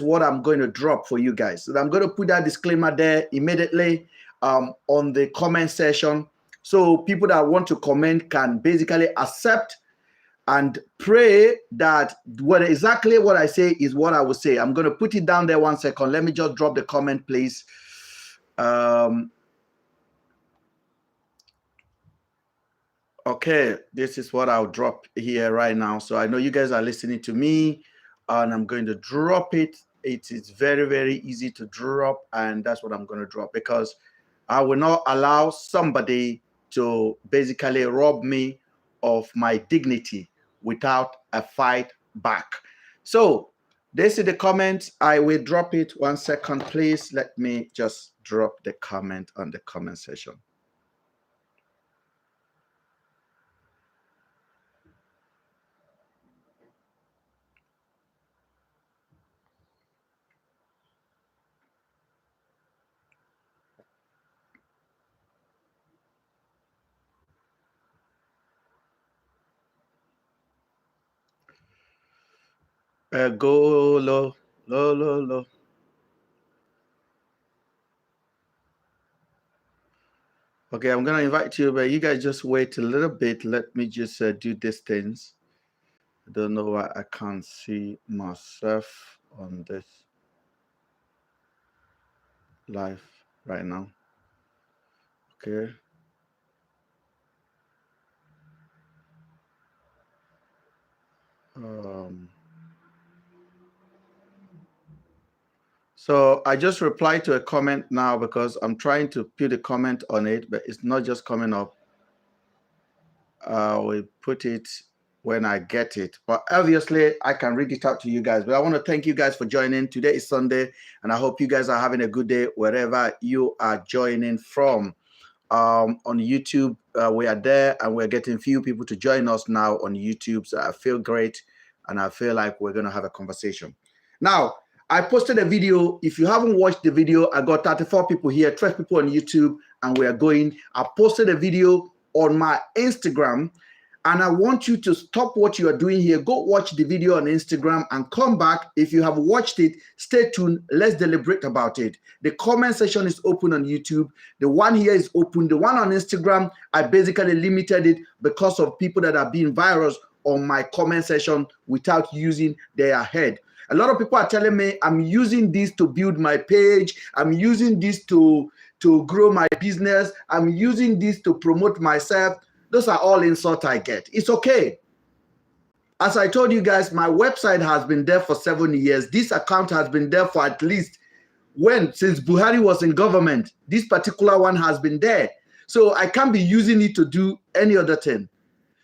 what I'm going to drop for you guys. So I'm going to put that disclaimer there immediately on the comment section. So people that want to comment can basically accept and pray that exactly what I say is what I will say. I'm going to put it down there 1 second. Let me just drop the comment, please. Okay, this is what I'll drop here right now. So I know you guys are listening to me, and I'm going to drop it. It is very, very easy to drop, and that's what I'm going to drop, because I will not allow somebody to basically rob me of my dignity without a fight back. So this is the comment. I will drop it 1 second, please. Let me just drop the comment on the comment section. Go low, low, low, low. Okay, I'm gonna invite you, but you guys just wait a little bit. Let me just do these things. I don't know why I can't see myself on this live right now. Okay. So I just replied to a comment now because I'm trying to put a comment on it, but it's not just coming up. We put it when I get it, but obviously I can read it out to you guys. But I want to thank you guys for joining. Today is Sunday, and I hope you guys are having a good day wherever you are joining from. On YouTube, we are there, and we're getting few people to join us now on YouTube. So I feel great, and I feel like we're going to have a conversation. Now, I posted a video. If you haven't watched the video, I got 34 people here, 12 people on YouTube, and we are going. I posted a video on my Instagram, and I want you to stop what you are doing here. Go watch the video on Instagram and come back. If you have watched it, stay tuned. Let's deliberate about it. The comment section is open on YouTube. The one here is open. The one on Instagram, I basically limited it because of people that are being viral on my comment section without using their head. A lot of people are telling me I'm using this to build my page. I'm using this to grow my business. I'm using this to promote myself. Those are all insults I get. It's okay. As I told you guys, my website has been there for 7 years. This account has been there for at least since Buhari was in government. This particular one has been there. So I can't be using it to do any other thing.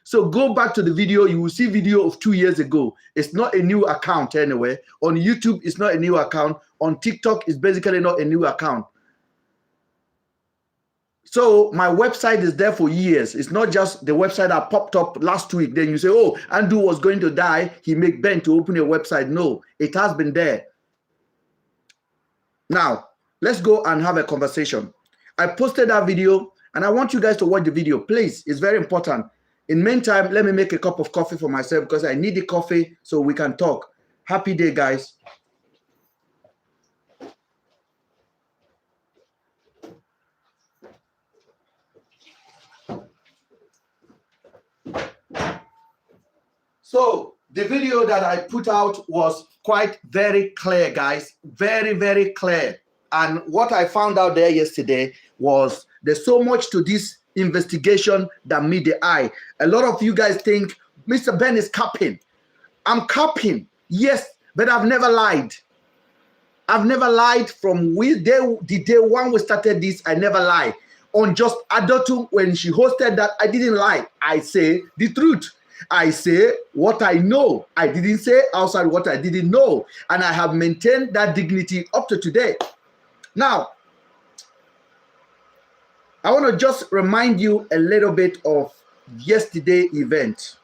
So go back to the video. You will see video of 2 years ago. It's not a new account anyway. On YouTube, it's not a new account. On TikTok, it's basically not a new account. So my website is there for years. It's not just the website that popped up last week. Then you say, oh, Andrew was going to die. He made Ben to open a website. No, it has been there. Now, let's go and have a conversation. I posted that video, and I want you guys to watch the video. Please, it's very important. In the meantime, let me make a cup of coffee for myself because I need the coffee so we can talk. Happy day, guys. So the video that I put out was quite very clear, guys. Very, very clear. And what I found out there yesterday was there's so much to this investigation that meet the eye. A lot of you guys think MrBen is capping. I'm capping, yes, but I've never lied. I've never lied from the day one we started this. I never lie. On Just Adotu, when she hosted that, I didn't lie. I say the truth. I say what I know. I didn't say outside what I didn't know. And I have maintained that dignity up to today. Now, I want to just remind you a little bit of yesterday's event.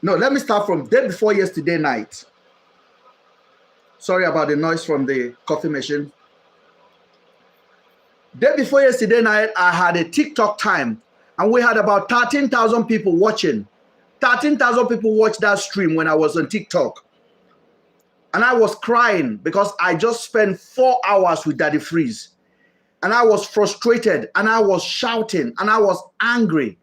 No, let me start from day before yesterday night. Sorry about the noise from the coffee machine. Day before yesterday night, I had a TikTok time, and we had about 13,000 people watching. 13,000 people watched that stream when I was on TikTok. And I was crying because I just spent 4 hours with Daddy Freeze. And I was frustrated and I was shouting and I was angry.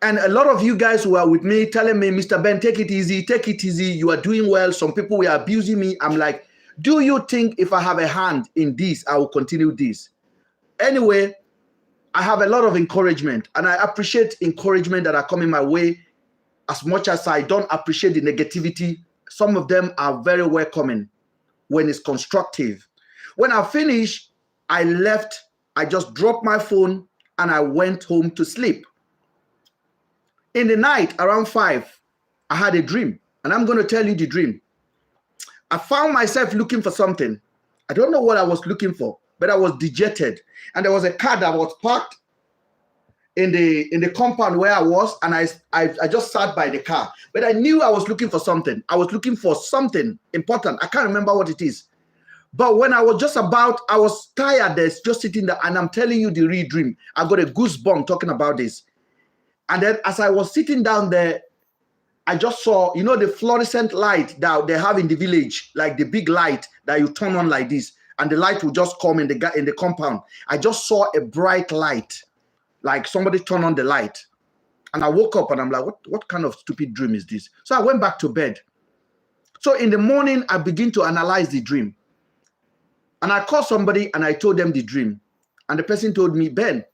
And a lot of you guys were with me telling me, Mr. Ben, take it easy, take it easy. You are doing well. Some people were abusing me. I'm like, do you think if I have a hand in this, I will continue this? Anyway, I have a lot of encouragement and I appreciate encouragement that are coming my way as much as I don't appreciate the negativity. Some of them are very welcoming when it's constructive. When I finished, I left. I just dropped my phone and I went home to sleep. In the night, around 5, I had a dream. And I'm going to tell you the dream. I found myself looking for something. I don't know what I was looking for, but I was dejected. And there was a car that was parked in the compound where I was, and I just sat by the car. But I knew I was looking for something. I was looking for something important. I can't remember what it is. But when I was I was tired, there's just sitting there, and I'm telling you the real dream. I got a goosebump talking about this. And then as I was sitting down there, I just saw, you know, the fluorescent light that they have in the village, like the big light that you turn on like this, and the light will just come in the compound. I just saw a bright light, like somebody turned on the light. And I woke up and I'm like, what kind of stupid dream is this? So I went back to bed. So in the morning, I begin to analyze the dream. And I called somebody and I told them the dream. And the person told me, Ben,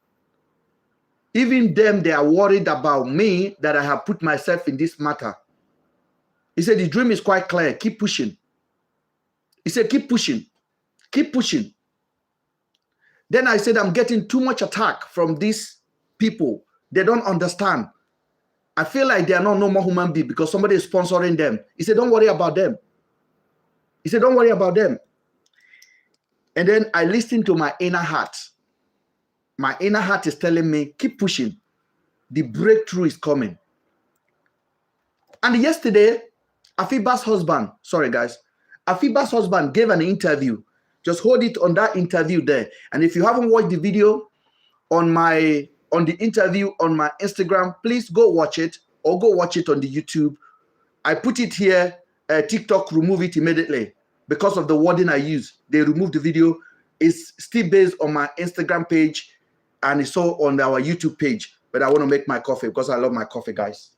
even them, they are worried about me that I have put myself in this matter. He said, the dream is quite clear. Keep pushing. He said, keep pushing. Keep pushing. Then I said, I'm getting too much attack from these people. They don't understand. I feel like they are not normal human beings because somebody is sponsoring them. He said, don't worry about them. He said, don't worry about them. And then I listened to my inner heart. My inner heart is telling me, keep pushing. The breakthrough is coming. And yesterday, Afiba's husband gave an interview. Just hold it on that interview there. And if you haven't watched the video on the interview on my Instagram, please go watch it or go watch it on the YouTube. I put it here. TikTok remove it immediately because of the wording I use. They removed the video. It's still based on my Instagram page. And it's all on our YouTube page. But I want to make my coffee because I love my coffee, guys.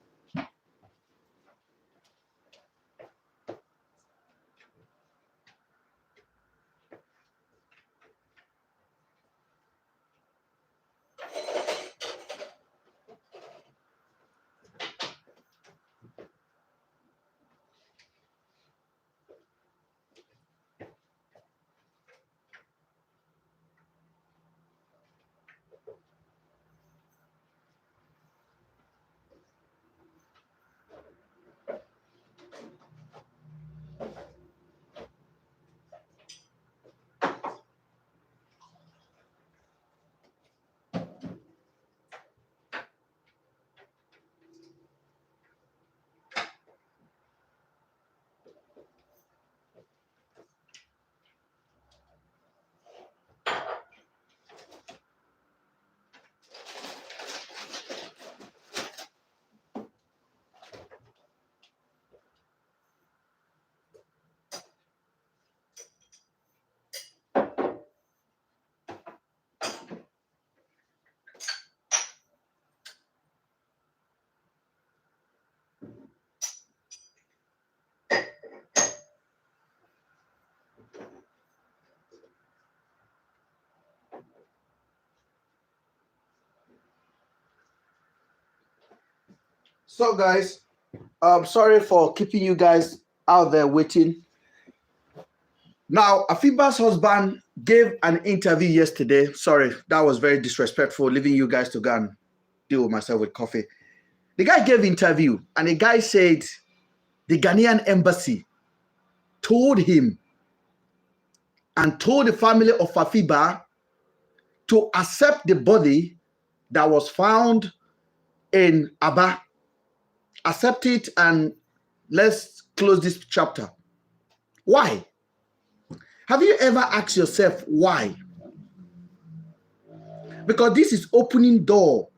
So guys, I'm sorry for keeping you guys out there waiting. Now, Afiba's husband gave an interview yesterday. Sorry, that was very disrespectful, leaving you guys to go and deal with myself with coffee. The guy gave an interview, and the guy said the Ghanaian embassy told him and told the family of Afiba to accept the body that was found in Aba. Accept it and let's close this chapter. Why? Have you ever asked yourself why? Because this is opening door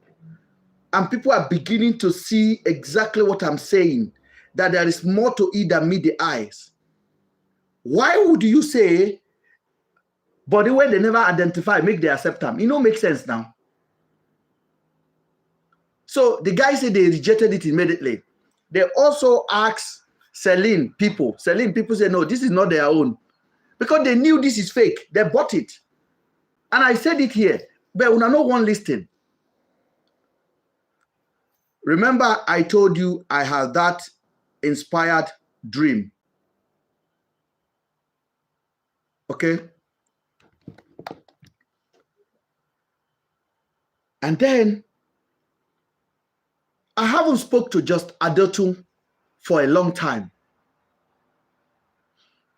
and people are beginning to see exactly what I'm saying, that there is more to it than meet the eyes. Why would you say body where they never identify, make they accept them? It don't make sense now. So the guy said they rejected it immediately. They also asked Celine people. Celine people say, no, this is not their own. Because they knew this is fake. They bought it. And I said it here. But when I know one listing. Remember, I told you I had that inspired dream. Okay? And then I haven't spoke to just Adotun for a long time.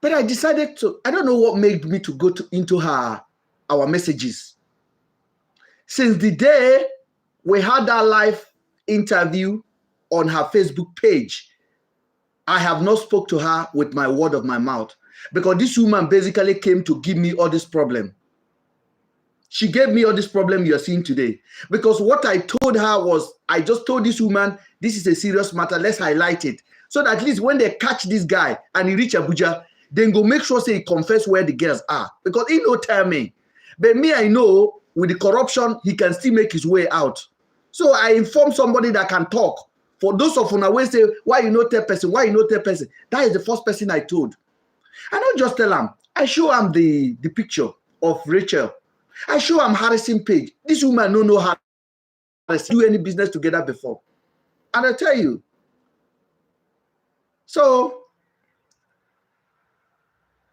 But I decided to, I don't know what made me to go into our messages. Since the day we had that live interview on her Facebook page, I have not spoke to her with my word of my mouth. Because this woman basically came to give me all this problem. She gave me all this problem you're seeing today. Because what I told her was, I just told this woman, this is a serious matter, let's highlight it. So that at least when they catch this guy and he reach Abuja, then go make sure say he confess where the girls are. Because he no tell me. But me, I know with the corruption, he can still make his way out. So I inform somebody that can talk. For those of you who say, why you not tell person, why you not tell person? That is the first person I told. I don't just tell him. I show him the picture of Rachel. I show him Harrison page. This woman don't know how to do any business together before. And I tell you. So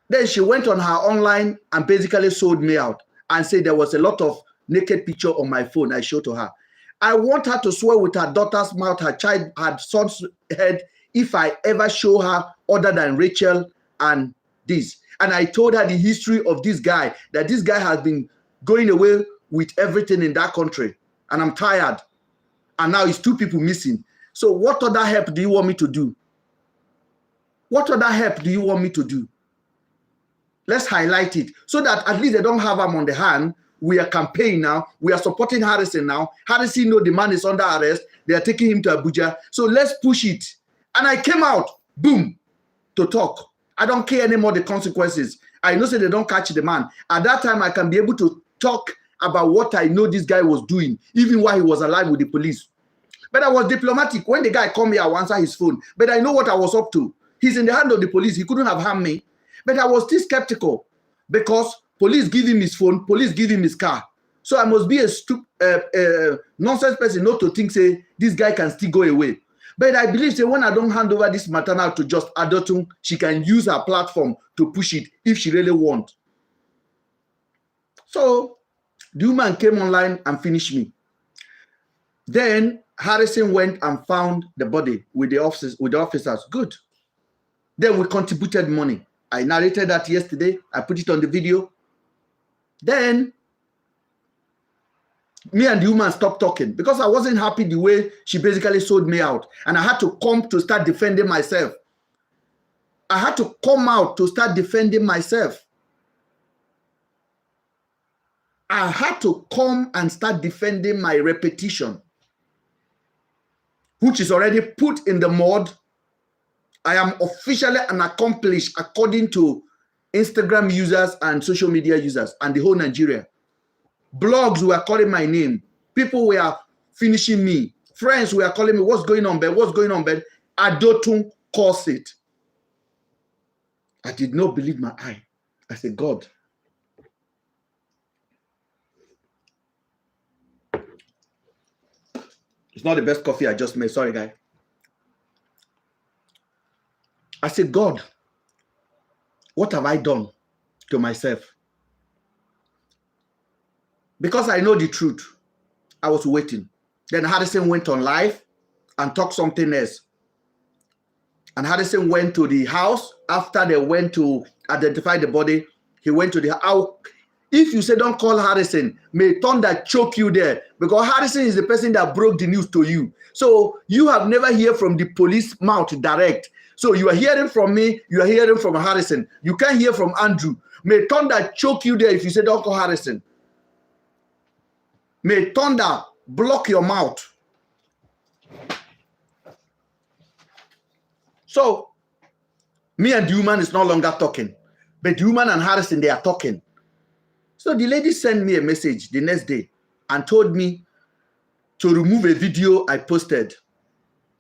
then she went on her online and basically sold me out and said there was a lot of naked picture on my phone I showed to her. I want her to swear with her daughter's mouth, her son's head, if I ever show her other than Rachel and this. And I told her the history of this guy, that this guy has been going away with everything in that country. And I'm tired. And now it's 2 people missing. So what other help do you want me to do? What other help do you want me to do? Let's highlight it so that at least they don't have him on the hand. We are campaigning now. We are supporting Harrison now. Harrison know the man is under arrest. They are taking him to Abuja. So let's push it. And I came out, boom, to talk. I don't care anymore the consequences. I know say they don't catch the man. At that time, I can be able to talk about what I know this guy was doing, even while he was alive with the police. But I was diplomatic. When the guy called me, I would answer his phone. But I know what I was up to. He's in the hand of the police. He couldn't have harmed me. But I was still skeptical because police give him his phone, police give him his car. So I must be a nonsense person not to think, say, this guy can still go away. But I believe, say, when I don't hand over this matter now to just Adotun, she can use her platform to push it if she really wants. So the woman came online and finished me. Then Harrison went and found the body with the officers. Good. Then we contributed money. I narrated that yesterday. I put it on the video. Then me and the woman stopped talking because I wasn't happy the way she basically sold me out. And I had to come to start defending myself. I had to come out to start defending myself. I had to come and start defending my reputation, which is already put in the mud. I am officially an accomplished according to Instagram users and social media users and the whole Nigeria. Blogs were calling my name. People were finishing me. Friends were calling me, what's going on, Ben? What's going on, Ben? Adotun caused it. I did not believe my eye. I said, God. It's not the best coffee I just made. Sorry, guy. I said, God, what have I done to myself? Because I know the truth, I was waiting. Then Harrison went on live and talked something else. And Harrison went to the house. After they went to identify the body, he went to the house. If you say don't call Harrison, may thunder choke you there. Because Harrison is the person that broke the news to you. So you have never heard from the police mouth direct. So you are hearing from me, you are hearing from Harrison. You can't hear from Andrew. May thunder choke you there if you say don't call Harrison. May thunder block your mouth. So me and the woman is no longer talking. But the woman and Harrison, they are talking. So the lady sent me a message the next day and told me to remove a video I posted.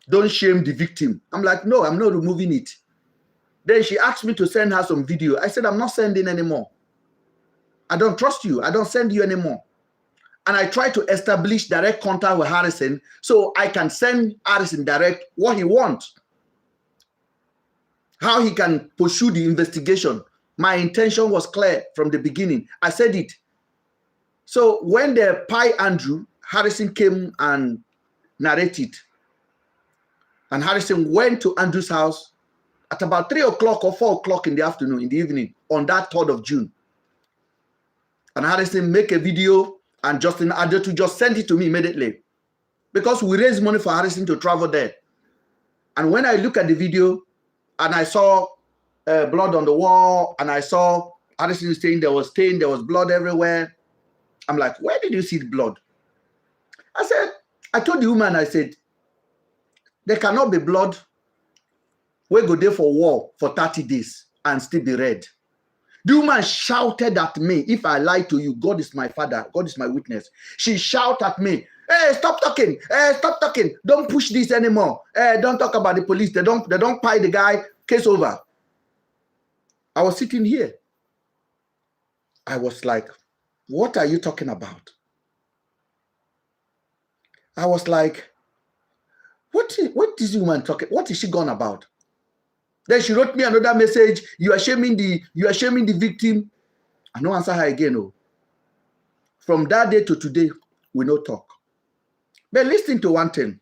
Don't shame the victim. I'm like, no, I'm not removing it. Then she asked me to send her some video. I said, I'm not sending anymore. I don't trust you. I don't send you anymore. And I try to establish direct contact with Harrison so I can send Harrison direct what he wants. How he can pursue the investigation. My intention was clear from the beginning. I said it. So when the Pi Andrew, Harrison came and narrated. And Harrison went to Andrew's house at about 3 o'clock or 4 o'clock in the afternoon, in the evening, on that 3rd of June. And Harrison make a video and Justin Adetu just sent it to me immediately. Because we raised money for Harrison to travel there. And when I look at the video and I saw blood on the wall and I saw Harrison saying there was stain, there was blood everywhere. I'm like, where did you see the blood? I told the woman, I said, there cannot be blood. We go there for war for 30 days and still be red. The woman shouted at me, if I lie to you, God is my father, God is my witness. She shouted at me, hey, stop talking, hey, stop talking, don't push this anymore. Hey, don't talk about the police, they don't pie the guy, case over. I was sitting here. I was like, what are you talking about? I was like, what is this woman talking? What is she gone about? Then she wrote me another message. You are shaming the victim. I no answer her again. Oh. From that day to today, we no talk. But listen to one thing.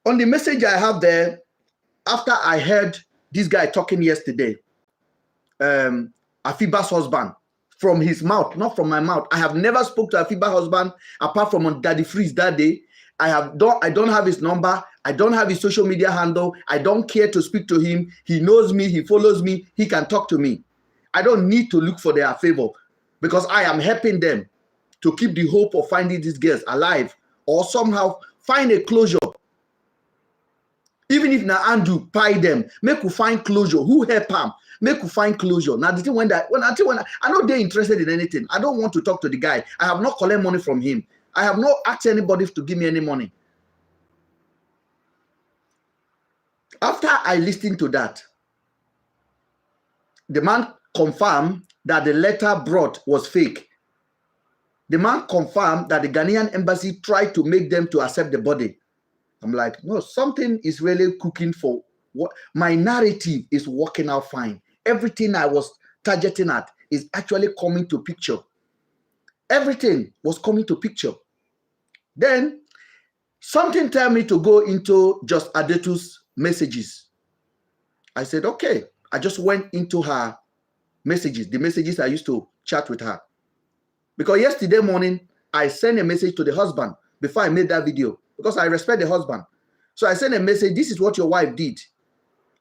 On the message I have there, after I heard this guy talking yesterday, Afiba's husband, from his mouth, not from my mouth. I have never spoke to Afiba Husband apart from on Daddy Freeze that day. I don't have his number. I don't have his social media handle. I don't care to speak to him. He knows me. He follows me. He can talk to me. I don't need to look for their favor because I am helping them to keep the hope of finding these girls alive or somehow find a closure. Even if na Andrew pie them, make we find closure. Who help him? Make we find closure. Now the thing when I know they're interested in anything. I don't want to talk to the guy. I have not collected money from him. I have not asked anybody to give me any money. After I listened to that, the man confirmed that the letter brought was fake. The man confirmed that the Ghanaian embassy tried to make them to accept the body. I'm like, no, something is really cooking for what my narrative is working out fine. Everything I was targeting at is actually coming to picture. Everything was coming to picture. Then something tell me to go into Just Adetu's messages. I said, okay. I just went into her messages, the messages I used to chat with her. Because yesterday morning, I sent a message to the husband before I made that video because I respect the husband. So I sent a message, this is what your wife did.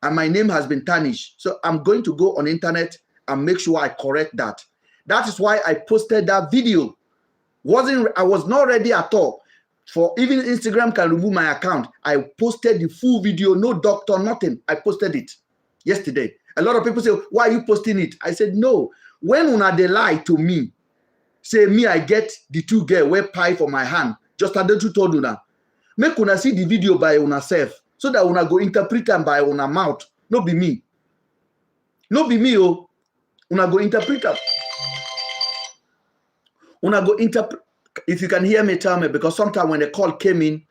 And my name has been tarnished. So I'm going to go on internet and make sure I correct that. That is why I posted that video. I was not ready at all. For even Instagram can remove my account. I posted the full video, no doctor, nothing. I posted it yesterday. A lot of people say, why are you posting it? I said, no. When una dey lie to me, say me, I get the two girl wey pie for my hand. Just Adetu told una. Make una see the video by una self. So that una go interpret them by una mouth. No be me. No be me, oh. Una go interpret them. Una go interpret. If you can hear me, tell me, because sometimes when the call came in,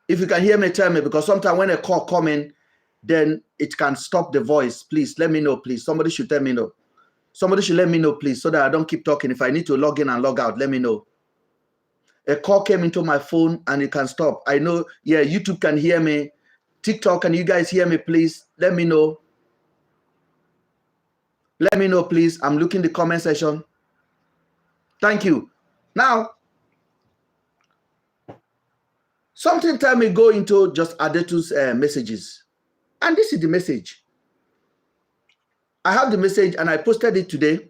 if you can hear me, tell me, because sometimes when a call come in, then it can stop the voice. Please let me know, please. Somebody should tell me no. Somebody should let me know, please, so that I don't keep talking. If I need to log in and log out, let me know. A call came into my phone and it can stop. I know, yeah, YouTube can hear me. TikTok, can you guys hear me, please? Let me know. Let me know, please. I'm looking the comment section. Thank you. Now, something tell me go into Just Adetu's messages. And this is the message. I have the message and I posted it today.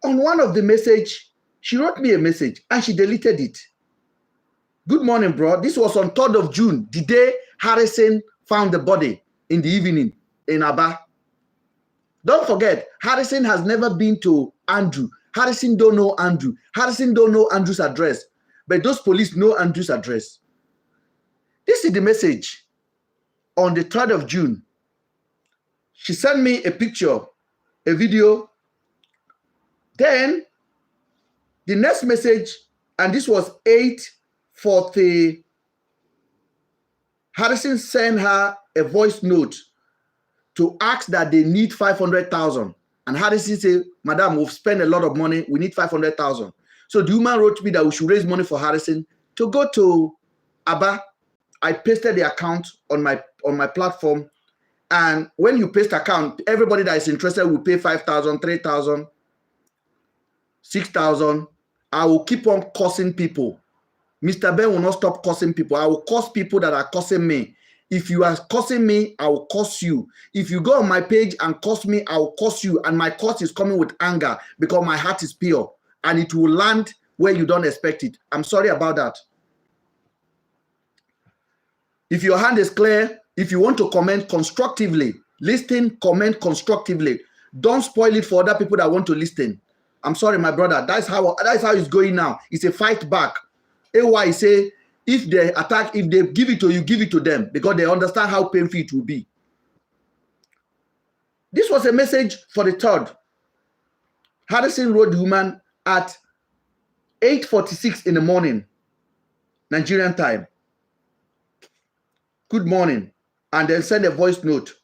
On one of the message, she wrote me a message and she deleted it. Good morning, bro. This was on 3rd of June, the day Harrison found the body in the evening in Aba. Don't forget, Harrison has never been to Andrew. Harrison don't know Andrew. Harrison don't know Andrew's address. But those police know Andrew's address. This is the message on the 3rd of June. She sent me a picture, a video. Then the next message, and this was 8:40. Harrison sent her a voice note to ask that they need 500,000. And Harrison said, Madam, we've spent a lot of money. We need 500,000. So the woman wrote me that we should raise money for Harrison to go to Aba. I pasted the account on my platform. And when you paste account, everybody that is interested will pay 5,000, 3,000, 6,000. I will keep on cursing people. MrBen will not stop cursing people. I will curse people that are cursing me. If you are cursing me, I will curse you. If you go on my page and curse me, I will curse you. And my curse is coming with anger because my heart is pure. And it will land where you don't expect it. I'm sorry about that. If your hand is clear, if you want to comment constructively, listen, comment constructively. Don't spoil it for other people that want to listen. I'm sorry, my brother. That's how it's going now. It's a fight back. AY say, if they attack, if they give it to you, give it to them because they understand how painful it will be. This was a message for the 3rd. Harrison wrote the woman at 8:46 in the morning, Nigerian time. Good morning. And then send a voice note.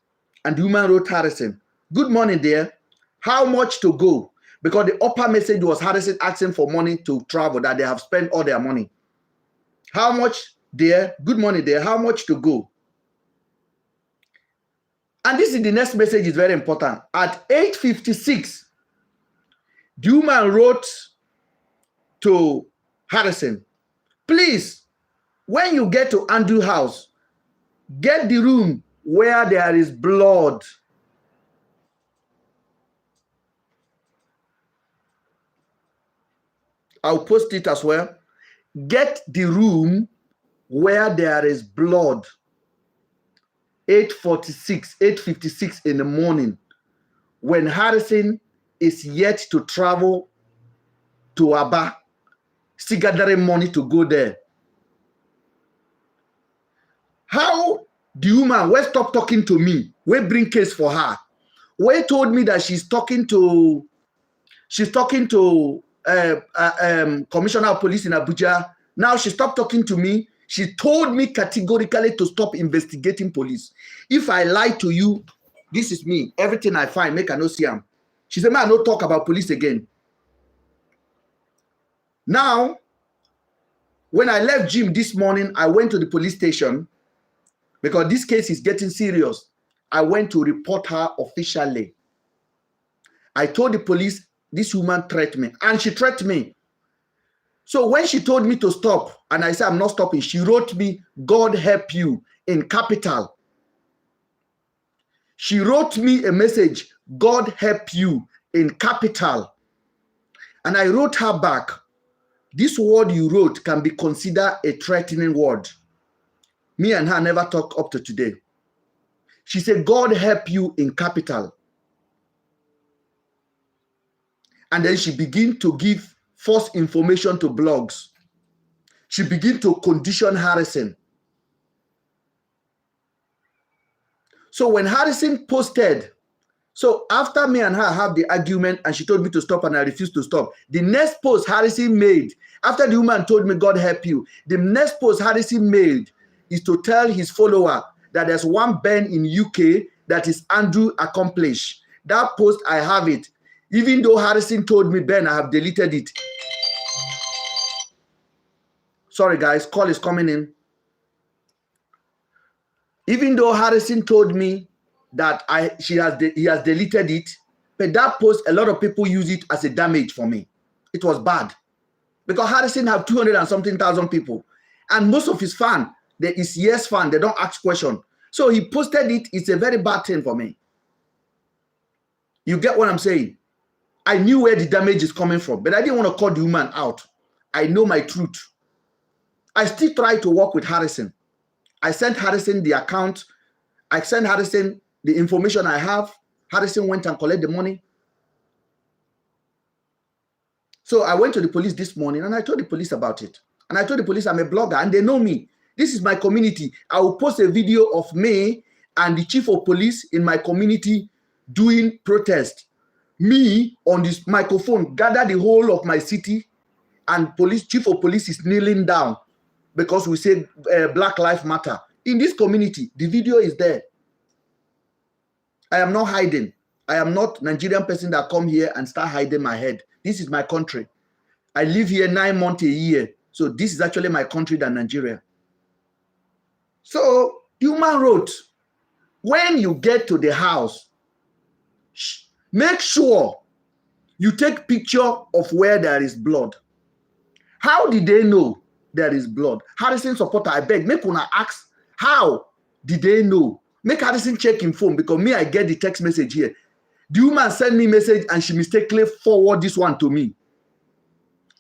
And the woman wrote Harrison, good morning, dear. How much to go? Because the upper message was Harrison asking for money to travel, that they have spent all their money. How much, dear? Good morning, dear. How much to go? And this is the next message is very important. At 8:56, the woman wrote to Harrison, please, when you get to Andrew's house, get the room where there is blood. I'll post it as well. Get the room where there is blood. 8:56 in the morning, when Harrison is yet to travel to Aba, still gathering money to go there. How the woman, where stop talking to me, where bring case for her, where told me that she's talking to Commissioner of Police in Abuja. Now she stopped talking to me. She told me categorically to stop investigating police. If I lie to you, this is me. Everything I find, make I no see am. She said, man, I no talk about police again. Now, when I left gym this morning, I went to the police station because this case is getting serious. I went to report her officially. I told the police, this woman threatened me, and she threatened me. So when she told me to stop, and I said, I'm not stopping, she wrote me, God help you, in capital. She wrote me a message, God help you, in capital. And I wrote her back, this word you wrote can be considered a threatening word. Me and her never talked up to today. She said, God help you, in capital. And then she began to give false information to blogs. She began to condition Harrison. So when Harrison posted, so after me and her have the argument and she told me to stop and I refused to stop, the next post Harrison made, after the woman told me God help you, the next post Harrison made is to tell his follower that there's one Ben in UK that is Andrew accomplished. That post, I have it. Even though Harrison told me, Ben, I have deleted it. Sorry, guys, call is coming in. Even though Harrison told me that he has deleted it, but that post, a lot of people use it as a damage for me. It was bad. Because Harrison have 200 and something thousand people. And most of his fans, there is yes fan, they don't ask question. So he posted it, it's a very bad thing for me. You get what I'm saying? I knew where the damage is coming from, but I didn't want to call the woman out. I know my truth. I still try to work with Harrison. I sent Harrison the account. I sent Harrison the information I have. Harrison went and collected the money. So I went to the police this morning and I told the police about it. And I told the police I'm a blogger and they know me. This is my community. I will post a video of me and the chief of police in my community doing protest. Me on this microphone, gather the whole of my city, and chief of police is kneeling down because we say Black Lives Matter. In this community, the video is there. I am not hiding. I am not Nigerian person that come here and start hiding my head. This is my country. I live here 9 months a year. So this is actually my country than Nigeria. So the woman wrote, when you get to the house, make sure you take picture of where there is blood. How did they know there is blood? Harrison supporter, I beg, make una ask, how did they know? Make Harrison check him phone because me, I get the text message here. The woman sent me a message and she mistakenly forwarded this one to me.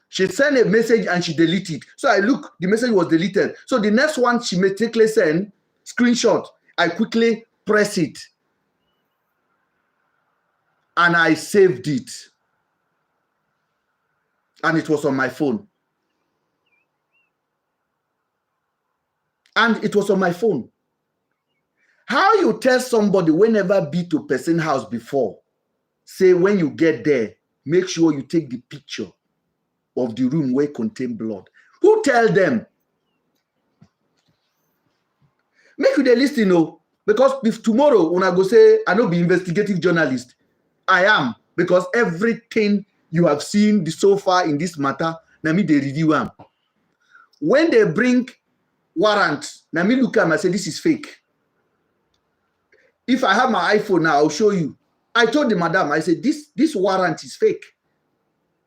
She sent a message and she deleted it. So I look, the message was deleted. So the next one she mistakenly sent, screenshot, I quickly press it. And I saved it. And it was on my phone. And it was on my phone. How you tell somebody whenever be to person house before, say when you get there, make sure you take the picture of the room where contain blood. Who tell them? Make you the list, you know, because if tomorrow when I go say I don't be investigative journalist, I am, because everything you have seen so far in this matter, now me they review them. When they bring warrant, now me look at them and say this is fake. If I have my iPhone now, I'll show you. I told the madam, I said, this warrant is fake.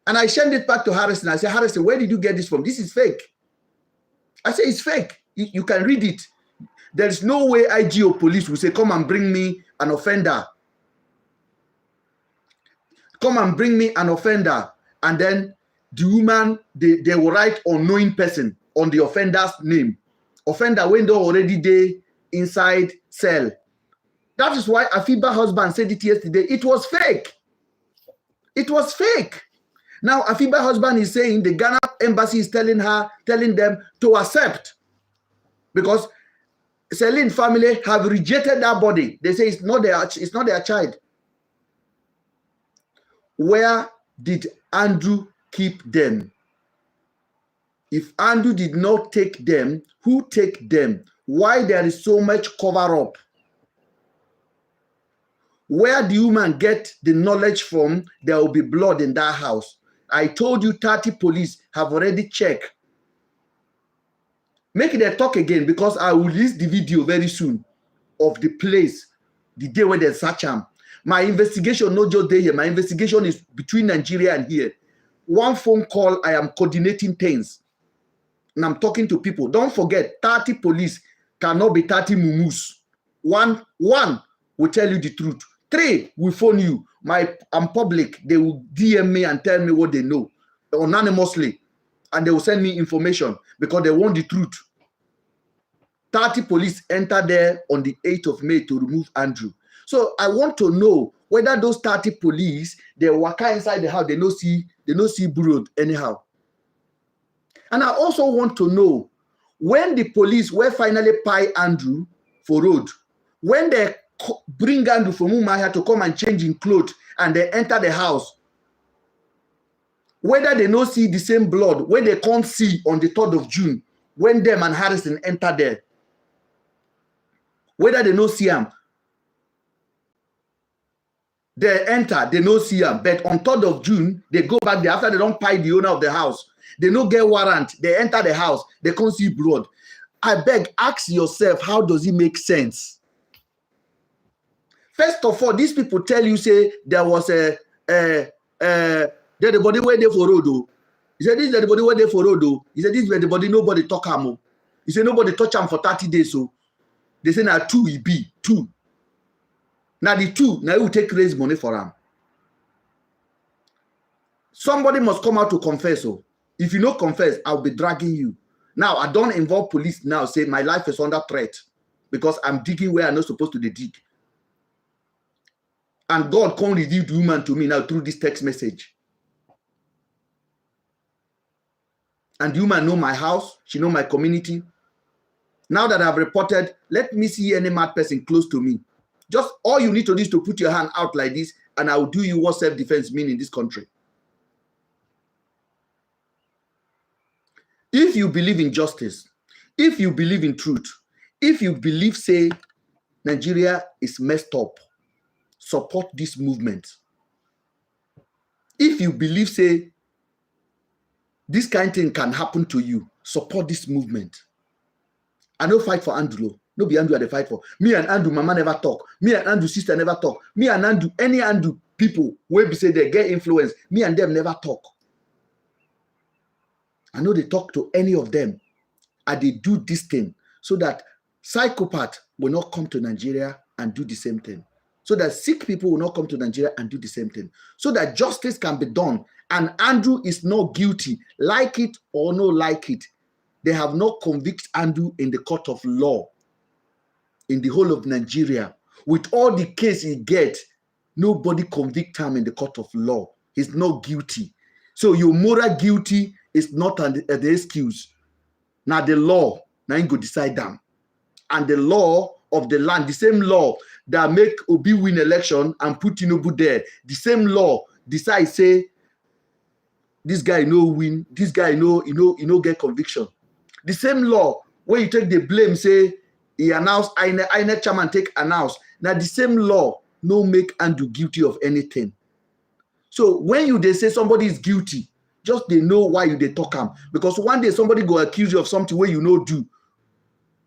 And I sent it back to Harrison. I said, Harrison, where did you get this from? This is fake. I said, it's fake. You can read it. There is no way IG or police will say, come and bring me an offender. Come and bring me an offender. And then the woman, they will write unknowing person on the offender's name. Offender when they already there inside cell. That is why Afiba Husband said it yesterday. It was fake. It was fake. Now Afiba Husband is saying the Ghana embassy is telling them to accept, because Celine family have rejected that body. They say it's not their child. Where did Andrew keep them? If Andrew did not take them, who take them? Why there is so much cover up? Where do human get the knowledge from there will be blood in that house? I told you 30 police have already checked. Make them talk again, because I will release the video very soon of the place, the day when they search them. My investigation, not just there here. My investigation is between Nigeria and here. One phone call, I am coordinating things. And I'm talking to people. Don't forget, 30 police cannot be 30 mumus. One will tell you the truth. 3 will phone you. I'm public. They will DM me and tell me what they know anonymously. And they will send me information because they want the truth. 30 police enter there on the 8th of May to remove Andrew. So I want to know whether those 30 police, they walk inside the house, they no see blood anyhow. And I also want to know when the police were finally pie Andrew for road, when they bring Andrew from Umahia to come and change in clothes and they enter the house, whether they no see the same blood, when they can't see on the 3rd of June, when them and Harrison enter there, whether they no see him, they enter, they no see him, but on 3rd of June, they go back there after they don't pay the owner of the house. They no get warrant, they enter the house, they can't see blood. I beg, ask yourself, how does it make sense? First of all, these people tell you, say, there was a the body where they for road. He said, this is the body where they for road. He said, this is the body, nobody talk him. He said, nobody touch him for 30 days. So they say, now 2 will be 2. Now the 2, now you will take raise money for him. Somebody must come out to confess. So if you don't confess, I'll be dragging you. Now, I don't involve police now, say my life is under threat because I'm digging where I'm not supposed to dig. And God can't reveal the woman to me now through this text message. And the woman know my house, she know my community. Now that I've reported, let me see any mad person close to me. Just all you need to do is to put your hand out like this, and I will do you what self-defense means in this country. If you believe in justice, if you believe in truth, if you believe, say, Nigeria is messed up, support this movement. If you believe, say, this kind of thing can happen to you, support this movement. I don't fight for Andrew. No be Andrew I fight for. Me and Andrew, mama never talk. Me and Andrew, sister never talk. Me and Andrew, any Andrew people where be say they get influence, me and them never talk. I know they talk to any of them. And they do this thing so that psychopaths will not come to Nigeria and do the same thing. So that sick people will not come to Nigeria and do the same thing. So that justice can be done. And Andrew is not guilty. Like it or no like it. They have not convicted Andrew in the court of law. In the whole of Nigeria. With all the case he gets, nobody convict him in the court of law. He's not guilty. So your moral guilty is not the excuse. Now the law, now you go decide them. And the law of the land, the same law that make Obi win election and put Tinubu there, the same law decide say, this guy no win, this guy no get conviction. The same law where you take the blame, say he announced, INEC chairman take announce. Now the same law no make Andrew guilty of anything. So when they say somebody is guilty, just they know why they talk him. Because one day somebody go accuse you of something where you know do.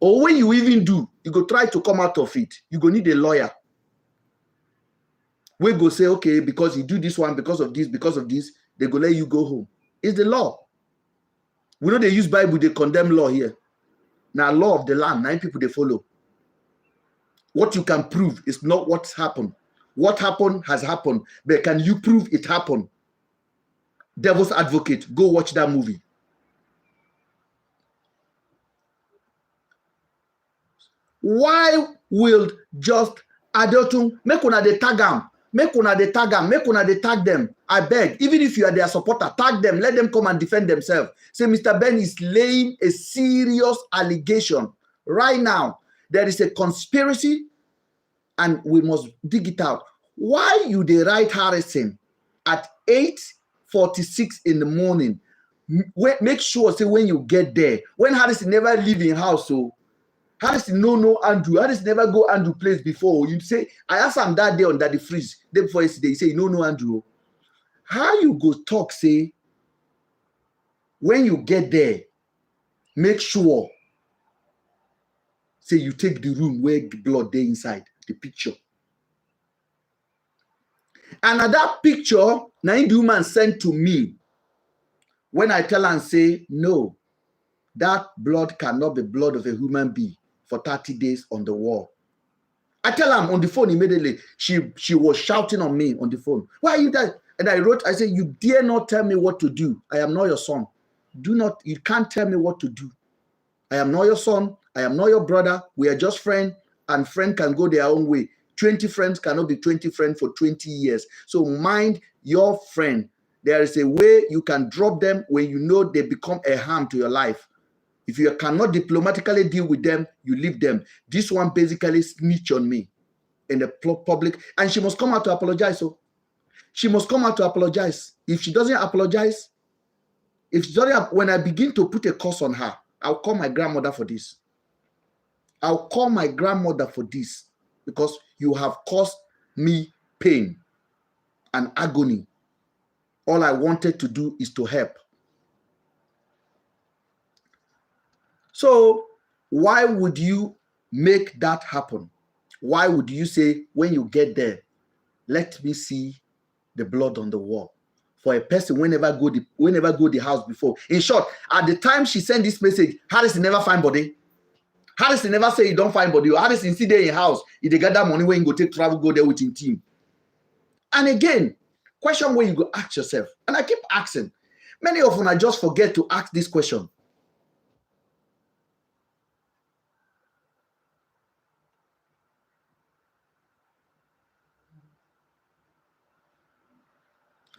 Or when you even do, you go try to come out of it. You go need a lawyer. We go say, okay, because you do this one, because of this, they go let you go home. It's the law. We know they use Bible, they condemn law here. Now law of the land, 9 people they follow. What you can prove is not what's happened. What happened has happened. But can you prove it happened? Devil's Advocate, go watch that movie. Why will just Adeotun make una dey tag am? Make una dey tag am, make una dey tag them. I beg, even if you are their supporter, tag them, let them come and defend themselves. Say MrBen is laying a serious allegation. Right now, there is a conspiracy and we must dig it out. Why you dey write Harrison at 8:46 in the morning? Make sure, say when you get there, when Harrison never leave in house, so Harrison no Andrew. Harrison never go Andrew place before. You say, I asked him that day on Daddy Freeze, day before yesterday, he say, no Andrew. How you go talk, say, when you get there, make sure, say you take the room where the blood dey inside, the picture. And at that picture, now the woman sent to me, when I tell her and say, no, that blood cannot be blood of a human being for 30 days on the wall. I tell her on the phone immediately. She was shouting on me on the phone. Why are you there? And I wrote, I said, you dare not tell me what to do. I am not your son. You can't tell me what to do. I am not your son. I am not your brother. We are just friends, and friends can go their own way. 20 friends cannot be 20 friends for 20 years. So mind your friend. There is a way you can drop them when you know they become a harm to your life. If you cannot diplomatically deal with them, you leave them. This one basically snitched on me in the public, and she must come out to apologize. So she must come out to apologize. If she doesn't apologize, when I begin to put a curse on her, I'll call my grandmother for this. I'll call my grandmother for this because you have caused me pain and agony. All I wanted to do is to help. So why would you make that happen? Why would you say, when you get there, let me see the blood on the wall? For a person whenever go the house before. In short, at the time she sent this message, Harrison never find body. Harrison never say he don't find body. Harrison sit there in house. If they gather money when you go take travel, go there with his team. And again, question where you go ask yourself. And I keep asking. Many of them I just forget to ask this question.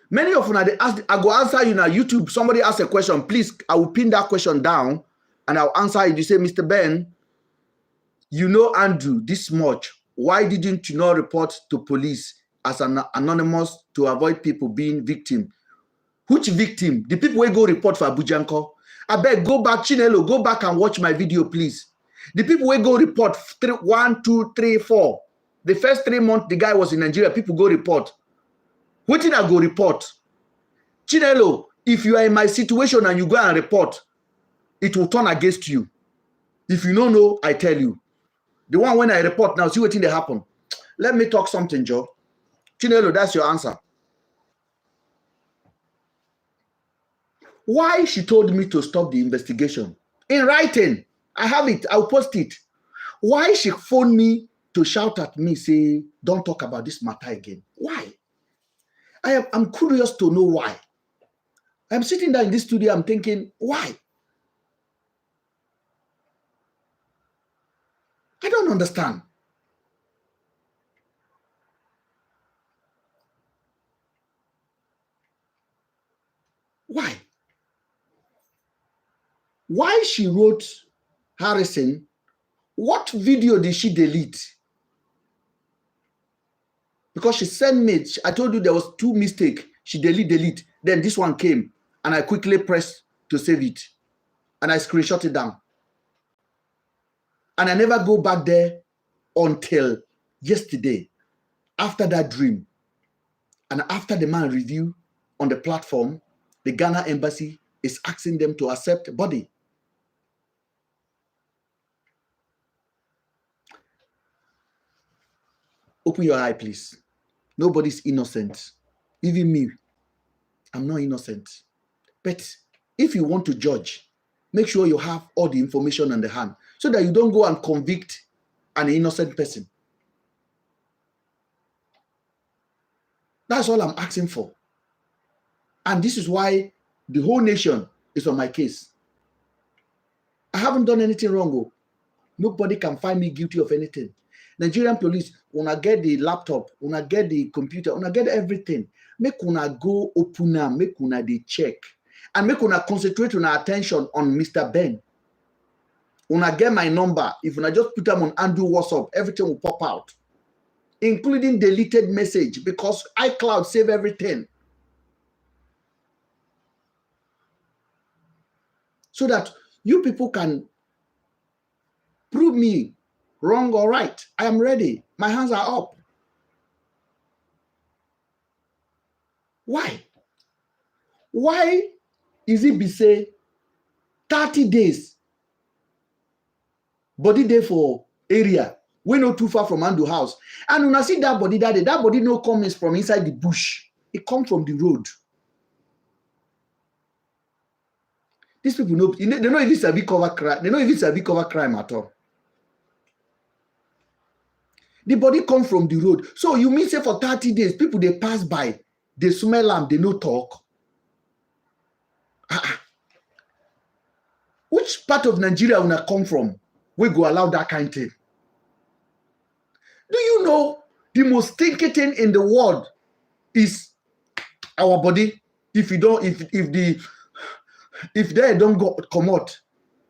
Many of you, they ask, I go answer you now. YouTube, somebody ask a question. Please, I will pin that question down and I'll answer it. You say, Mr. Ben, you know Andrew this much. Why didn't you not report to police as an anonymous to avoid people being victim? Which victim? The people will go report for Abujanko. I beg, go back, Chinelo, go back and watch my video, please. The people will go report 1, 2, 3, 4. The first 3 months the guy was in Nigeria, people go report. What did I go report? Chinelo, if you are in my situation and you go and report, it will turn against you. If you don't know, I tell you. The one when I report now, see what thing they happen. Let me talk something, Joe. Chinelo, that's your answer. Why she told me to stop the investigation? In writing, I have it, I'll post it. Why she phoned me to shout at me, say, don't talk about this matter again? Why? I'm curious to know why. I'm sitting there in this studio, I'm thinking, why? I don't understand. Why? Why she wrote Harrison? What video did she delete? Because she sent me, I told you there was 2 mistakes. She delete. Then this one came and I quickly pressed to save it. And I screenshot it down. And I never go back there until yesterday, after that dream. And after the man review on the platform, the Ghana embassy is asking them to accept body. Open your eye, please. Nobody's innocent. Even me, I'm not innocent. But if you want to judge, make sure you have all the information on the hand so that you don't go and convict an innocent person. That's all I'm asking for. And this is why the whole nation is on my case. I haven't done anything wrong. Nobody can find me guilty of anything. Nigerian police, when I get the laptop, when I get the computer, when I get everything, make una go open them, make una they check. And make una concentrate on our attention on Mr. Ben. When I get my number, if I just put them on Andrew WhatsApp, everything will pop out. Including deleted message, because iCloud save everything. So that you people can prove me wrong or right. I am ready. My hands are up. Why? Why is it be say 30 days body day for area we not too far from Andrew house, and when I see that body that day, that body no comes from inside the bush, it comes from the road. These people know, they know if it's a big cover crime, they know if it's a big cover crime at all. The body comes from the road. So you mean say for 30 days, people they pass by, they smell them, they no talk. Which part of Nigeria will come from? We go allow that kind of thing. Do you know the most stinky thing in the world is our body? If you don't, if they don't go come out,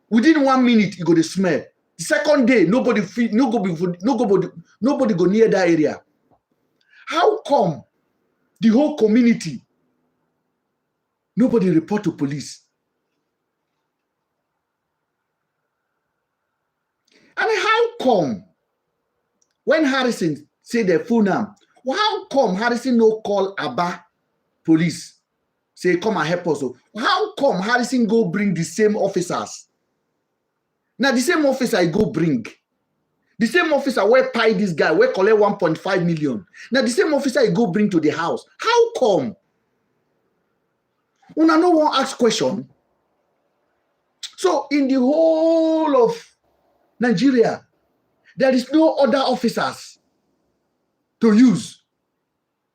within 1 minute you go to smell. The second day, nobody go near that area. How come the whole community, nobody report to police? And how come when Harrison say their full name, how come Harrison no call Abba police? Say, come and help us. How come Harrison go bring the same officers? Now the same officer I go bring. The same officer where pay this guy, where collect 1.5 million. Now the same officer I go bring to the house. How come? Una no one ask question. So in the whole of Nigeria, there is no other officers to use.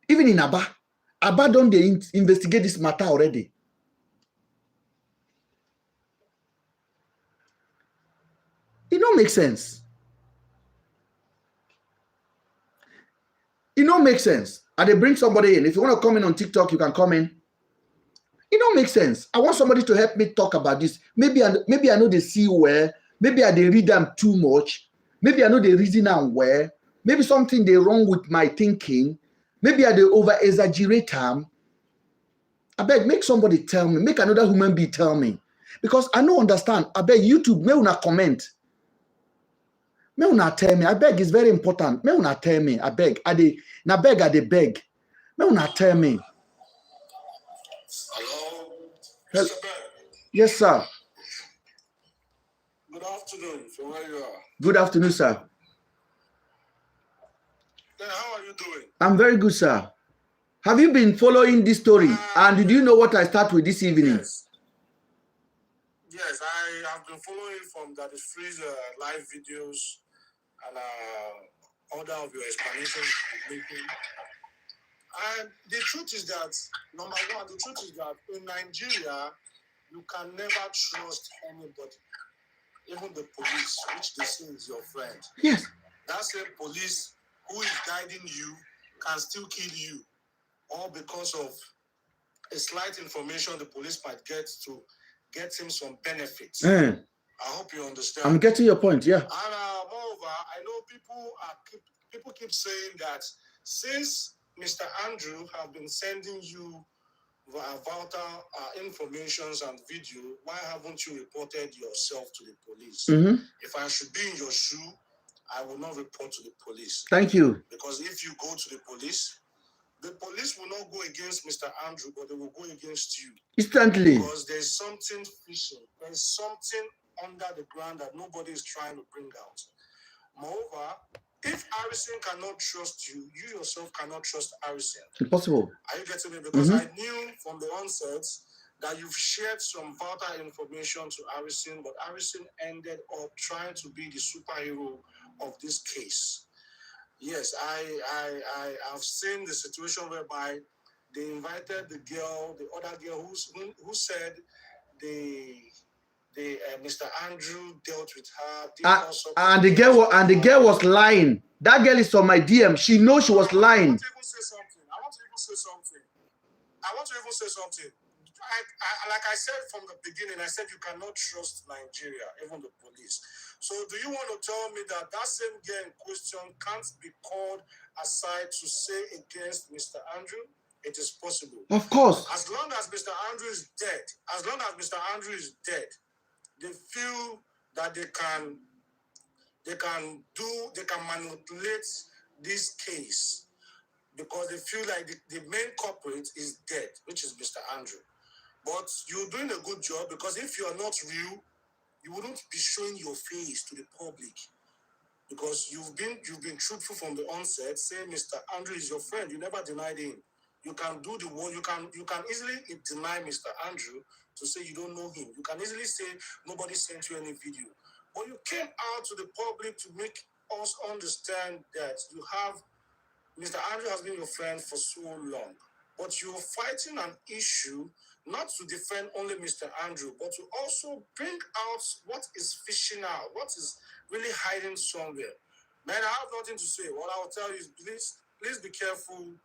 Even in Abba. Abba don't they investigate this matter already. It don't make sense. It don't make sense. And they bring somebody in. If you want to come in on TikTok, you can come in. It don't make sense. I want somebody to help me talk about this. Maybe I know they see where. Maybe I they read them too much. Maybe I know the reason I'm where. Maybe something they wrong with my thinking. Maybe I they over exaggerate them. I beg, make somebody tell me. Make another human being tell me. Because I don't understand. I beg YouTube, may una comment. May una tell me. I beg, it's very important. May una tell me. I beg. I dey beg. May una tell me. Hello, Mr. Ben. Yes, sir. Good afternoon from where you are. Good afternoon, sir. Then how are you doing? I'm very good, sir. Have you been following this story? And did you know what I start with this evening? Yes, I have been following from that is Freeze live videos and other of your explanations you're making. And the truth is that, number one, the truth is that in Nigeria, you can never trust anybody, even the police, which they say is your friend. Yes. That same police who is guiding you can still kill you, all because of a slight information the police might get to get him some benefits. I hope you understand. I'm getting your point, yeah. And moreover, I know people keep saying that since Mr. Andrew have been sending you vital informations and video, why haven't you reported yourself to the police? If I should be in your shoe, I will not report to the police. Thank you. Because if you go to the police will not go against Mr. Andrew, but they will go against you. Instantly. Because there's something fishy. There's something under the ground that nobody is trying to bring out. Moreover, if Harrison cannot trust you, you yourself cannot trust Harrison. Impossible. Are you getting me? Because I knew from the onset that you've shared some vital information to Harrison, but Harrison ended up trying to be the superhero of this case. Yes, I have seen the situation whereby they invited the girl, the other girl who said Mr. Andrew dealt with her. And the girl was lying. That girl is on my DM. She knows she was lying. I want to even say something. Like I said from the beginning, I said you cannot trust Nigeria, even the police. So do you want to tell me that same girl in question can't be called aside to say against Mr. Andrew? It is possible. Of course. As long as Mr. Andrew is dead, they feel that they can manipulate this case because they feel like the main culprit is dead, which is Mr. Andrew. But you're doing a good job because if you're not real, you wouldn't be showing your face to the public because you've been truthful from the onset, saying Mr. Andrew is your friend. You never denied him. You can do the work. You can easily deny Mr. Andrew to say you don't know him. You can easily say nobody sent you any video. But you came out to the public to make us understand that you have Mr. Andrew has been your friend for so long. But you're fighting an issue not to defend only Mr. Andrew, but to also bring out what is fishing out, what is really hiding somewhere. Man, I have nothing to say. What I will tell you is please be careful.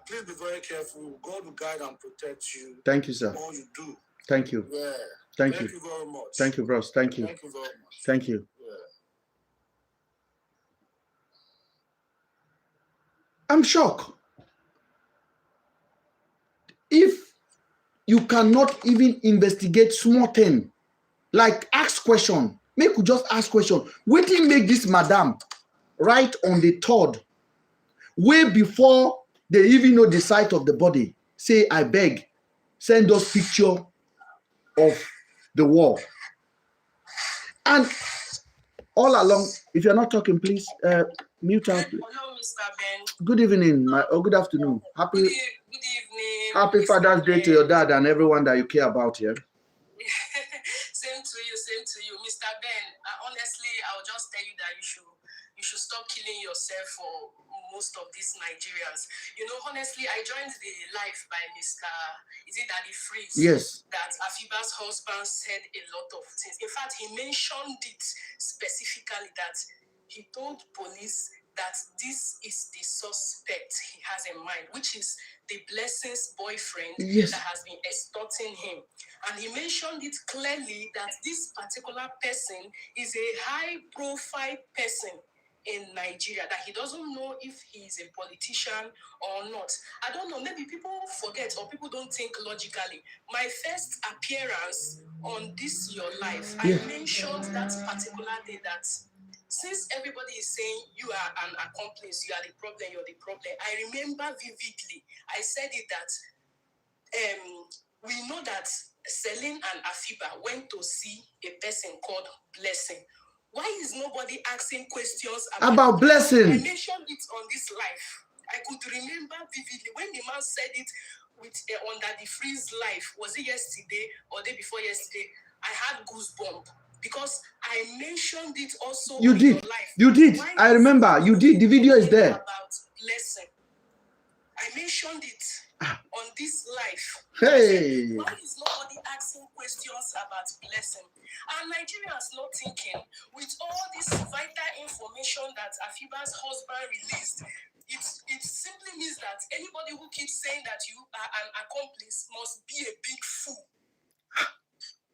Please be very careful. God will guide and protect you. Thank you, sir. All you do. Thank you. Yeah. Thank you very much. Thank you, bros. Thank you. Thank you very much. Thank you. Yeah. I'm shocked. If you cannot even investigate small thing, like ask question, make you just ask question. Waiting make this madam right on the 3rd, way before they even know the site of the body. Say, I beg, send us picture of the wall. And all along, if you're not talking, please mute out. Hello, MrBen. Good evening, good afternoon. Good evening. Happy Father's Day to your dad and everyone that you care about here. Same to you. MrBen, honestly, I'll just tell you that you should stop killing yourself for most of these Nigerians. You know, honestly, I joined the live by Daddy Freeze? Yes. That Afiba's husband said a lot of things. In fact, he mentioned it specifically that he told police that this is the suspect he has in mind, which is the Blessing's boyfriend that has been extorting him. And he mentioned it clearly that this particular person is a high-profile person in Nigeria, that he doesn't know if he's a politician or not. I don't know, maybe people forget or people don't think logically. My first appearance on This Your Life, I mentioned that particular day that since everybody is saying you are an accomplice, you are the problem, you're the problem, I remember vividly, I said it that we know that Celine and Afiba went to see a person called Blessing. Why is nobody asking questions about Blessing? I mentioned it on This Life. I could remember vividly when the man said it with under the freeze life. Was it yesterday or day before yesterday? I had goosebumps because I mentioned it also. You did. You did. I remember. You did. The video is there. About Blessing. I mentioned it on This Life. Hey. Why is nobody asking questions about Blessing? And Nigerians not thinking, with all this vital information that Afiba's husband released, it simply means that anybody who keeps saying that you are an accomplice must be a big fool.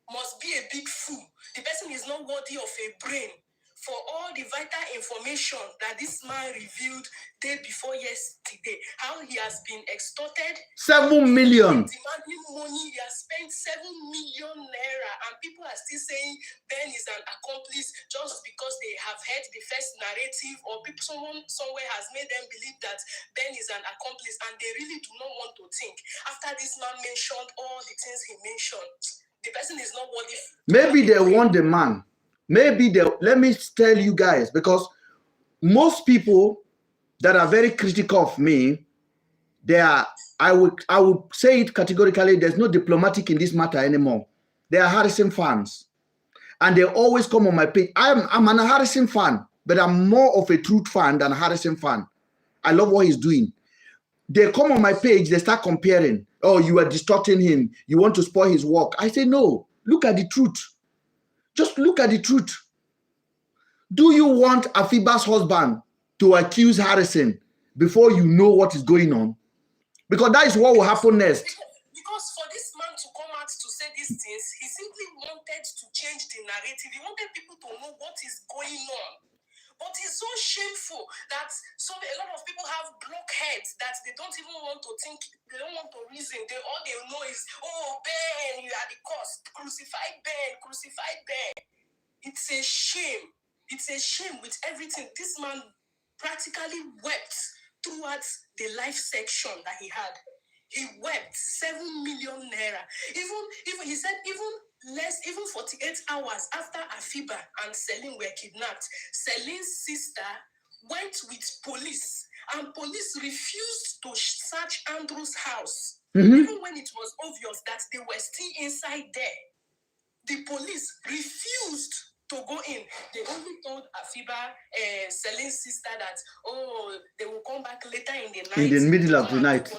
Must be a big fool. The person is not worthy of a brain for all the vital information that this man revealed day before yesterday. How he has been extorted. 7 million. Demanding money. He has spent 7 million naira. And people are still saying Ben is an accomplice just because they have heard the first narrative, or people, someone somewhere has made them believe that Ben is an accomplice, and they really do not want to think. After this man mentioned all the things he mentioned, the person is not worthy. Maybe they want the man. Maybe they, let me tell you guys, because most people that are very critical of me, they are, I would say it categorically, there's no diplomatic in this matter anymore. They are Harrison fans. And they always come on my page. I'm an Harrison fan, but I'm more of a Truth fan than a Harrison fan. I love what he's doing. They come on my page, they start comparing. Oh, you are distorting him. You want to spoil his work. I say, no, look at the truth. Just look at the truth. Do you want Afiba's husband to accuse Harrison before you know what is going on? Because that is what will happen next. Because for this man to come out to say these things, he simply wanted to change the narrative. He wanted people to know what is going on. But it's so shameful that a lot of people have blockheads that they don't even want to think, they don't want to reason. All they know is, oh, Ben, you are the cause. Crucify Ben, crucify Ben. It's a shame. It's a shame with everything. This man practically wept throughout the life section that he had. He wept 7 million naira. Even he said, even 48 hours after Afiba and Celine were kidnapped, Celine's sister went with police, and police refused to search Andrew's house. Even when it was obvious that they were still inside there, the police refused to go in. They only told Afiba, Celine's sister, that, oh, they will come back later in the night. In the middle of the night.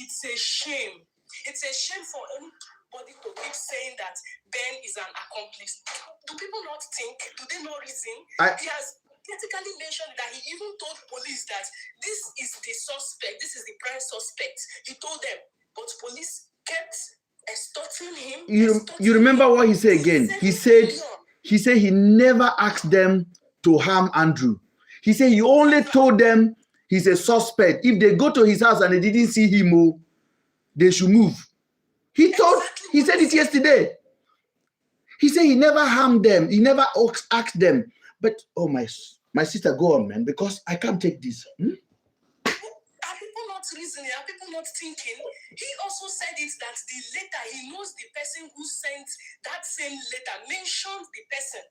It's a shame. It's a shame for anybody to keep saying that Ben is an accomplice. Do people not think? Do they not reason? He has critically mentioned that he even told police that this is the suspect, this is the prime suspect. He told them, but police kept extorting him. You remember what he said again? He said he never asked them to harm Andrew. He said he only told them he's a suspect. If they go to his house and they didn't see him, they should move. He said it yesterday. He said he never harmed them. He never asked them. But, oh, my sister, go on, man, because I can't take this. Are people not reasoning? Are people not thinking? He also said it that the letter, he knows the person who sent that same letter, mentioned the person,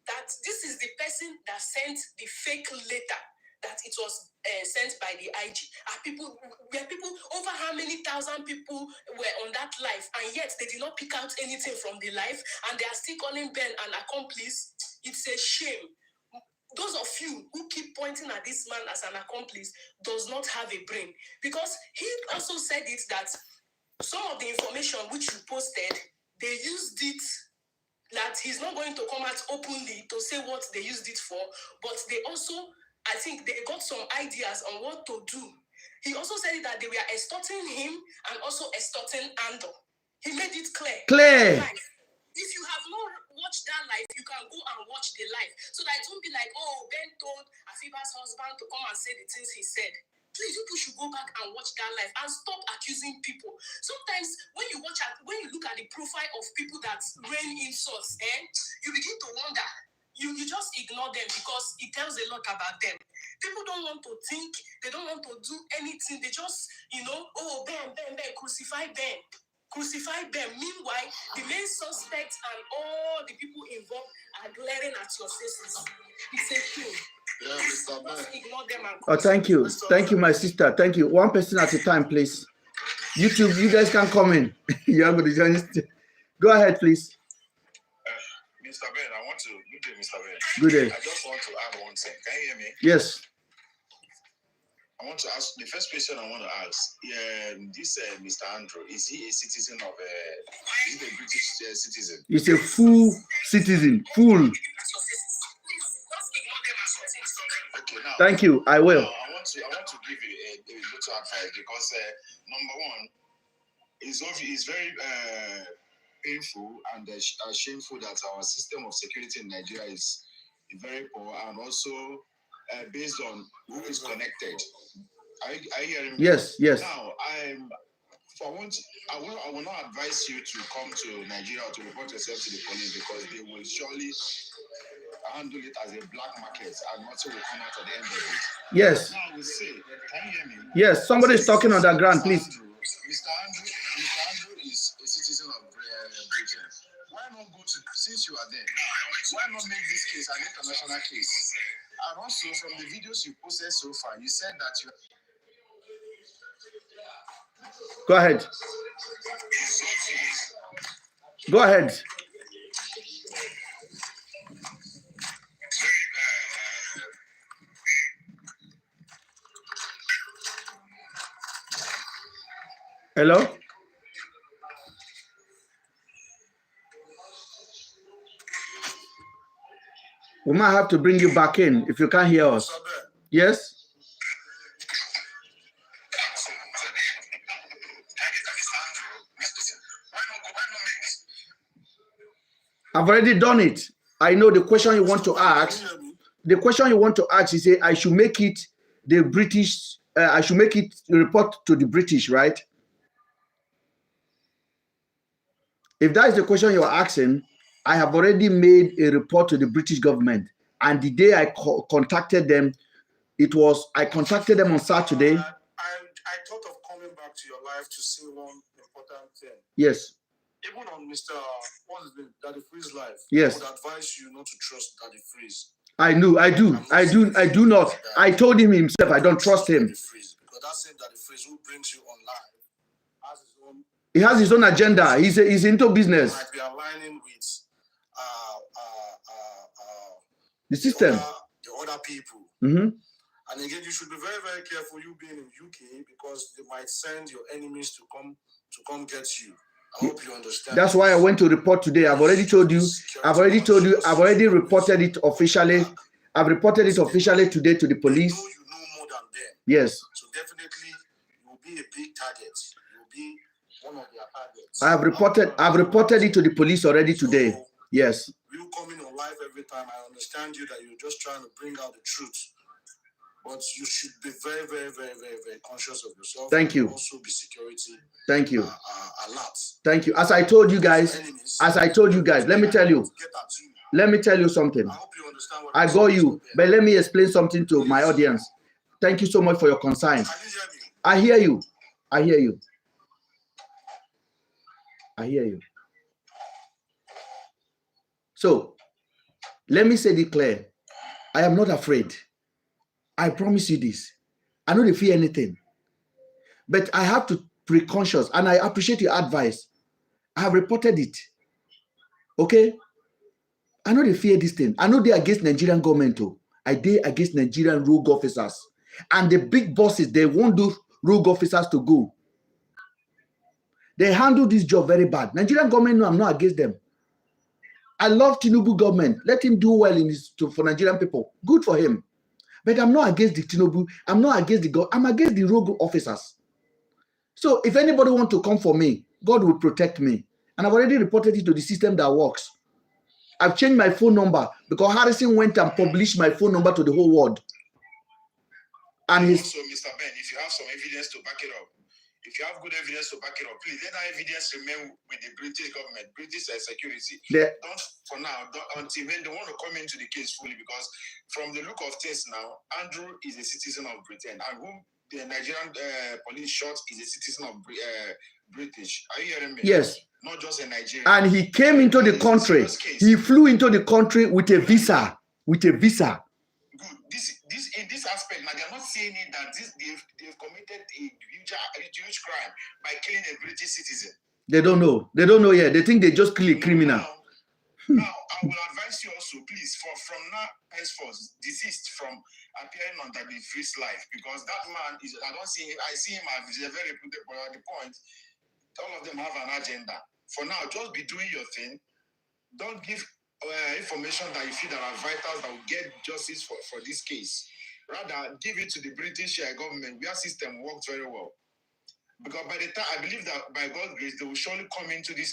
that this is the person that sent the fake letter, that it was sent by the IG. Were people, over how many thousand people were on that live, and yet they did not pick out anything from the live, and they are still calling Ben an accomplice? It's a shame. Those of you who keep pointing at this man as an accomplice does not have a brain, because he also said it that some of the information which you posted, they used it, that he's not going to come out openly to say what they used it for, but they also I think they got some ideas on what to do. He also said that they were extorting him and also extorting Ando. He made it clear. Clear. If you have not watched that live, you can go and watch the live. So that it won't be like, oh, Ben told Afiba's husband to come and say the things he said. Please, people should go back and watch that live and stop accusing people. Sometimes when you look at the profile of people that rain insults, you begin to wonder. You just ignore them because it tells a lot about them. People don't want to think, they don't want to do anything. They just, oh, Ben, crucify Ben. Crucify them. Meanwhile, the main suspects and all the people involved are glaring at your faces. It's a shame. Yeah, Mr. Ben. Ignore them and Oh, thank you. Thank you, my sister. Thank you. One person at a time, please. YouTube, you guys can come in. You're going to join us. Go ahead, please. Mr. Ben, I want to. Good day, Mr. Ben. Good day. I just want to add one thing. Can you hear me? Yes. I want to ask the first question I want to ask. This Mr. Andrew, is he a citizen of? Is he a British citizen? He's a full citizen. Full. Okay, now. Thank you. I will. I want to give you a little advice because number one, it's very painful and shameful that our system of security in Nigeria is very poor and also based on who is connected. Are you hearing me? Yes. Now, I will not advise you to come to Nigeria or to report yourself to the police because they will surely handle it as a black market and nothing will come out at the end of it. Yes. Now, we say, can you hear me? Yes, somebody is talking on the ground, please. Mr. Andrew is a citizen of Britain. Why not go to, since you are there, why not make this case an international case? And also, from the videos you posted so far, you said that you... Go ahead. Go ahead. Hello? We might have to bring you back in if you can't hear us. Yes? I've already done it. I know the question you want to ask. The question you want to ask is, I should make it the British, I should make it report to the British, right? If that is the question you're asking, I have already made a report to the British government. And the day I contacted them, I contacted them on Saturday. I thought of coming back to your life to say one important thing. Yes. Even on Mr. What's his name? Daddy Freeze life. Yes. I would advise you not to trust Daddy Freeze. I do not. I told him himself, I don't trust him. Because that same Daddy Freeze who brings you on live has his own. He has his own agenda. He's into business. Might be aligning with The system. The other people. Mm-hmm. And again, you should be very, very careful you being in UK because they might send your enemies to come get you. I hope you understand. That's why I went to report today. I've already told you. I've already reported it officially. I've reported it officially today to the police. You know more than them. Yes. So definitely you will be a big target. You will be one of their targets. I've reported it to the police already today. So, yes. You coming on live every time. I understand you that you're just trying to bring out the truth. But you should be very, very, very, very, very conscious of yourself. Thank you. Also be security. Thank you. Alert. Thank you. As I told you guys, let me tell you. Let me tell you something. I hope you understand what I got you, but let me explain something to my audience. Thank you so much for your concern. I hear you. I hear you. I hear you. So, let me say it clear. I am not afraid. I promise you this. I don't fear anything. But I have to be conscious, and I appreciate your advice. I have reported it. Okay? I know they fear this thing. I know they're against Nigerian government too. I dare against Nigerian rogue officers. And the big bosses, they won't do rogue officers to go. They handle this job very bad. Nigerian government, no, I'm not against them. I love Tinubu government. Let him do well in this for Nigerian people. Good for him. But I'm not against the Tinubu. I'm not against the God. I'm against the rogue officers. So if anybody want to come for me, God will protect me. And I've already reported it to the system that works. I've changed my phone number because Harrison went and published my phone number to the whole world. And he's also, MrBen, if you have some evidence to back it up, if you have good evidence to back it up, please let that evidence remain with the British government, British security. Don't for now, until when they want to come into the case fully, because from the look of things now, Andrew is a citizen of Britain, and whom the Nigerian police shot is a citizen of British. Are you hearing me? Yes. Not just a Nigerian. And he came into the country. He flew into the country with a visa. With a visa. Good. This in this aspect, now they're not saying it that they've committed a huge crime by killing a British citizen. They don't know. They don't know yet. They think they just kill a criminal. Now, I will advise you also, please, from now henceforth, desist from appearing on the Free's life, because that man is. I don't see him. I see him as a very reputed. But at the point, all of them have an agenda. For now, just be doing your thing. Don't give information that you feel that are vital that will get justice for this case. Rather, give it to the British government. Their system works very well. Because by the time, I believe that by God's grace, they will surely come into this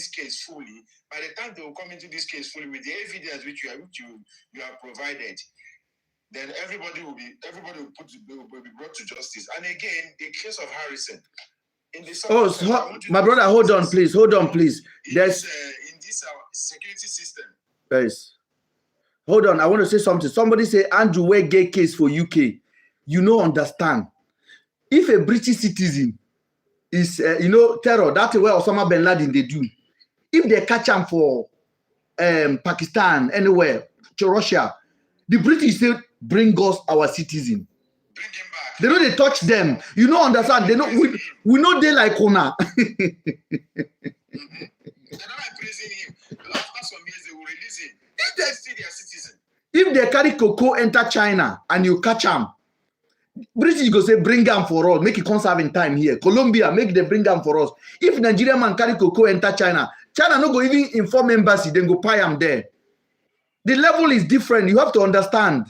case fully. By the time they will come into this case fully with the evidence which you have provided, then everybody will be brought to justice. And again, the case of Harrison. My brother, hold on, please. Hold on, please. There's in this security system. Yes. Hold on, I want to say something. Somebody say Andrew where gay case for UK. You know, understand. If a British citizen is, terror, that's where Osama bin Laden they do. If they catch him for Pakistan, anywhere, to Russia, the British say, bring us our citizen. Bring him back. They know they touch them. You know, understand. They know we know they like Ona. They're not praising him. After some years, they will release him. If they still their citizen. If they carry cocoa enter China and you catch him, British go say bring them for us, make it come serve in time here. Colombia, make them bring them for us. If Nigerian man carry cocoa enter China, China no go even inform embassy, then go pay them there. The level is different. You have to understand.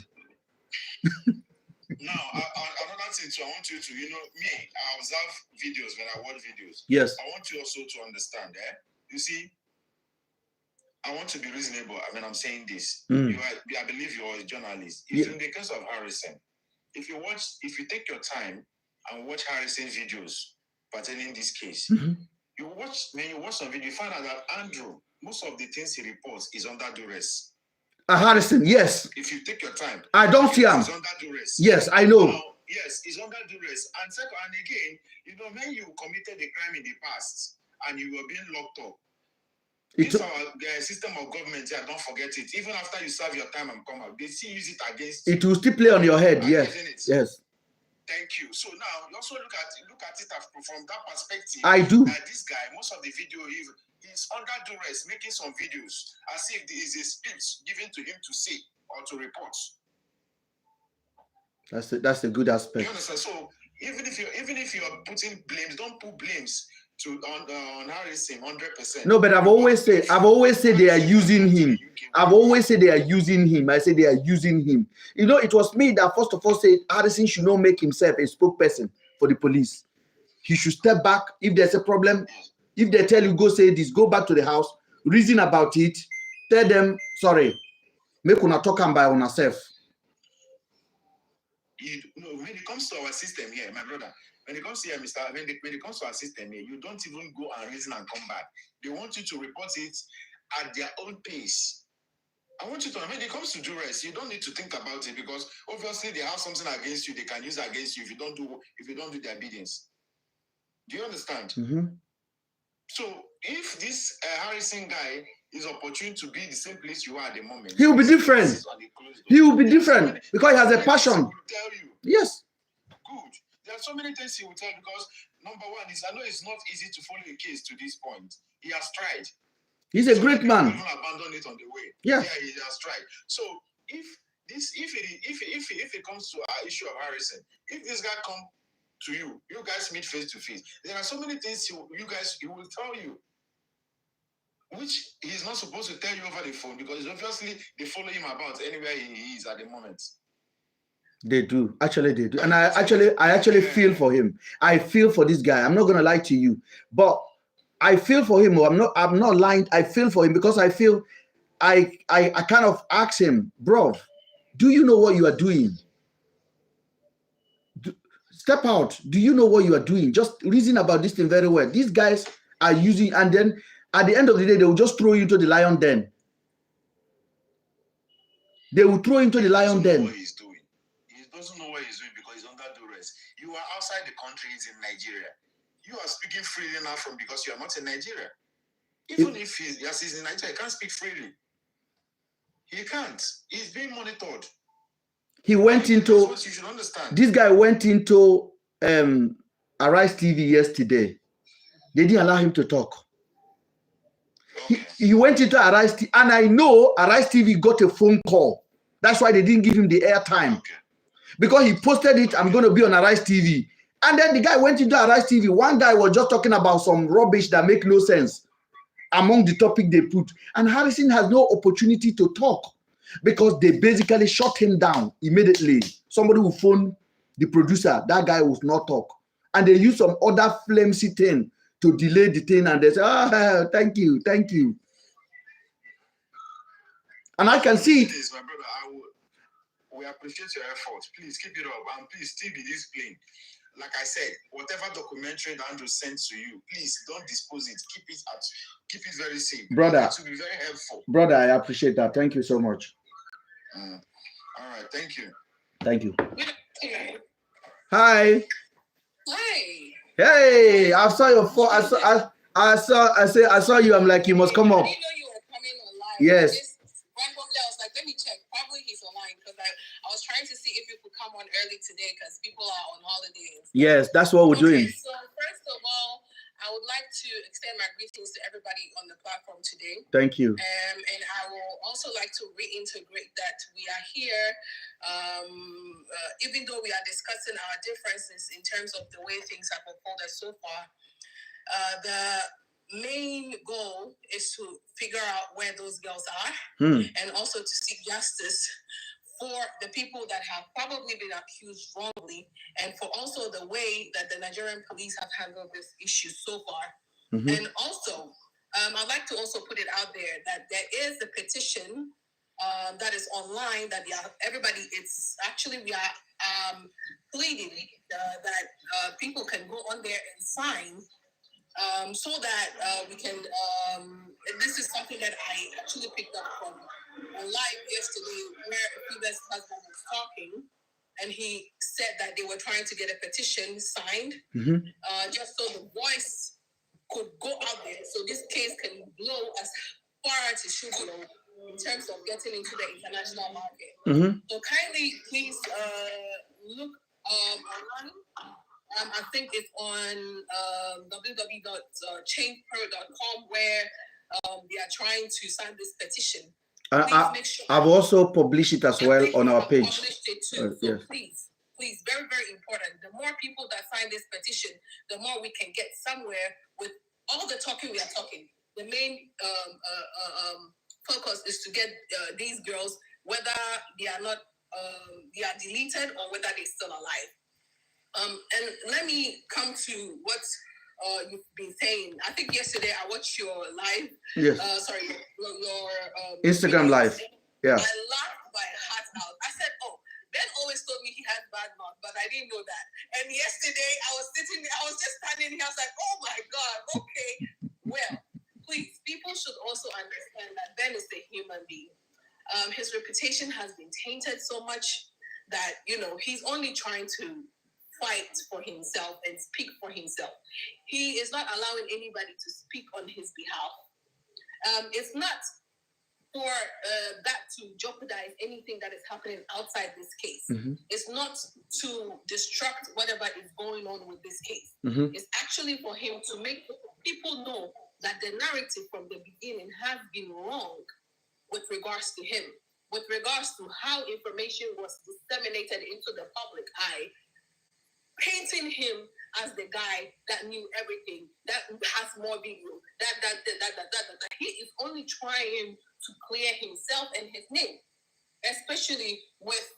Now, another thing too, I want you to, me, I observe videos when I watch videos. Yes. I want you also to understand, You see, I want to be reasonable when I'm saying this. I believe you're a journalist. If in the case of Harrison, if you take your time and watch Harrison's videos pertaining this case, when you watch some video, you find out that Andrew, most of the things he reports is under duress. Harrison, yes. If you take your time, I don't see him. He's under duress. Yes, I know. Now, yes, he's under duress. And second, and again, when you committed a crime in the past and you were being locked up, this our system of government here, don't forget it. Even after you serve your time and come out, they still use it against you. It will still play on your head, yes. Yes. Thank you. So now you also look at it from that perspective. I do. That this guy, most of the video he's under duress, making some videos as if there is a speech given to him to say or to report. That's a good aspect. You understand? So even if you are putting blames, don't put blames on Harrison 100%. No, but I've always said they are using him. I've always said they are using him. I say they are using him. It was me that first of all said Harrison should not make himself a spokesperson for the police. He should step back if there's a problem. If they tell you go say this, go back to the house, reason about it, tell them sorry. Make una talk and by on yourself. When it comes to our system here, my brother, when it comes to here, when it comes to our system here, you don't even go and reason and come back. They want you to report it at their own pace. I want you to know when it comes to duress, you don't need to think about it because obviously they have something against you. They can use against you if you don't do their biddings. Do you understand? So if this Harrison guy is opportune to be the same place you are at the moment, he will be different. He will be different because he has a passion. He will tell you. Yes. Good. There are so many things he will tell because number one is I know it's not easy to follow a case to this point. He has tried. He's a great man. People abandon it on the way. Yeah, he has tried. So if it comes to our issue of Harrison, if this guy come to you guys meet face to face, there are so many things he will tell you, which he's not supposed to tell you over the phone because obviously they follow him about anywhere he is at the moment. They do. Actually, they do. And I actually feel for him. I feel for this guy. I'm not gonna lie to you, but I feel for him. I'm not lying. I feel for him because I feel I kind of ask him, bro, do you know what you are doing? Step out. Do you know what you are doing? Just reason about this thing very well. These guys are using, and then at the end of the day, they will just throw you into the lion den. They will throw into the lion den. What he's doing. He doesn't know what he's doing because he's under duress. You are outside the country, he's in Nigeria. You are speaking freely now from because you are not in Nigeria. Even if he's in Nigeria, he can't speak freely. He can't. He's being monitored. He went into. That's what you should understand. This guy went into Arise TV yesterday. They didn't allow him to talk. Okay. He went into Arise TV, and I know Arise TV got a phone call. That's why they didn't give him the airtime. Okay. Because he posted it, I'm going to be on Arise TV. And then the guy went into Arise TV. One guy was just talking about some rubbish that make no sense among the topic they put. And Harrison has no opportunity to talk because they basically shut him down immediately. Somebody will phone the producer. That guy will not talk. And they use some other flimsy thing to delay the thing. And they say, thank you, thank you. And I can see it. My brother, we appreciate your efforts. Please keep it up. And please still be displaying. Like I said, whatever documentary that Andrew sends to you, please don't dispose it. Keep it very safe. Brother, it will be very helpful. Brother, I appreciate that. Thank you so much. All right, thank you. Thank you. Hi. Hi. Hey, I saw your phone. I saw you. I'm like, you must come up. I didn't know you were coming online. Yes. Randomly, I was like, let me check. Probably he's online because I was trying to see if you could come on early today because people are on holidays. Yes, that's what we're doing. So first of all, I would like to extend my greetings to everybody on the platform today. Thank you. And I will also like to reintegrate that we are here, even though we are discussing our differences in terms of the way things have unfolded so far. The main goal is to figure out where those girls are and also to seek justice for the people that have probably been accused wrongly and for also the way that the Nigerian police have handled this issue so far. And also, I'd like to also put it out there that there is a petition that is online that we are pleading that people can go on there and sign so that we can, this is something that I actually picked up from a live yesterday where Afiba's husband was talking, and he said that they were trying to get a petition signed just so the voice could go out there so this case can blow as far as it should blow in terms of getting into the international market. So kindly please look online. I think it's on www.changepro.com where they are trying to sign this petition. I've also published it as well on our page. Published it too. So please, very, very important. The more people that sign this petition, the more we can get somewhere with all the talking we are talking. The main focus is to get these girls, whether they are not, they are deleted or whether they're still alive. And let me come to what you've been saying. I think yesterday I watched your live. Yes. Your Instagram live. Yeah. I laughed my heart out. I said, "Oh, Ben always told me he had bad mouth, but I didn't know that." And yesterday I was just standing here. I was like, "Oh my God, okay." Well, please, people should also understand that Ben is a human being. His reputation has been tainted so much that he's only trying to fight for himself and speak for himself. He is not allowing anybody to speak on his behalf. It's not for that to jeopardize anything that is happening outside this case. It's not to distract whatever is going on with this case. It's actually for him to make people know that the narrative from the beginning has been wrong with regards to him, with regards to how information was disseminated into the public eye, painting him as the guy that knew everything, that has more video, that. He is only trying to clear himself and his name, especially with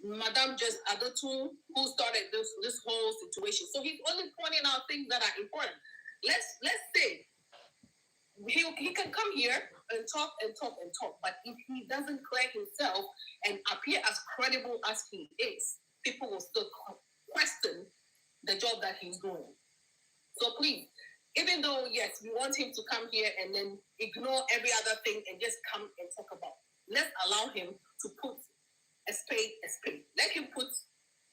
Madam just Adotu, who started this whole situation. So he's only pointing out things that are important. Let's say he can come here and talk and talk and talk, but if he doesn't clear himself and appear as credible as he is, people will still question the job that he's doing. So please, even though yes, we want him to come here and then ignore every other thing and just come and talk about, let's allow him to put a spade a spade. Let him put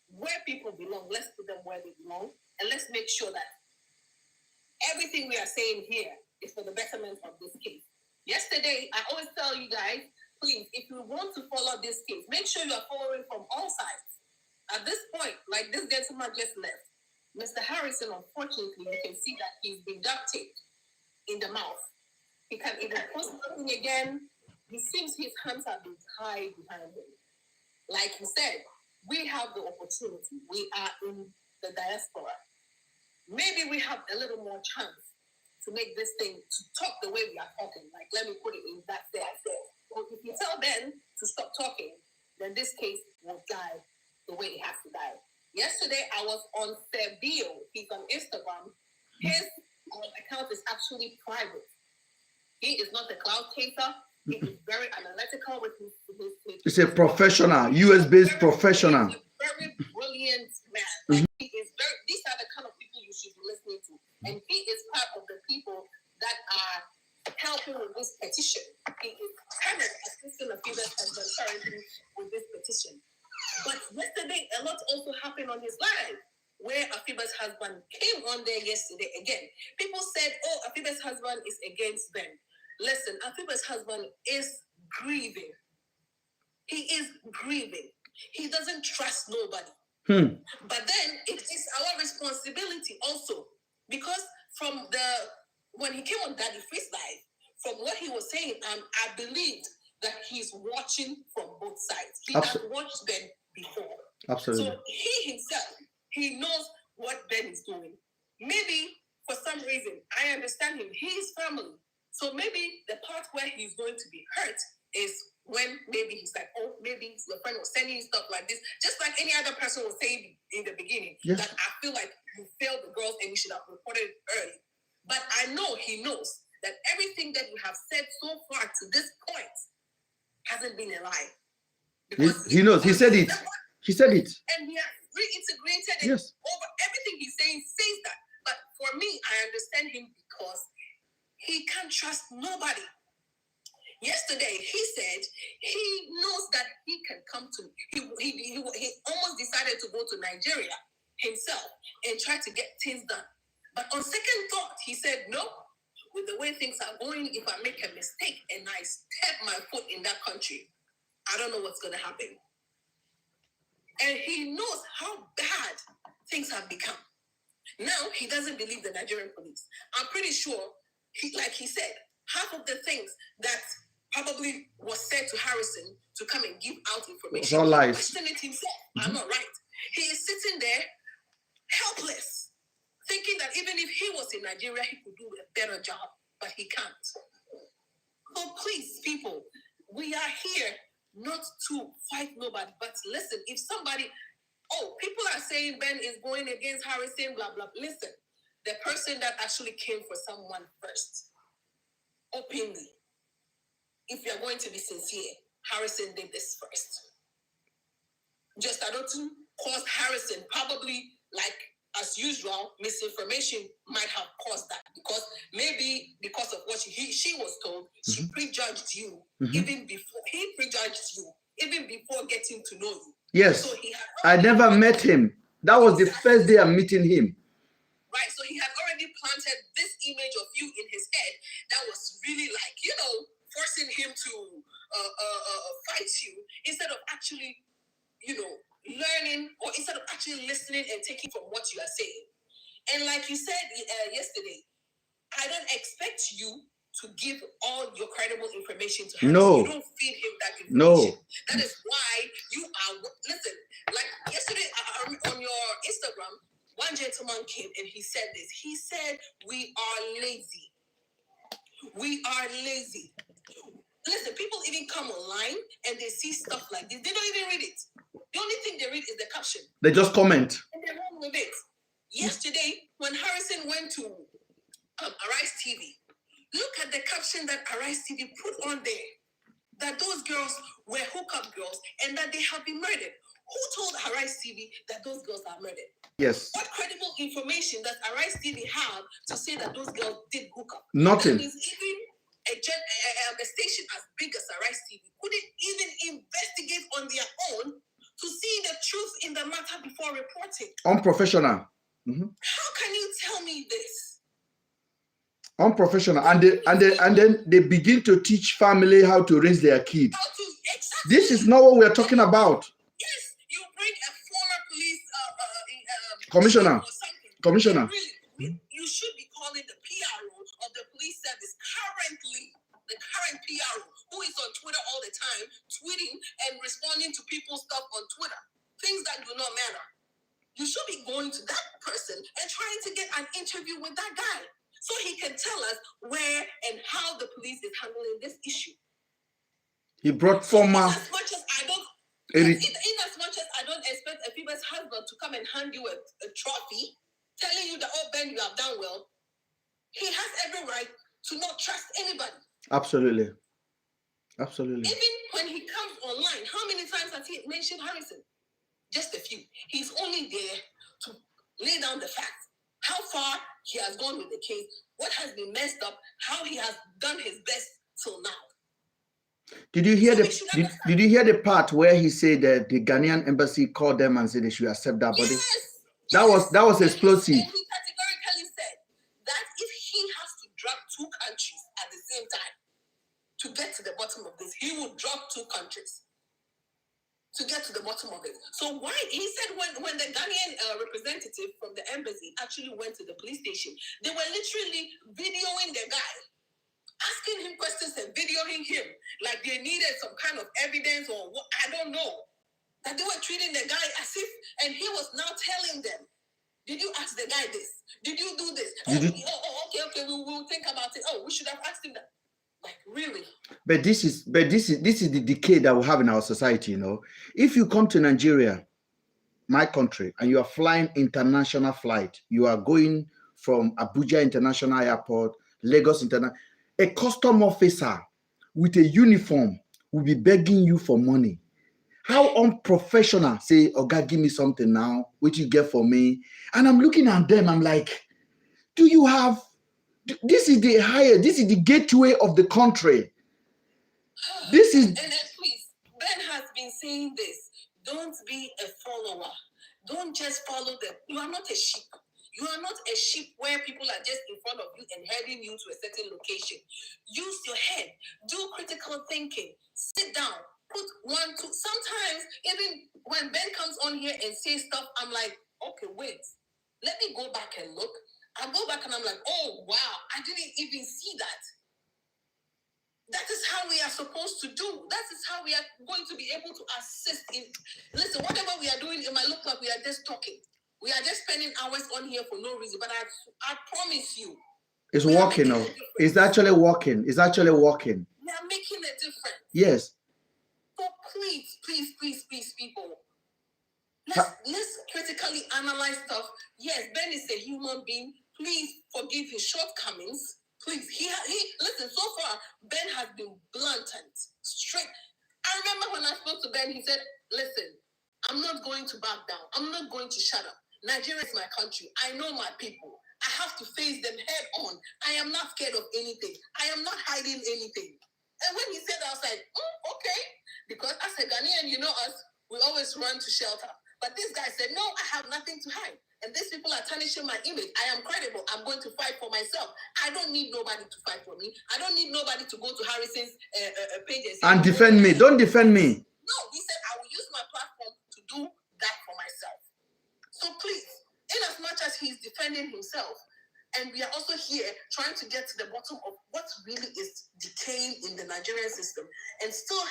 where people belong. Let's put them where they belong, and let's make sure that everything we are saying here is for the betterment of this case. Yesterday, I always tell you guys, please, if you want to follow this case, make sure you are following from all sides. At this point, like this gentleman just left, Mr. Harrison, unfortunately, you can see that he's been duct taped in the mouth. He can't even post something again. It seems his hands have been tied behind him. Like you said, we have the opportunity. We are in the diaspora. Maybe we have a little more chance to make this thing, to talk the way we are talking. Like, let me put it in that sense. So if you tell Ben to stop talking, then this case will die the way it has to die. Yesterday, I was on Sebio. He's on Instagram. His account is actually private. He is not a cloud chaser. He is very analytical with his It's a professional, US-based professional. He's a very brilliant man. Like, he is very. These are the kind of people you should be listening to, and he is part of the people that are helping with this petition. He is kind of assisting Afiba currently with this petition. But yesterday, a lot also happened on his live, where Afiba's husband came on there yesterday again. People said, "Oh, Afiba's husband is against Ben." Listen, Afiba's husband is grieving. He is grieving. He doesn't trust nobody. But then it is our responsibility also, because when he came on Daddy Freeze Live, from what he was saying, I believed that he's watching from both sides. He has watched Ben before. Absolutely. So he himself, he knows what Ben is doing. Maybe for some reason, I understand him. He is family. So maybe the part where he's going to be hurt is when maybe he's like, oh, maybe your friend was sending you stuff like this. Just like any other person was saying in the beginning, that I feel like you failed the girls and you should have reported it early. But I know he knows that everything that you have said so far to this point hasn't been a lie. Because he knows. He said it. He said it. And he has reintegrated it over everything he's saying, says that. But for me, I understand him because he can't trust nobody. Yesterday, he said he knows that he can come to. He almost decided to go to Nigeria himself and try to get things done. But on second thought, he said, no, with the way things are going, if I make a mistake and I step my foot in that country, I don't know what's going to happen. And he knows how bad things have become. Now, he doesn't believe the Nigerian police. I'm pretty sure, like he said, half of the things that probably was said to Harrison to come and give out information, all lies. Question it himself. I'm not right. He is sitting there helpless, thinking that even if he was in Nigeria, he could do a better job, but he can't. So please, people, we are here not to fight nobody, but listen, if somebody, people are saying Ben is going against Harrison, blah, blah. Listen, the person that actually came for someone first, openly, if you're going to be sincere, Harrison did this first. Just Adotu caused Harrison, probably like as usual, misinformation might have caused that, because maybe because of what she was told, she prejudged you even before he prejudged you, even before getting to know you. Yes, so I never met him. That was the first day I'm meeting him. Right, so he had already planted this image of you in his head that was really like, forcing him to fight you instead of actually, learning, or instead of actually listening and taking from what you are saying. And like you said yesterday, I don't expect you to give all your credible information to him. No. You don't feed him that information. No. That is why you are, listen, like yesterday on your Instagram, one gentleman came and he said this. He said, we are lazy. We are lazy. listen, people even come online and they see stuff like this. They don't even read it. The only thing they read is the caption. They just comment. And they're wrong with it. Yesterday, when Harrison went to Arise TV, look at the caption that Arise TV put on there. That those girls were hookup girls and that they have been murdered. Who told Arise TV that those girls are murdered? Yes. What credible information does Arise TV have to say that those girls did hook up? Nothing. That means even a station as big as Arise TV couldn't even investigate on their own to see the truth in the matter before reporting. Unprofessional. How can you tell me this? Unprofessional, and then they begin to teach family how to raise their kid. Exactly. This is not what we are talking about. Yes, you bring a former police commissioner. Commissioner. Really, you should be calling the PRO of the police service currently, the current PRO, who is on Twitter all the time, tweeting and responding to people's stuff on Twitter, things that do not matter. You should be going to that person and trying to get an interview with that guy, so he can tell us where and how the police is handling this issue. He brought former. In as much as I don't expect Afiba's husband to come and hand you a trophy, telling you that, oh, Ben, you have done well, he has every right to not trust anybody. Absolutely. Absolutely. Even when he comes online, how many times has he mentioned Harrison? Just a few. He's only there to lay down the facts. How far he has gone with the case, what has been messed up, how he has done his best till now. Did you hear did you hear the part where he said that the Ghanaian embassy called them and said they should accept that body? Yes. That was explosive. And he categorically said that if he has to drop two countries at the same time to get to the bottom of this, he would drop two countries to get to the bottom of it. So why, he said when the Ghanaian representative from the embassy actually went to the police station, they were literally videoing the guy, asking him questions and videoing him like they needed some kind of evidence or what, I don't know. That they were treating the guy as if, and he was now telling them, did you ask the guy this? Did you do this? Okay, we'll think about it. Oh, we should have asked him that. Like, really? But this is the decay that we have in our society, you know. If you come to Nigeria, my country, and you are flying international flight, you are going from Abuja International Airport, Lagos International, a custom officer with a uniform will be begging you for money. How unprofessional. Say, oh God, give me something now, what you get for me? And I'm looking at them, I'm like, do you have, this is the gateway of the country. This is. And then please, Ben has been saying this. Don't be a follower. Don't just follow them. You are not a sheep. You are not a sheep where people are just in front of you and heading you to a certain location. Use your head. Do critical thinking. Sit down. Put 1, 2. Sometimes, even when Ben comes on here and says stuff, I'm like, okay, wait. Let me go back and look. I go back and I'm like, oh, wow, I didn't even see that. That is how we are supposed to do. That is how we are going to be able to assist in. Listen, whatever we are doing, it might look like we are just talking. We are just spending hours on here for no reason. But I promise you. It's working now. It's actually working. It's actually working. We are making a difference. Yes. So please, people. Let's critically analyze stuff. Yes, Ben is a human being. Please forgive his shortcomings. Please, he listen, so far, Ben has been blunt and straight. I remember when I spoke to Ben, he said, listen, I'm not going to back down. I'm not going to shut up. Nigeria is my country. I know my people. I have to face them head on. I am not scared of anything. I am not hiding anything. And when he said that, I was like, okay. Because as a Ghanaian, you know us, we always run to shelter. But this guy said, no, I have nothing to hide. And these people are tarnishing my image. I am credible. I'm going to fight for myself. I don't need nobody to fight for me. I don't need nobody to go to Harrison's page and defend me. Don't defend me. No, he said, I will use my platform to do that for myself. So please, in as much as he's defending himself, and we are also here trying to get to the bottom of what really is decaying in the Nigerian system and still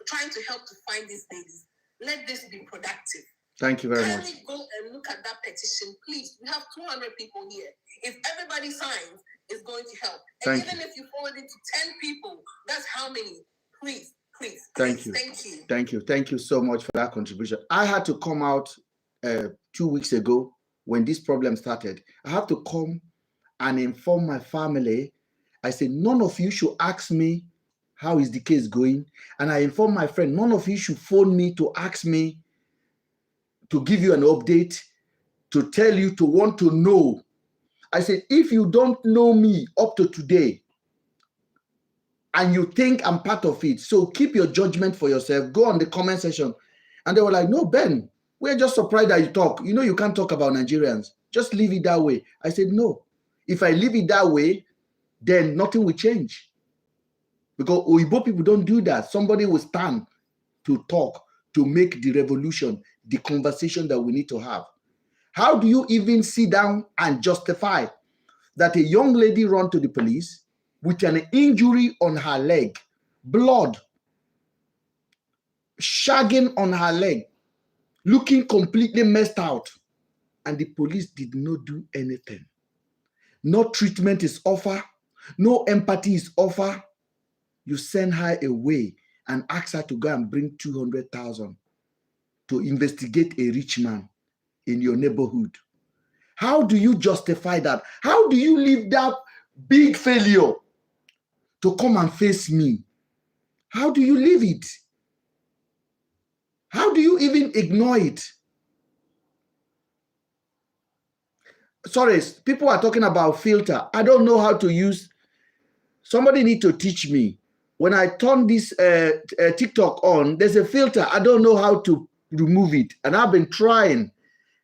trying to help to find these babies. Let this be productive. Thank you very much. Kindly go and look at that petition, please. We have 200 people here. If everybody signs, it's going to help. And even if you forward it to 10 people, that's how many? Please. Thank you. Thank you so much for that contribution. I had to come out 2 weeks ago when this problem started. I have to come and inform my family. I said, none of you should ask me how is the case going. And I informed my friend, none of you should phone me to ask me to give you an update, to tell you, to want to know. I said, if you don't know me up to today, and you think I'm part of it, so keep your judgment for yourself. Go on the comment section. And they were like, no, Ben, we're just surprised that you talk. You know, you can't talk about Nigerians. Just leave it that way. I said, no. If I leave it that way, then nothing will change. Because Oyibo people don't do that. Somebody will stand to talk, to make the revolution, the conversation that we need to have. How do you even sit down and justify that a young lady run to the police with an injury on her leg, blood, shagging on her leg, looking completely messed out, and the police did not do anything? No treatment is offered, no empathy is offered. You send her away and ask her to go and bring 200,000 to investigate a rich man in your neighborhood. How do you justify that? How do you leave that big failure to come and face me? How do you leave it? How do you even ignore it? Sorry, people are talking about filter. I don't know how to use. Somebody need to teach me. When I turn this TikTok on, there's a filter. I don't know how to remove it. And I've been trying.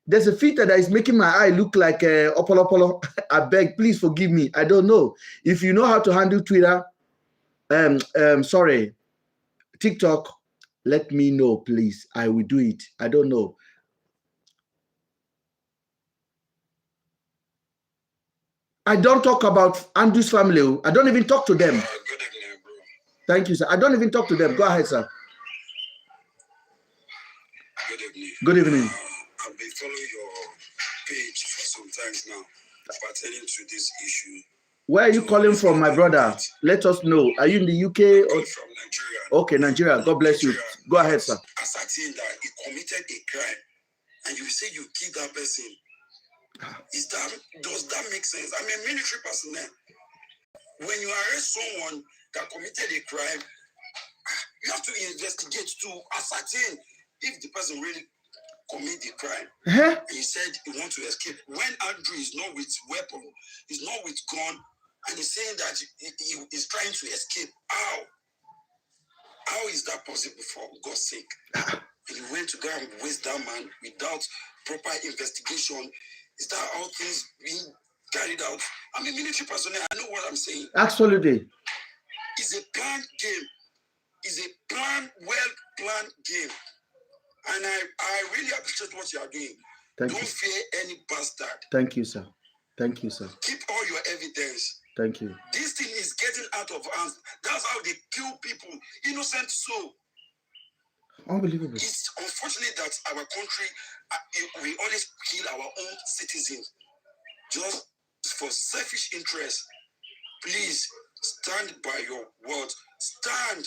There's a filter that is making my eye look like Opolo. I beg, please forgive me. I don't know. If you know how to handle Twitter, sorry, TikTok, let me know, please. I will do it. I don't know. I don't talk about Andrew's family. I don't even talk to them. Good evening, bro. Thank you, sir. I don't even talk to them. Go ahead, sir. Good evening. Good evening. I've been following your page for some time now pertaining to this issue. Where are you calling from, my brother? Let us know. Are you in the UK? Or from Nigeria. Okay, Nigeria. God bless you. Go ahead, sir. Ascertain that he committed a crime, and you say you killed that person. Does that make sense? I'm a military personnel. When you arrest someone that committed a crime, you have to investigate to ascertain if the person really committed the crime. And he said he wants to escape. When Andrew is not with weapon, he's not with gun, and he's saying that he is trying to escape. How is that possible, for God's sake? And you went to go and waste that man without proper investigation. Is that how things being carried out? I'm a military personnel. I know what I'm saying. Absolutely. It's a planned game. It's a well-planned game. And I really appreciate what you are doing. Don't fear any bastard. Thank you, sir. Thank you, sir. Keep all your evidence. Thank you. This thing is getting out of hand. That's how they kill people. Innocent soul. Unbelievable. It's unfortunate that our country, we always kill our own citizens just for selfish interest. Please stand by your words. Stand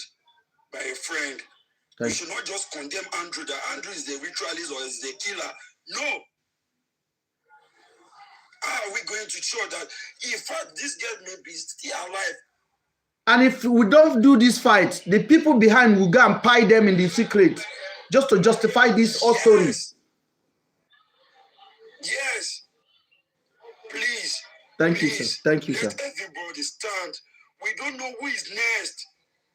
by a friend. We should not just condemn Andrew, that Andrew is the ritualist or is the killer. No. How are we going to show that, in fact, this girl may be still alive? And if we don't do this fight, the people behind will go and pie them in the secret just to justify these all stories. Yes. Please. Thank you, sir. Thank you, sir. Let everybody stand. We don't know who is next.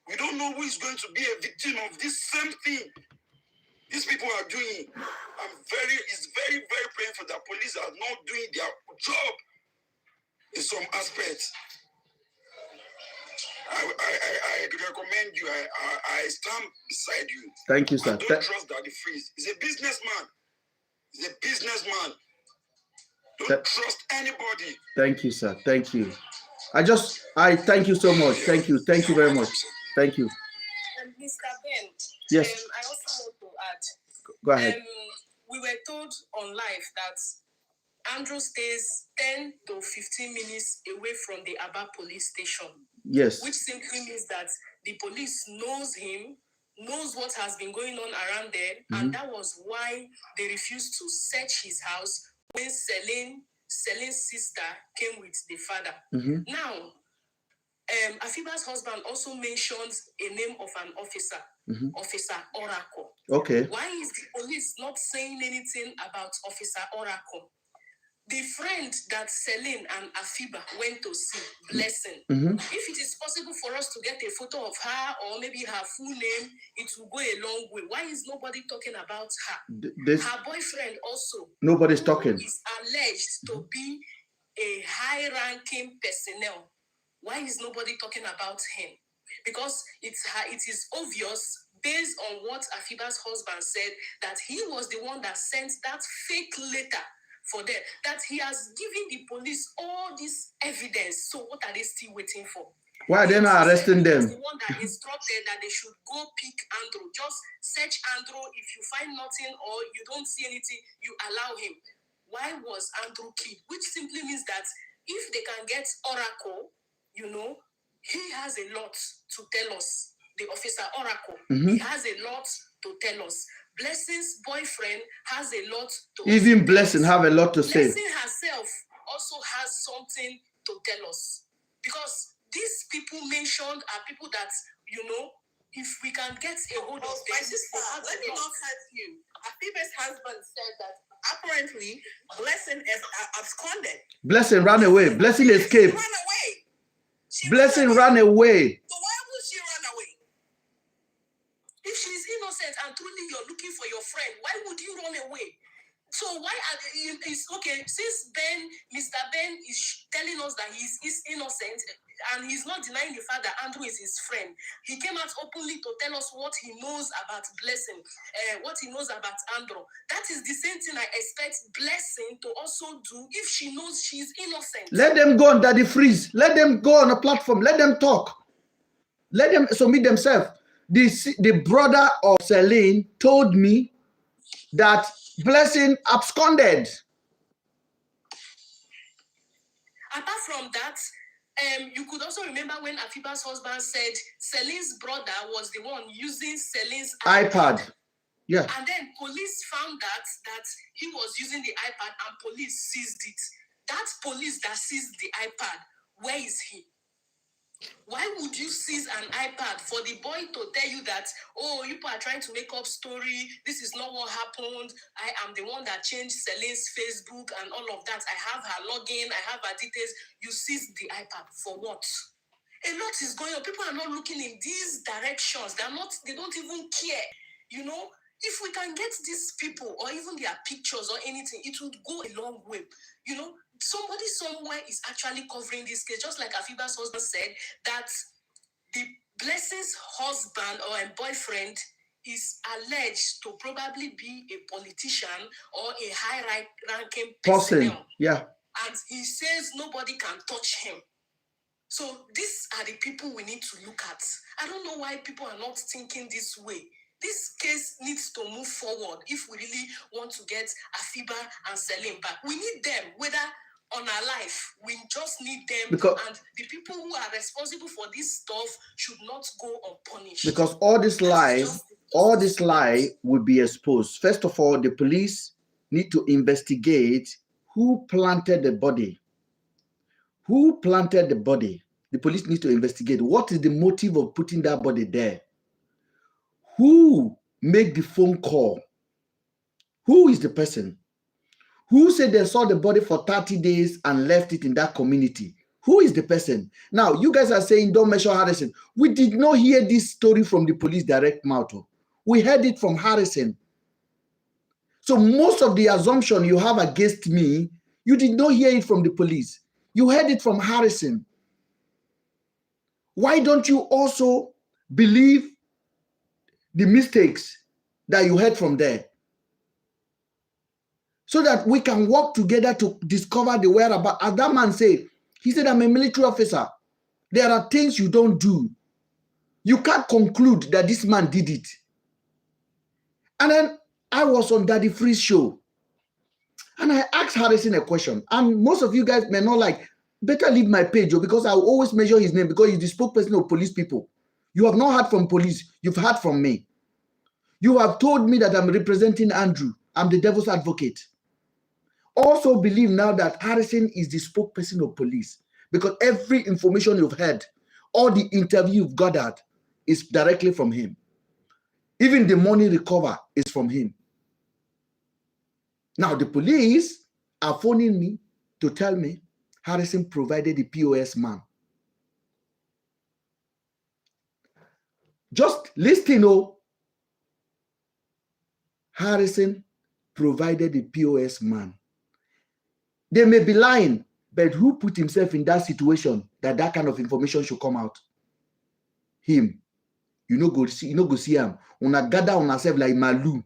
We don't know who is going to be a victim of this same thing these people are doing. It's very, very painful that police are not doing their job in some aspects. I recommend you. I stand beside you. Thank you, sir. I don't trust that the freeze. He's a businessman. He's a businessman. Don't trust anybody. Thank you, sir. Thank you. I thank you so much. Thank you. Thank you very much. Thank you. And Mr. Ben, yes. I also want to add. Go ahead. We were told on live that Andrew stays 10 to 15 minutes away from the Aba police station. Yes. Which simply means that the police knows him, knows what has been going on around there, and that was why they refused to search his house when Celine's sister came with the father. Now, Afiba's husband also mentions a name of an officer, Officer Oracle. Okay. Why is the police not saying anything about Officer Oracle? The friend that Celine and Afiba went to see, Blessing, if it is possible for us to get a photo of her or maybe her full name, it will go a long way. Why is nobody talking about her? Her boyfriend also. Nobody's talking. Is alleged to be a high-ranking personnel. Why is nobody talking about him? Because it is obvious, based on what Afiba's husband said, that he was the one that sent that fake letter for them, that he has given the police all this evidence. So what are they still waiting for? Why are they not arresting them? He was the one that instructed that they should go pick Andrew. Just search Andrew. If you find nothing or you don't see anything, you allow him. Why was Andrew killed? Which simply means that if they can get Oracle, he has a lot to tell us. The officer Oracle, he has a lot to tell us. Blessing's boyfriend has a lot to even Blessing have a lot to say. Blessing herself also has something to tell us. Because these people mentioned are people that, if we can get a hold of them. My sister, let me not cut you. Afiba's husband said that apparently Blessing is absconded. Blessing ran away. Blessing escaped. Ran away. Blessing ran away. So why would she run away? If she's innocent and truly you're looking for your friend, why would you run away? So why are they, it's okay, since Mr. Ben is telling us that he's innocent and he's not denying the fact that Andrew is his friend, he came out openly to tell us what he knows about Blessing, what he knows about Andrew. That is the same thing I expect Blessing to also do if she knows she's innocent. Let them go on Daddy Freeze. Let them go on a platform. Let them talk. Let them submit themselves. The brother of Celine told me that Blessing absconded. Apart from that, you could also remember when Afiba's husband said Celine's brother was the one using Celine's iPad. Yeah. And then police found that he was using the iPad and police seized it. That police that seized the iPad, where is he? Why would you seize an iPad for the boy to tell you that, oh, you are trying to make up story, this is not what happened, I am the one that changed Celine's Facebook and all of that, I have her login, I have her details. You seized the iPad for what? A lot is going on. People are not looking in these directions. They don't even care. If we can get these people or even their pictures or anything, it would go a long way. Somebody somewhere is actually covering this case, just like Afiba's husband said, that the Blessing's husband or a boyfriend is alleged to probably be a politician or a high-ranking person. Yeah. And he says nobody can touch him. So these are the people we need to look at. I don't know why people are not thinking this way. This case needs to move forward if we really want to get Afiba and Celine back. We need them, whether on our life, we just need them, and the people who are responsible for this stuff should not go unpunished. Because all this lie will be exposed. First of all, the police need to investigate who planted the body. Who planted the body? The police need to investigate. What is the motive of putting that body there? Who made the phone call? Who is the person? Who said they saw the body for 30 days and left it in that community? Who is the person? Now, you guys are saying don't mention Harrison. We did not hear this story from the police direct mouth. We heard it from Harrison. So most of the assumption you have against me, you did not hear it from the police. You heard it from Harrison. Why don't you also believe the mistakes that you heard from there? So that we can work together to discover the whereabouts. As that man said, he said, I'm a military officer. There are things you don't do. You can't conclude that this man did it. And then I was on Daddy Free's show. And I asked Harrison a question. And most of you guys may not like, better leave my page, because I will always measure his name because he's the spokesperson of police people. You have not heard from police. You've heard from me. You have told me that I'm representing Andrew. I'm the devil's advocate. Also believe now that Harrison is the spokesperson of police, because every information you've heard, all the interview you've gathered is directly from him. Even the money recovered is from him. Now the police are phoning me to tell me Harrison provided the POS man. Just listen, oh. Harrison provided the POS man. They may be lying, but who put himself in that situation that that kind of information should come out? Him. You know go see him. Una gather on ourselves like Malu.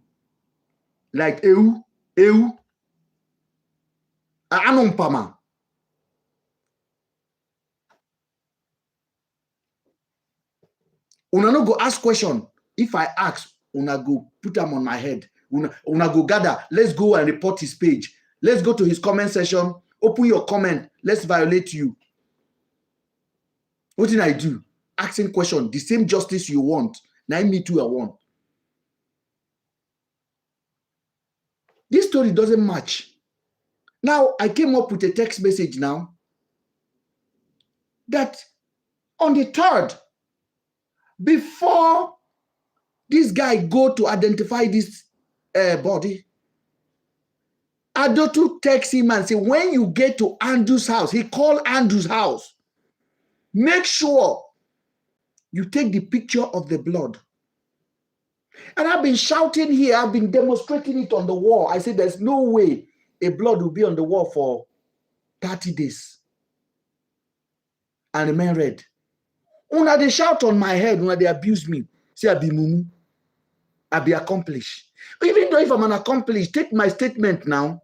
Like Ewu. Anompama. Una no go ask question. If I ask, una go put them on my head. Una go gather. Let's go and report his page. Let's go to his comment section. Open your comment. Let's violate you. What did I do? Asking question. The same justice you want. Now me too I want. This story doesn't match. Now I came up with a text message now that on the 3rd, before this guy go to identify this body, Adotu texts him and say, when you get to Andrew's house, he called Andrew's house, make sure you take the picture of the blood. And I've been shouting here, I've been demonstrating it on the wall. I said, there's no way a blood will be on the wall for 30 days and remain red. Una they shout on my head, una they abuse me. Say I be mumu, I be accomplished. Even though if I'm an accomplished, take my statement now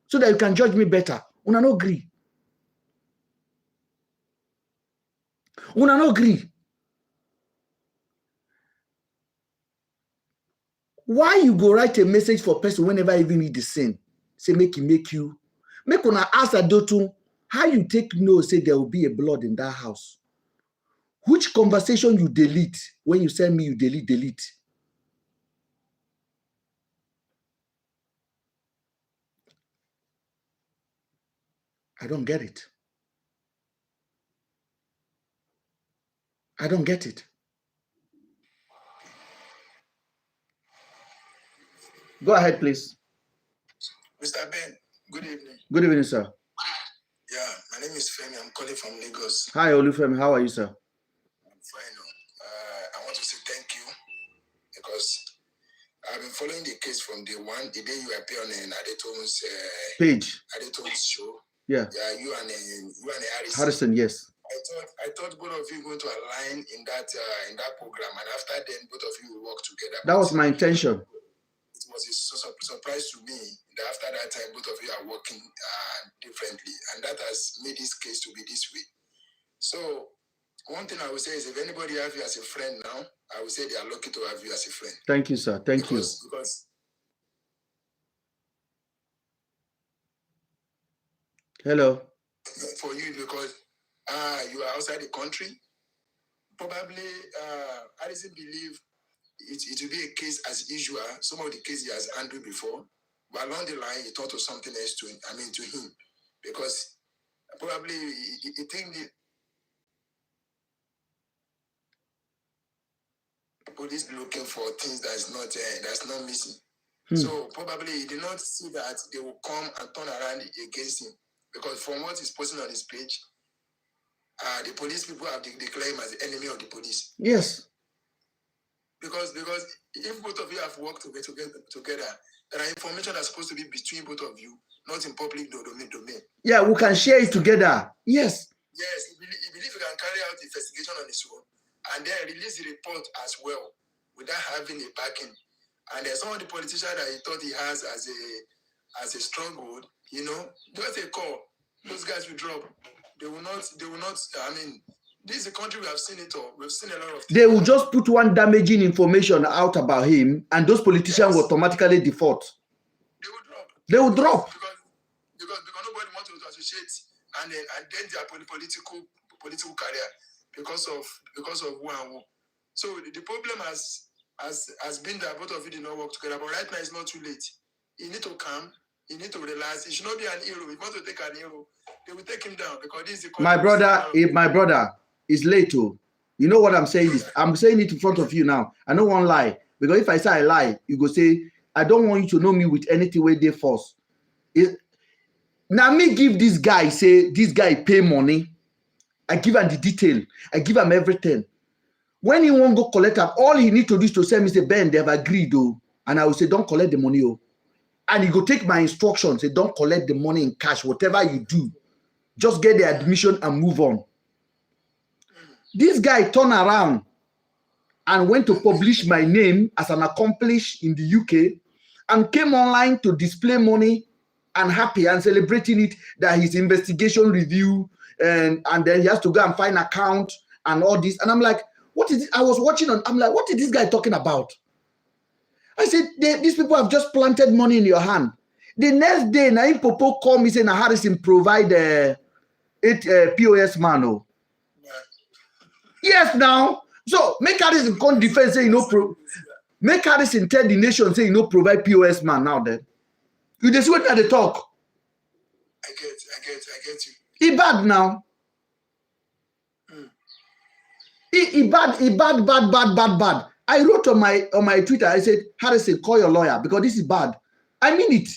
so that you can judge me better. Una no agree. Una no agree. Why you go write a message for a person whenever even read the sin? Say make you. Make una ask Adotu how you take no say there will be a blood in that house. Which conversation you delete when you send me you delete? I don't get it. I don't get it. Go ahead, please. MrBen, good evening. Good evening, sir. Yeah, my name is Femi. I'm calling from Lagos. Hi, Olufemi. How are you, sir? I'm fine. I want to say thank you because I've been following the case from day one. The day you appear on Adeto's page, Adeto's show. Yeah. Yeah, you and Harrison, yes. I thought both of you going to align in that program, and after then both of you will work together. That was my intention. It was a surprise to me that after that time both of you are working differently, and that has made this case to be this way. So one thing I would say is, if anybody have you as a friend now, I would say they are lucky to have you as a friend. Thank you, sir. Thank you. Because hello. For you, because you are outside the country. Probably I doesn't believe it will be a case as usual. Some of the cases he has handled before, but along the line he thought of something else to him, because probably he think the police looking for things that's not missing. So probably he did not see that they will come and turn around against him, because from what he's posting on his page, the police people have declared him as the enemy of the police. Yes. Because if both of you have worked together, there are information that's supposed to be between both of you, not in public domain. Yeah, we can share it together. Yes. Yes, he believes he can carry out the investigation on his own and then release the report as well without having a backing. And there's some of the politicians that he thought he has as a stronghold, just a call. Those guys will drop. They will not, this is a country we have seen it all. We've seen a lot of things. They will just put one damaging information out about him, and those politicians will automatically default. They will drop. Because nobody wants to associate and then their political career. because of who and who. So the problem has been that both of you did not work together. But right now it's not too late. You need to calm. You need to relax. It should not be an hero. If you want to take an hero, they will take him down because this is the my brother is late too. You know what I'm saying is I'm saying it in front of you now. I don't want to lie. Because if I say I lie, you go say, I don't want you to know me with anything where they force. Now me give this guy, say this guy pay money. I give him the detail. I give him everything. When he won't go collect up, all he need to do is to send me, say, Ben, they have agreed though. And I will say, don't collect the money. Oh. And he go take my instructions, say, don't collect the money in cash, whatever you do. Just get the admission and move on. This guy turned around and went to publish my name as an accomplice in the UK and came online to display money and happy and celebrating it that his investigation review and then he has to go and find account and all this. And I'm like, what is it? I was watching on, I'm like, what is this guy talking about? I said, these people have just planted money in your hand. The next day, Naim Popo called me saying, Harrison provide POS man. Oh. Yes, now. So make Harrison come defense say make Harrison tell the nation say provide POS man now then. You just wait at the talk. I get you. He bad now. He bad. I wrote on my Twitter, I said, Harrison, call your lawyer because this is bad. I mean it.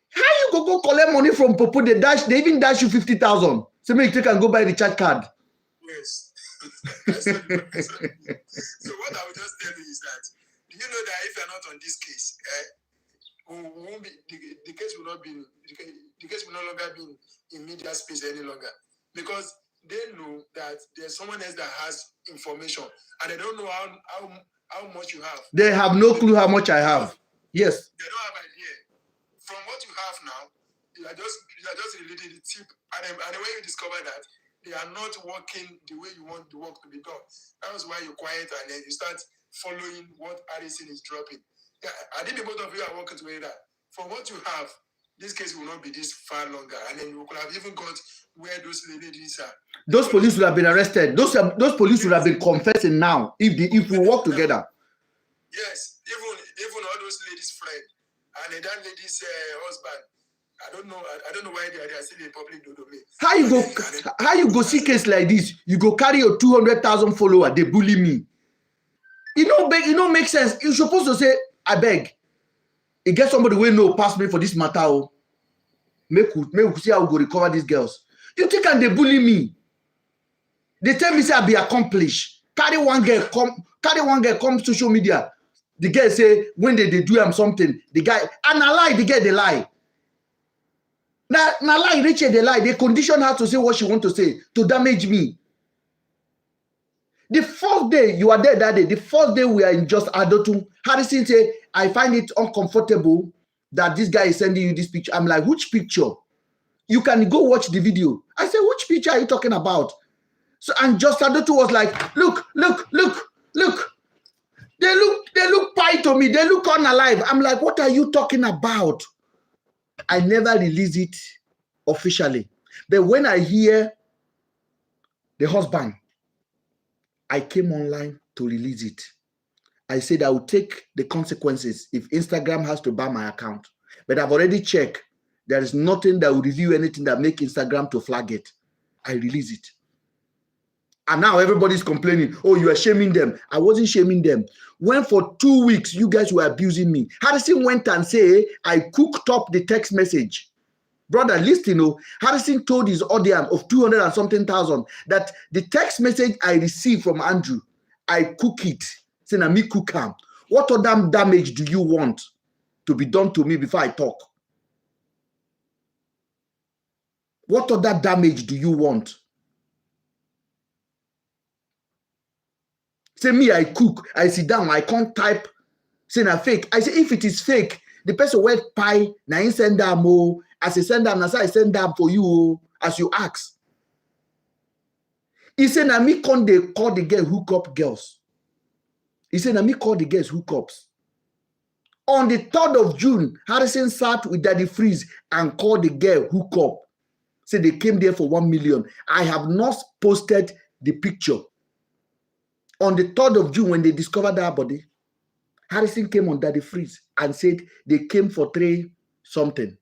How you go collect money from Popo? They even dash you 50,000. So make you can go buy the chat card. Yes. So what I will just tell you is that, do you know that if you're not on this case, the case will not be the case will no longer be in media space any longer because they know that there's someone else that has information and they don't know how much you have. They have no clue how much I have. Yes. They don't have idea. From what you have now, you are just relating the tip, and when you discover that they are not working the way you want the work to be done, that's why you're quiet and then you start following what Harrison is dropping. Yeah, I think the both of you are working together. From what you have, this case will not be this far longer, and then you could have even got where those ladies are. Those police would have been arrested. Those police would have been confessing now if we work together. Yes, even all those ladies' friend and that lady's husband. I don't know why they are still in public domain. How you go see case like this? You go carry your 200,000 follower. They bully me. It don't make sense. You're supposed to say, I beg. You get somebody who know pass me for this matter. Oh. Make we see how we go recover these girls. You think and they bully me? They tell me say I be accomplished. Carry one girl come social media. The girl say when they do them something, the guy and I lie, the girl they lie. Now lie, Richard, they lie. They condition her to say what she want to say to damage me. The first day you are there that day, the first day we are in just Adotum, Harrison say, I find it uncomfortable that this guy is sending you this picture. I'm like, which picture? You can go watch the video. I said, which picture are you talking about? So and just Adotum was like, look. They look pie to me. They look unalive. I'm like, what are you talking about? I never release it officially. But when I hear the husband, I came online to release it. I said I will take the consequences if Instagram has to ban my account. But I've already checked. There is nothing that will review anything that make Instagram to flag it. I release it. And now everybody's complaining, oh, you are shaming them. I wasn't shaming them. When for 2 weeks, you guys were abusing me. Harrison went and said, I cooked up the text message. Brother, listen, Harrison told his audience of 200 and something thousand that the text message I received from Andrew, I cook it. Say, na me cook am. What other damage do you want to be done to me before I talk? What other damage do you want? Say me, I cook, I sit down, I can't type, say na fake. I say if it is fake, the person wet pie, na in send them, as I send them, as I send them for you, as you ask. He said, na me con they call the girl hookup girls. He said, na me call the girls hookups. On the 3rd of June, Harrison sat with Daddy Freeze and called the girl hookup. Say they came there for 1 million. I have not posted the picture. On the 3rd of June, when they discovered that body, Harrison came on Daddy Freeze and said they came for 3 something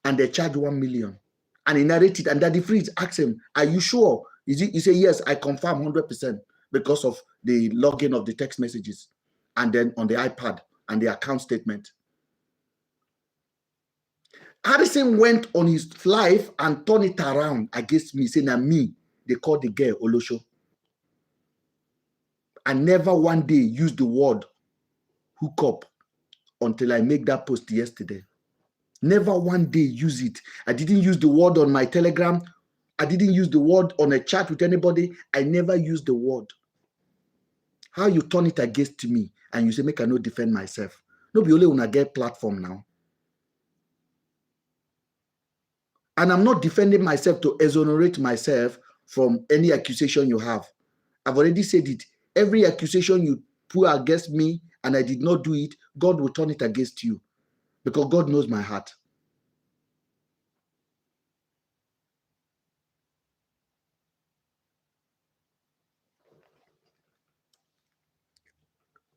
and they charged 1 million. And he narrated, and Daddy Freeze asked him, "Are you sure?" He said, "Yes, I confirm 100% because of the login of the text messages and then on the iPad and the account statement." Harrison went on his life and turned it around against me, saying that me, they called the girl Olosho. I never one day used the word hook up until I make that post yesterday. Never one day use it. I didn't use the word on my Telegram. I didn't use the word on a chat with anybody. I never used the word. How you turn it against me and you say, make I not defend myself. No be only when I get platform now. And I'm not defending myself to exonerate myself from any accusation you have. I've already said it. Every accusation you put against me and I did not do it, God will turn it against you because God knows my heart.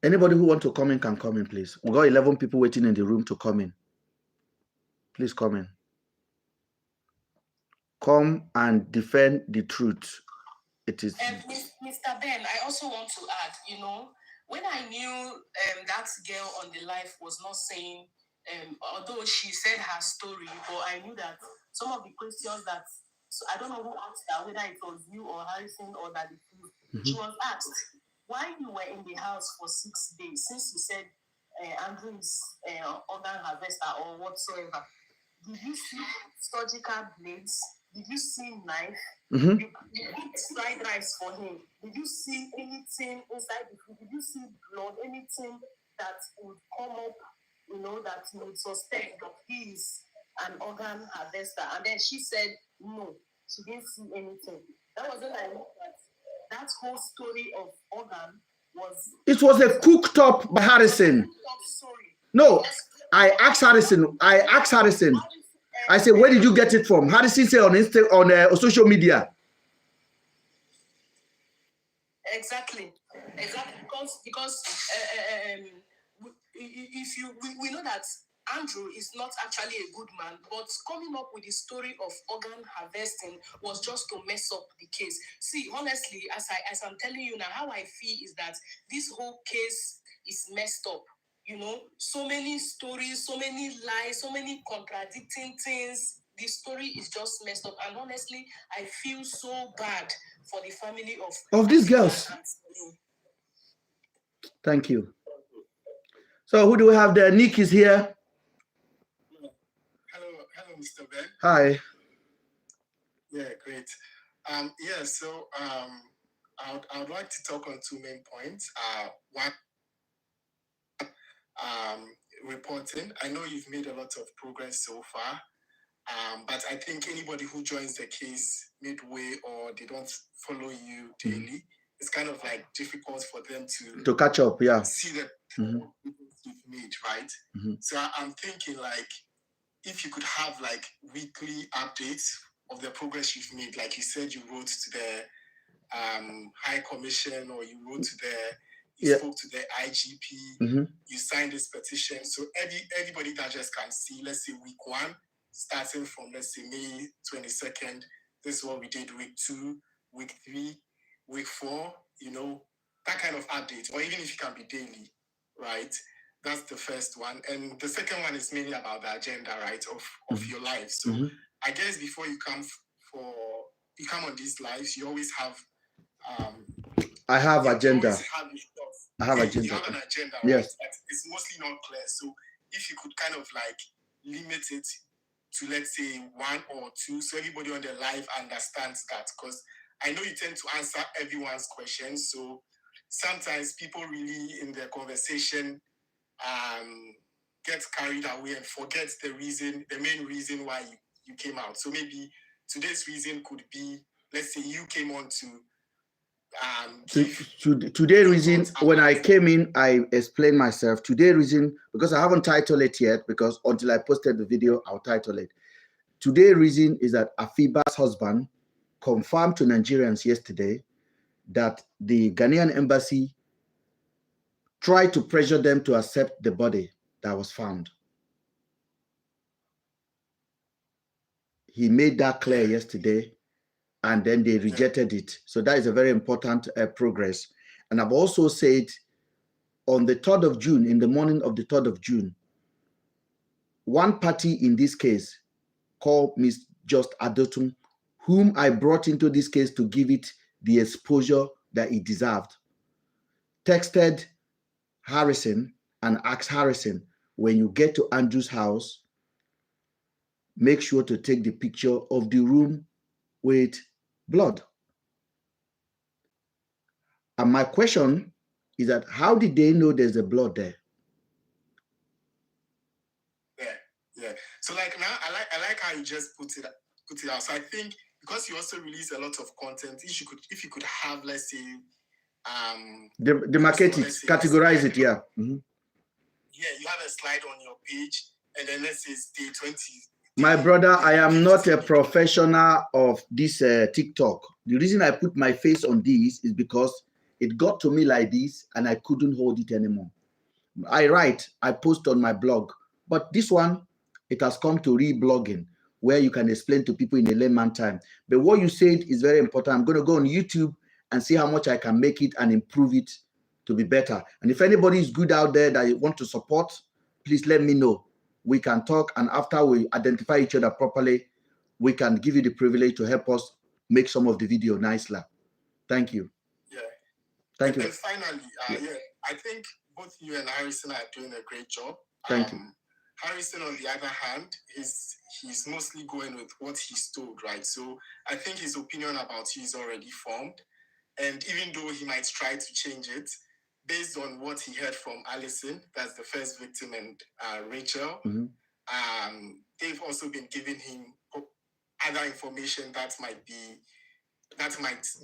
Anybody who wants to come in can come in, please. We've got 11 people waiting in the room to come in. Please come in. Come and defend the truth. It is. Mr. Ben, I also want to add, when I knew that girl on the live was not saying, although she said her story, but I knew that some of the questions that, so I don't know who asked her, whether it was you or Harrison or that she was asked, why you were in the house for 6 days, since you said Andrew is organ harvester or whatsoever. Did you see surgical blades? Did you see knife? You eat fried rice for him. Did you see anything inside the food? Did you see blood? Anything that would come up, that you would suspect that he is an organ harvester? And then she said no, she didn't see anything. That was when I looked at that whole story of organ was. It was a cooked up by Harrison. No, I asked Harrison. I said, where did you get it from? Harrison said on social media. Exactly. Because we know that Andrew is not actually a good man, but coming up with the story of organ harvesting was just to mess up the case. See, honestly, as I'm telling you now, how I feel is that this whole case is messed up. So many stories, so many lies, so many contradicting things. The story is just messed up. And honestly, I feel so bad for the family of these girls. Thank you. So who do we have there? Nick is here. Hello, Mr. Ben. Hi. Yeah, great. So I would like to talk on 2 main points. One, reporting. I know you've made a lot of progress so far, but I think anybody who joins the case midway or they don't follow you daily, it's kind of like difficult for them to catch up. Yeah. See the you've made, right? So I'm thinking like if you could have like weekly updates of the progress you've made, like you said, you wrote to the High Commission or you wrote to you spoke to the IGP, you signed this petition. So everybody that just can see, let's say week 1, starting from, let's say, May 22nd, this is what we did week 2, week 3, week 4, that kind of update, or even if it can be daily, right? That's the first one. And the second one is mainly about the agenda, right, of your life. So I guess before you come on these lives, you always have I have agenda. I have agenda. You have an agenda, right? Yes. But it's mostly not clear. So if you could kind of like limit it to, let's say, 1 or 2, so everybody on the live understands that. Because I know you tend to answer everyone's questions. So sometimes people really in their conversation get carried away and forget the main reason why you came out. So maybe today's reason could be, let's say you came on to today reason, when I came in, I explained myself. Today reason, because I haven't titled it yet, because until I posted the video, I'll title it. Today reason is that Afiba's husband confirmed to Nigerians yesterday that the Ghanaian embassy tried to pressure them to accept the body that was found. He made that clear yesterday, and then they rejected it. So that is a very important progress. And I've also said on the 3rd of June, in the morning of the 3rd of June, one party in this case called Ms. Just Adotun, whom I brought into this case to give it the exposure that it deserved, texted Harrison and asked Harrison, when you get to Andrew's house, make sure to take the picture of the room with blood. And my question is that how did they know there's a blood there? Yeah. So like now, I like how you just put it out. So I think because you also release a lot of content, if you could have, let's say, demarcate it, categorize it, yeah. Mm-hmm. Yeah, you have a slide on your page, and then let's say it's day 20. My brother, I am not a professional of this TikTok. The reason I put my face on this is because it got to me like this and I couldn't hold it anymore. I write, I post on my blog, but this one, it has come to re-blogging, where you can explain to people in a layman time. But what you said is very important. I'm going to go on YouTube and see how much I can make it and improve it to be better. And if anybody is good out there that you want to support, please let me know. We can talk, and after we identify each other properly, we can give you the privilege to help us make some of the video nicely. Thank you. Yeah. Thank you. And finally, I think both you and Harrison are doing a great job. Thank you. Harrison, on the other hand, he's mostly going with what he's told, right? So I think his opinion about you is already formed. And even though he might try to change it, based on what he heard from Alison, that's the first victim, and Rachel, they've also been giving him other information that might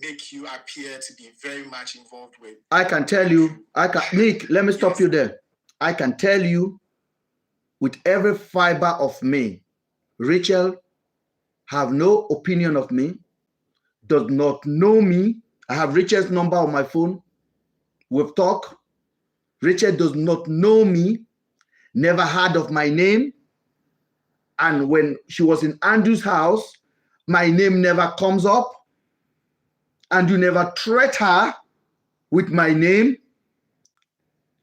make you appear to be very much involved with. I can tell you, Nick, let me stop you there. I can tell you with every fiber of me, Rachel have no opinion of me, does not know me. I have Rachel's number on my phone. We've talked. Rachel does not know me, never heard of my name. And when she was in Andrew's house, my name never comes up. And you never threat her with my name.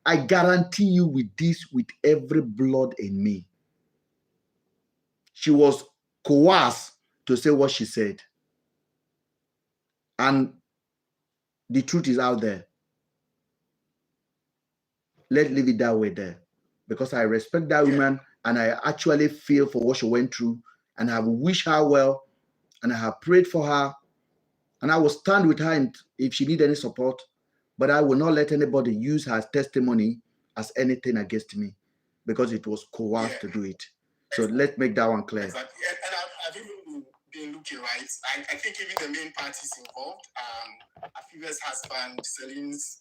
I guarantee you with this, with every blood in me. She was coerced to say what she said. And the truth is out there. Let's leave it that way there. Because I respect that woman, and I actually feel for what she went through, and I wish her well, and I have prayed for her, and I will stand with her if she needs any support, but I will not let anybody use her testimony as anything against me, because it was coerced to do it. So let's make that one clear. Exactly. And I've even been looking, right? I think even the main parties involved, Afiba's husband, Celine's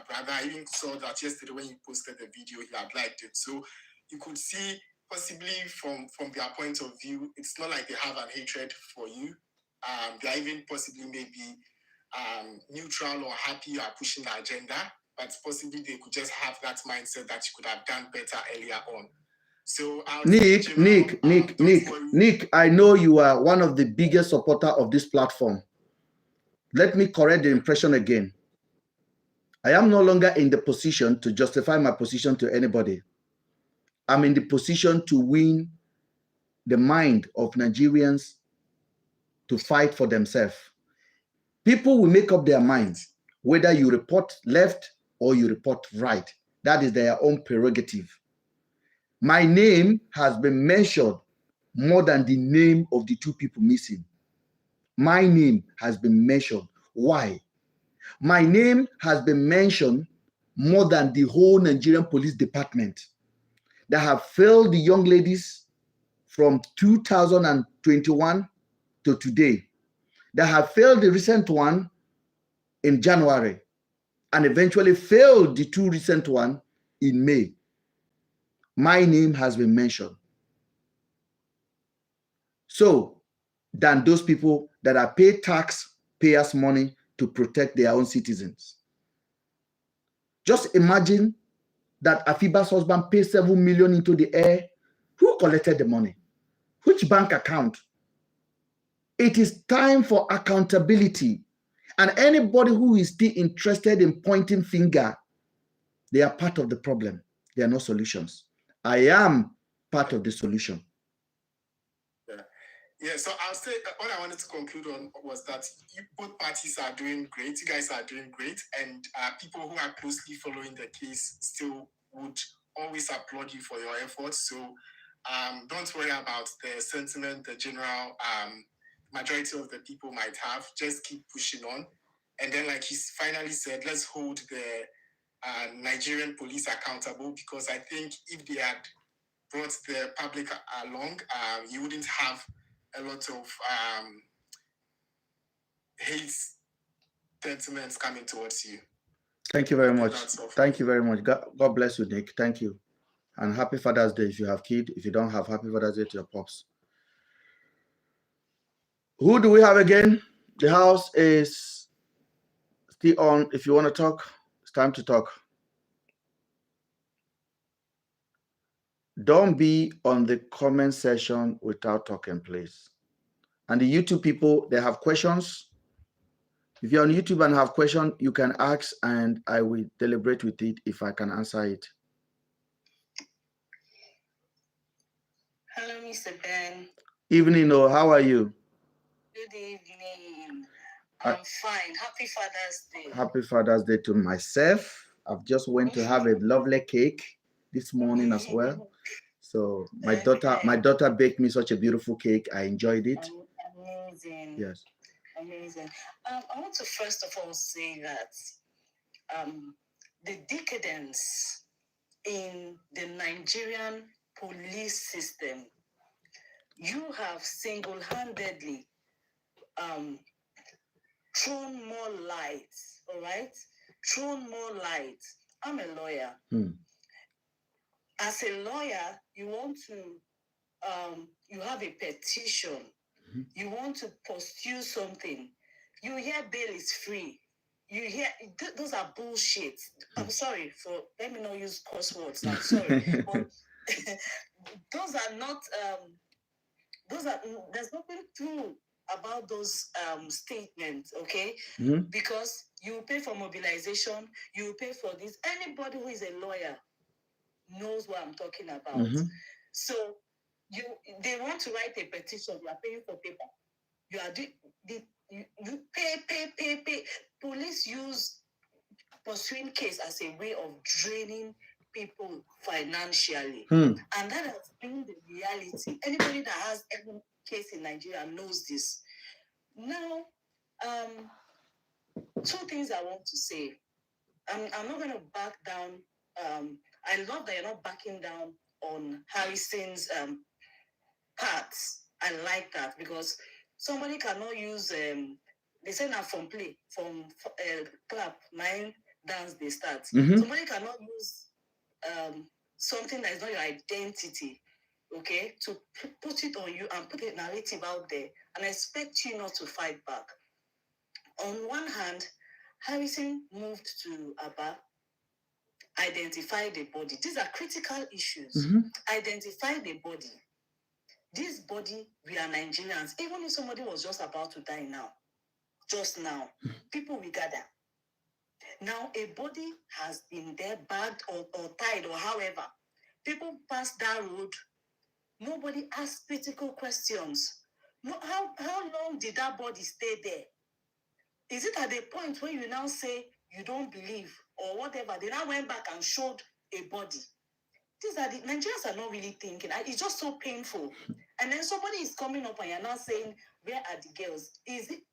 brother, I even saw that yesterday when he posted the video, he had liked it. So you could see possibly from their point of view, it's not like they have an hatred for you. They are even possibly maybe neutral or happy you are pushing the agenda, but possibly they could just have that mindset that you could have done better earlier on. So Nick, I know you are one of the biggest supporter of this platform. Let me correct the impression again. I am no longer in the position to justify my position to anybody. I'm in the position to win the mind of Nigerians to fight for themselves. People will make up their minds whether you report left or you report right. That is their own prerogative. My name has been mentioned more than the name of the two people missing. My name has been mentioned. Why? My name has been mentioned more than the whole Nigerian police department that have failed the young ladies from 2021 to today, that have failed the recent one in January, and eventually failed the two recent ones in May. My name has been mentioned. So than those people that are paid taxpayers' money to protect their own citizens. Just imagine that Afiba's husband paid 7 million into the air. Who collected the money? Which bank account? It is time for accountability. And anybody who is still interested in pointing finger, they are part of the problem. They are no solutions. I am part of the solution. Yeah, so I'll say all I wanted to conclude on was that both parties are doing great. You guys are doing great, and people who are closely following the case still would always applaud you for your efforts. So don't worry about the sentiment the general majority of the people might have. Just keep pushing on. And then, like he finally said, let's hold the Nigerian police accountable, because I think if they had brought the public along, you wouldn't have a lot of hate sentiments coming towards you. Thank you very much. Thank you very much. God bless you, Nick. Thank you. And happy Father's Day if you have kid. If you don't have, happy Father's Day to your pops. Who do we have again? The house is still on. If you want to talk, it's time to talk. Don't be on the comment section without talking, please. And the YouTube people, they have questions. If you're on YouTube and have questions, you can ask and I will deliberate with it if I can answer it. Hello, MrBen. Evening, oh, how are you? Good evening. I'm fine. Happy Father's Day. Happy Father's Day to myself. I've just went to have a lovely cake this morning as well. So my daughter baked me such a beautiful cake. I enjoyed it. Amazing. Yes. Amazing. I want to first of all say that the decadence in the Nigerian police system, you have single-handedly thrown more light, all right? Thrown more light. I'm a lawyer. As a lawyer, you want to, you have a petition. You want to pursue something. You hear bail is free. You hear, those are bullshit. I'm sorry for, let me not use curse words. I'm sorry. But those are not, there's nothing true about those statements, okay? Because you pay for mobilization, you pay for this. Anybody who is a lawyer knows what I'm talking about. So they want to write a petition, you are paying for paper. You are you pay. Police use pursuing case as a way of draining people financially. And that has been the reality. Anybody that has any case in Nigeria knows this. Now, two things I want to say. I'm not going to back down. I love that you're not backing down on Harrison's parts. I like that, because somebody cannot use, they say now from play, from clap, nine dance they start. Somebody cannot use something that is not your identity, okay, to put it on you and put a narrative out there and expect you not to fight back. On one hand, Harrison moved to Aba, identify the body. These are critical issues. Identify the body. This body, we are Nigerians. Even if somebody was just about to die now, just now, people will gather. Now, a body has been there, bagged or tied or however. People pass that road. Nobody asks critical questions. No, how long did that body stay there? Is it at the point where you now say you don't believe or whatever? They now went back and showed a body. These are the Nigerians are not really thinking. It's just so painful. And then somebody is coming up and you're now saying, where are the girls?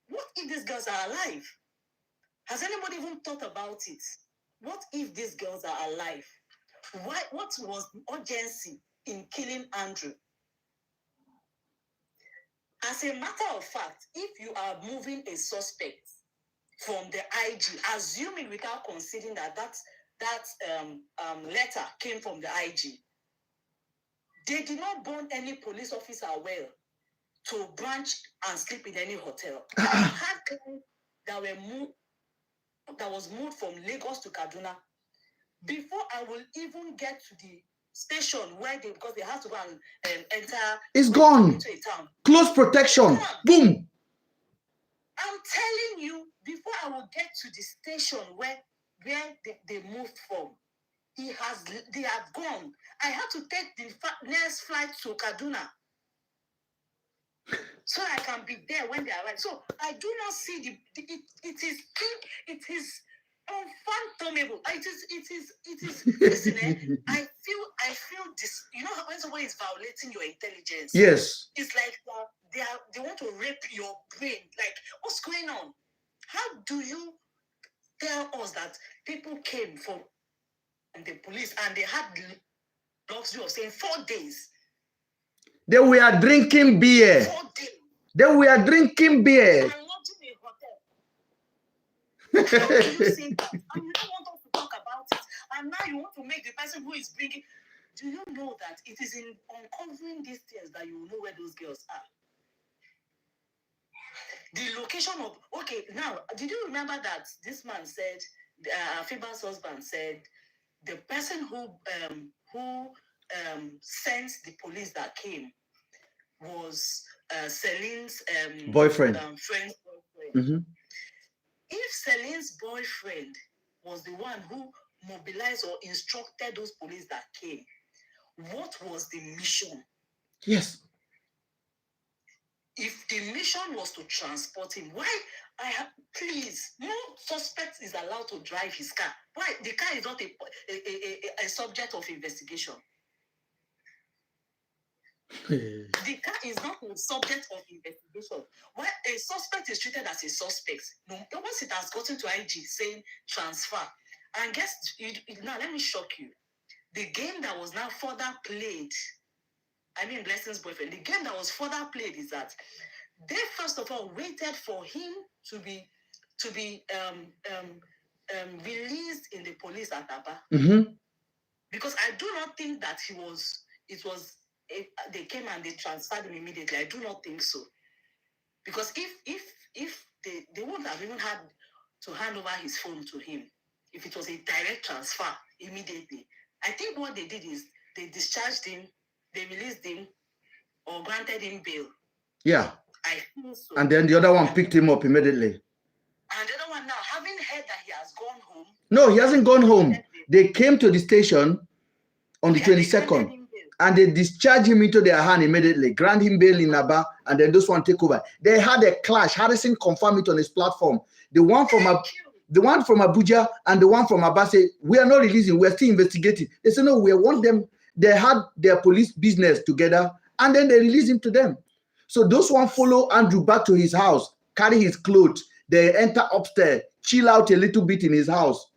What if these girls are alive? Has anybody even thought about it? What if these girls are alive? What was the urgency in killing Andrew? As a matter of fact, if you are moving a suspect from the IG, assuming without considering that letter came from the IG, they did not burn any police officer well. to branch and sleep in any hotel. I had clients that was moved from Lagos to Kaduna. Before I will even get to the station where because they have to go and enter. It's gone. Into a town. Close protection. Boom. I'm telling you, before I will get to the station where they moved from, they have gone. I had to take the next flight to Kaduna so I can be there when they arrive. So I do not see it is unfathomable. It is listen, I feel this, you know, when someone is violating your intelligence. Yes. It's like they want to rape your brain. Like, what's going on? How do you tell us that people came from the police and they had the luxury of saying 4 days? They were drinking beer. 4 days. They were drinking beer. And lodging in a hotel. How do you say that? And you don't want us to talk about it. And now you want to make the person who is bringing. Do you know that it is in uncovering these things that you will know where those girls are? The location of, okay, now, did you remember that this man said, Afiba's husband said, the person who sent the police that came was Celine's boyfriend. Friend's boyfriend. Mm-hmm. If Celine's boyfriend was the one who mobilized or instructed those police that came, what was the mission? Yes. If the mission was to transport him, why? Please, no suspect is allowed to drive his car. Why? The car is not a subject of investigation. The car is not a subject of investigation. Why a suspect is treated as a suspect? No, once it has gotten to IG saying transfer, and guess now let me shock you. The game that was now further played, I mean Blessing's boyfriend, the game that was further played is that they first of all waited for him to be released in the police at Aba. Mm-hmm. Because I do not think that they came and they transferred him immediately. I do not think so. Because if they wouldn't have even had to hand over his phone to him, if it was a direct transfer immediately. I think what they did is they discharged him, they released him, or granted him bail. Yeah. I think so. And then the other one picked him up immediately. And the other one now, having heard that he has gone home. No, he hasn't gone home. They came to the station on the 22nd. And they discharged him into their hand immediately, grant him bail in Aba, and then those one take over. They had a clash. Harrison confirmed it on his platform. The one from Abuja and the one from Aba said, we are not releasing, we're still investigating. They said, no, we want them. They had their police business together, and then they released him to them. So those one follow Andrew back to his house, carry his clothes. They enter upstairs, chill out a little bit in his house.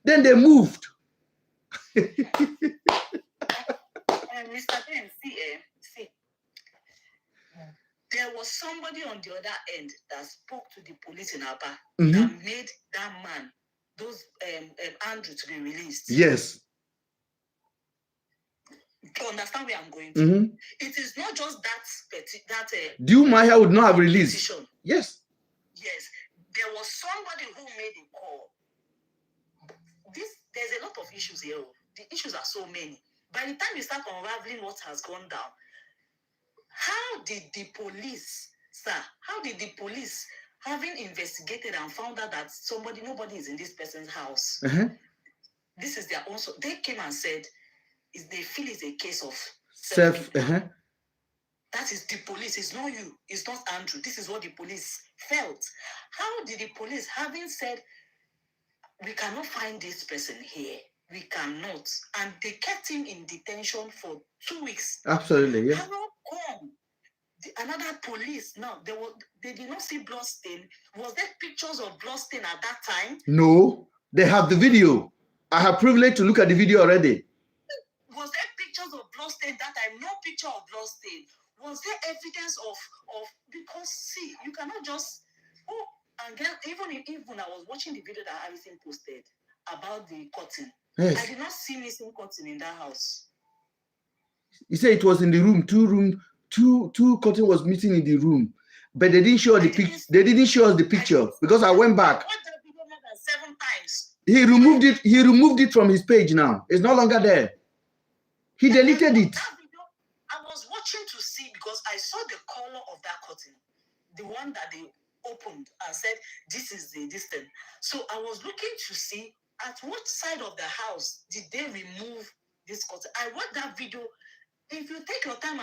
Then they moved. Mr. Ben, see, there was somebody on the other end that spoke to the police in Aba that made that man, Andrew, to be released. Yes. To understand where I'm going to. It is not just that Due Maya would not have released. Petition. Yes. Yes. There was somebody who made a call. There's a lot of issues here. The issues are so many. By the time you start unraveling what has gone down, how did the police, having investigated and found out that nobody is in this person's house, this is their own, they came and said, they feel it's a case of self. That is the police. It's not you. It's not Andrew. This is what the police felt. How did the police, having said, we cannot find this person here, we cannot, and they kept him in detention for 2 weeks. Absolutely, yeah. How come another police now? They did not see blood stain. Was there pictures of blood stain at that time? No, they have the video. I have privilege to look at the video already. Was there pictures of blood stain that time? No picture of blood stain. Was there evidence of because see, you cannot just and then even I was watching the video that Harrison posted about the curtain. Yes. I did not see missing curtain in that house. He said it was in the room, two curtain was missing in the room, but they didn't show the picture. They didn't show us the picture because I went back. I watched that video more than 7 times. He removed it. He removed it from his page now. It's no longer there. He deleted it. That video, I was watching to see because I saw the color of that curtain, the one that they opened and said, this is the distance. So I was looking to see at what side of the house did they remove this curtain. I watched that video. If you take your time,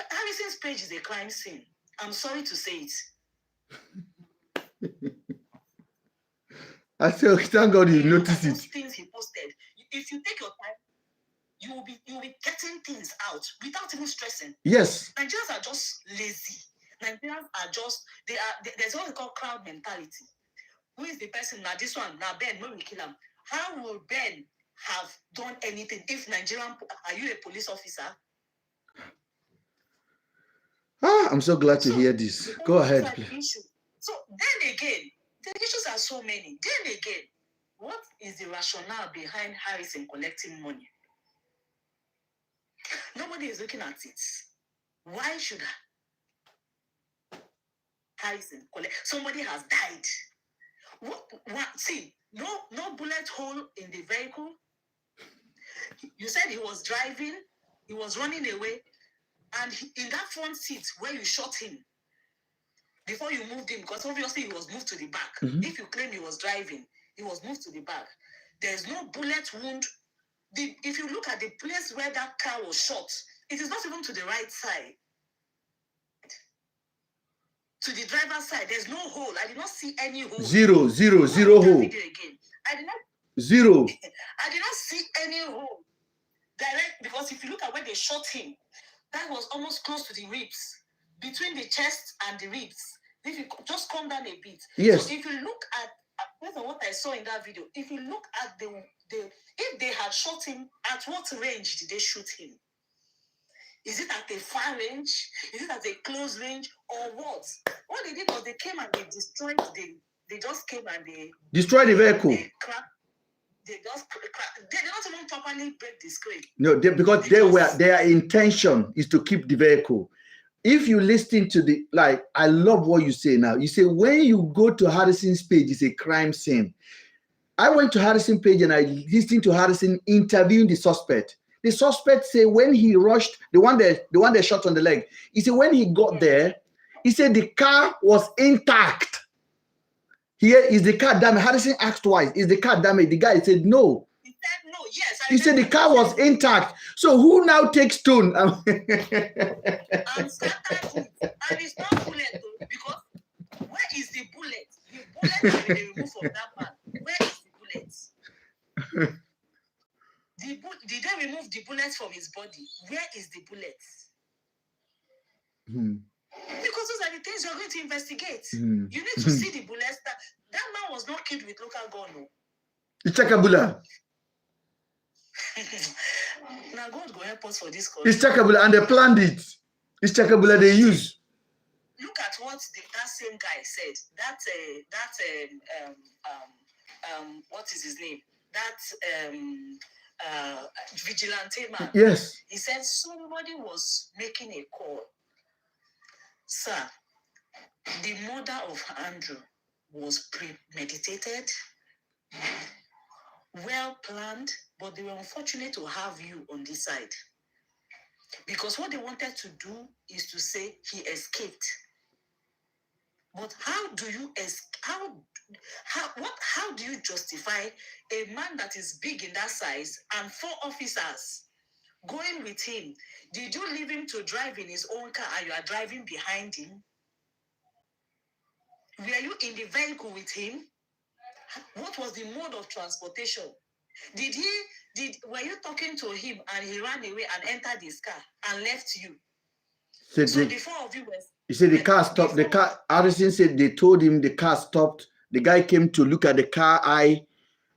Harrison's page is a crime scene. I'm sorry to say it. I feel thank God you noticed those it. things he posted. If you take your time, you will be getting things out without even stressing. Yes. Nigerians are just lazy. Nigerians are just there's what we call crowd mentality. Who is the person? Now this one, now Ben, when we kill him. How will Ben have done anything if Nigerian are you a police officer? I'm so glad to hear this. Go ahead, please. So then again, the issues are so many. Then again, what is the rationale behind Harrison collecting money? Nobody is looking at it. Why should Harrison collect? Somebody has died. What? See, no bullet hole in the vehicle. You said he was driving, he was running away, and in that front seat where you shot him, before you moved him, because obviously he was moved to the back. Mm-hmm. If you claim he was driving, he was moved to the back. There's no bullet wound. If you look at the place where that car was shot, it is not even to the right side. To the driver's side, there's no hole. I did not see any hole. Zero hole. Again. I did not. Zero. I did not see any hole. Direct, because if you look at where they shot him, that was almost close to the ribs, between the chest and the ribs. If you just come down a bit. Yes. So if you look at based on what I saw in that video, if you look at the if they had shot him, at what range did they shoot him? Is it at a far range? Is it at a close range? Or what? What they did was they came and they destroyed they just came and they destroyed the vehicle. They just they did not even properly break the screen. No, because their intention is to keep the vehicle. If you listen to I love what you say now. You say when you go to Harrison's page, it's a crime scene. I went to Harrison's page and I listened to Harrison interviewing the suspect. The suspect say when he rushed, the one that shot on the leg, he said when he got there, he said the car was intact. Here is the car damaged. Harrison asked twice, is the car damaged? The guy said no. He said no, yes. He said the car was intact. So who now takes stone? And scattered it. And it's not bullet though, because where is the bullet? The bullet that they removed from that man. Where is the bullet? Did they remove the bullets from his body? Where is the bullets? Because those are the things you're going to investigate. You need to see the bullets. That man was not killed with local gun. No. It's Chakabula. Now God go help us for this call. It's Chakabula, and they planned it. It's Chakabula they use. Look at what that same guy said. What is his name? That vigilante man. Yes. He said somebody was making a call. Sir, the murder of Andrew was premeditated, well planned, but they were unfortunate to have you on this side. Because what they wanted to do is to say he escaped. But how do you how do you justify a man that is big in that size and 4 officers going with him? Did you leave him to drive in his own car and you are driving behind him? Were you in the vehicle with him? What was the mode of transportation? Were you talking to him and he ran away and entered his car and left you? So the 4 of you were... He said the car stopped. The car, Harrison said they told him the car stopped. The guy came to look at the car eye,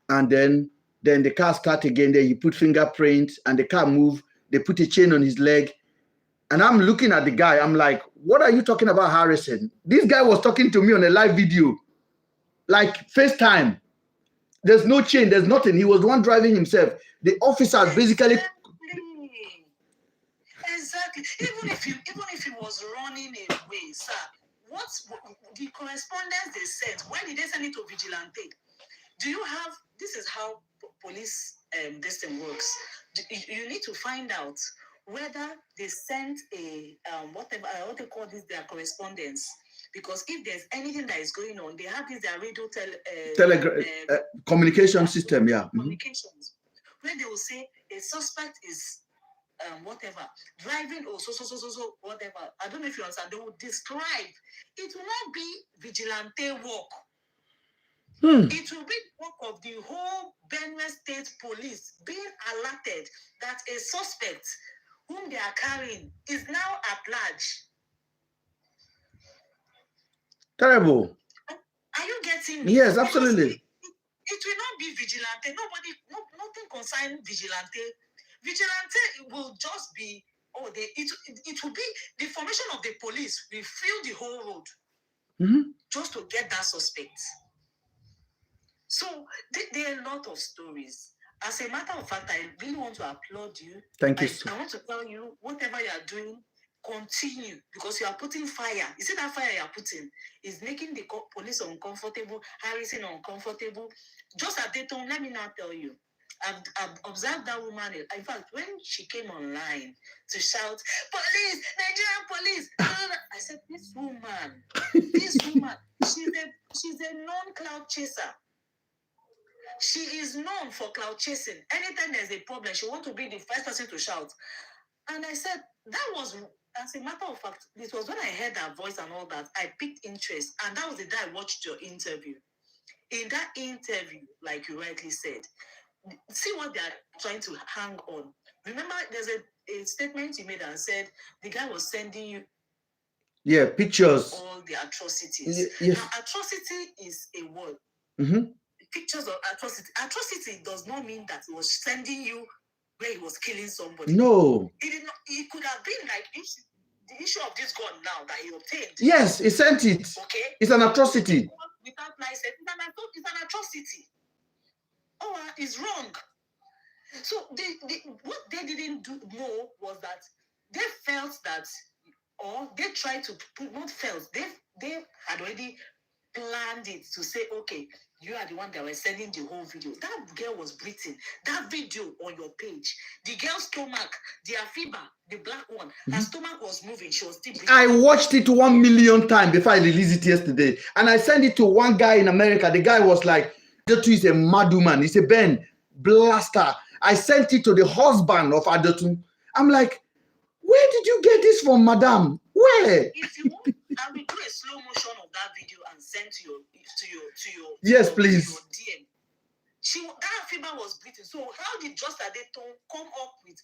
and then the car started again. Then he put fingerprints and the car moved. They put a chain on his leg. And I'm looking at the guy. I'm like, what are you talking about, Harrison? This guy was talking to me on a live video, like FaceTime. There's no chain. There's nothing. He was the one driving himself. The officers basically... Exactly. Exactly. Even if he was running away, sir, what's the correspondence they sent? Why did they send it to vigilante? Do you have? This is how police this thing works. You need to find out whether they sent a whatever what they call this their correspondence. Because if there's anything that is going on, they have this their radio communication system, yeah. Communications, where they will say a suspect is whatever driving or so whatever. I don't know if you understand. They will describe. It will not be vigilante work. It will be work of the whole Benue State Police being alerted that a suspect whom they are carrying is now at large. Terrible. Are you getting me? Yes, absolutely. It will not be vigilante. Nothing concerning vigilante. Vigilante will just be, it will be the formation of the police will fill the whole road just to get that suspect. So there are a lot of stories. As a matter of fact, I really want to applaud you. Thank you. I want to tell you, whatever you are doing, continue, because you are putting fire. You see that fire you are putting is making the police uncomfortable, Harrison uncomfortable. Just at that time, let me now tell you, I've observed that woman. In fact, when she came online to shout, "Police, Nigerian police!" I said, this woman, she's a non-cloud chaser. She is known for cloud chasing. Anytime there's a problem, she wants to be the first person to shout. And I said, that was, as a matter of fact, this was when I heard her voice and all that, I picked interest. And that was the day I watched your interview. In that interview, like you rightly said, see what they are trying to hang on. Remember, there's a statement you made and said, the guy was sending you pictures. All the atrocities. Yes. Now, atrocity is a word. Pictures of atrocity. Atrocity does not mean that he was sending you where he was killing somebody. No. It could have been like the issue of this gun now that he obtained. Yes, he sent it. Okay. It's an atrocity. Without license, it's an atrocity. Oh, it's wrong. So what they didn't know was that they felt that, or they tried to not felt, they had already planned it to say, okay, you are the one that was sending the whole video. That girl was breathing. That video on your page, the girl's stomach, the Afiba, the black one, her stomach was moving. She was still breathing. I watched it 1 million times before I released it yesterday. And I sent it to one guy in America. The guy was like, Adotu is a mad woman. He said, Ben, blaster. I sent it to the husband of Adotu. I'm like, where did you get this from, madam? Where? If you want, I will do a slow motion of that video and send to your yes, please. your DM. That Afiba was breathing. So how did just Adeton come up with?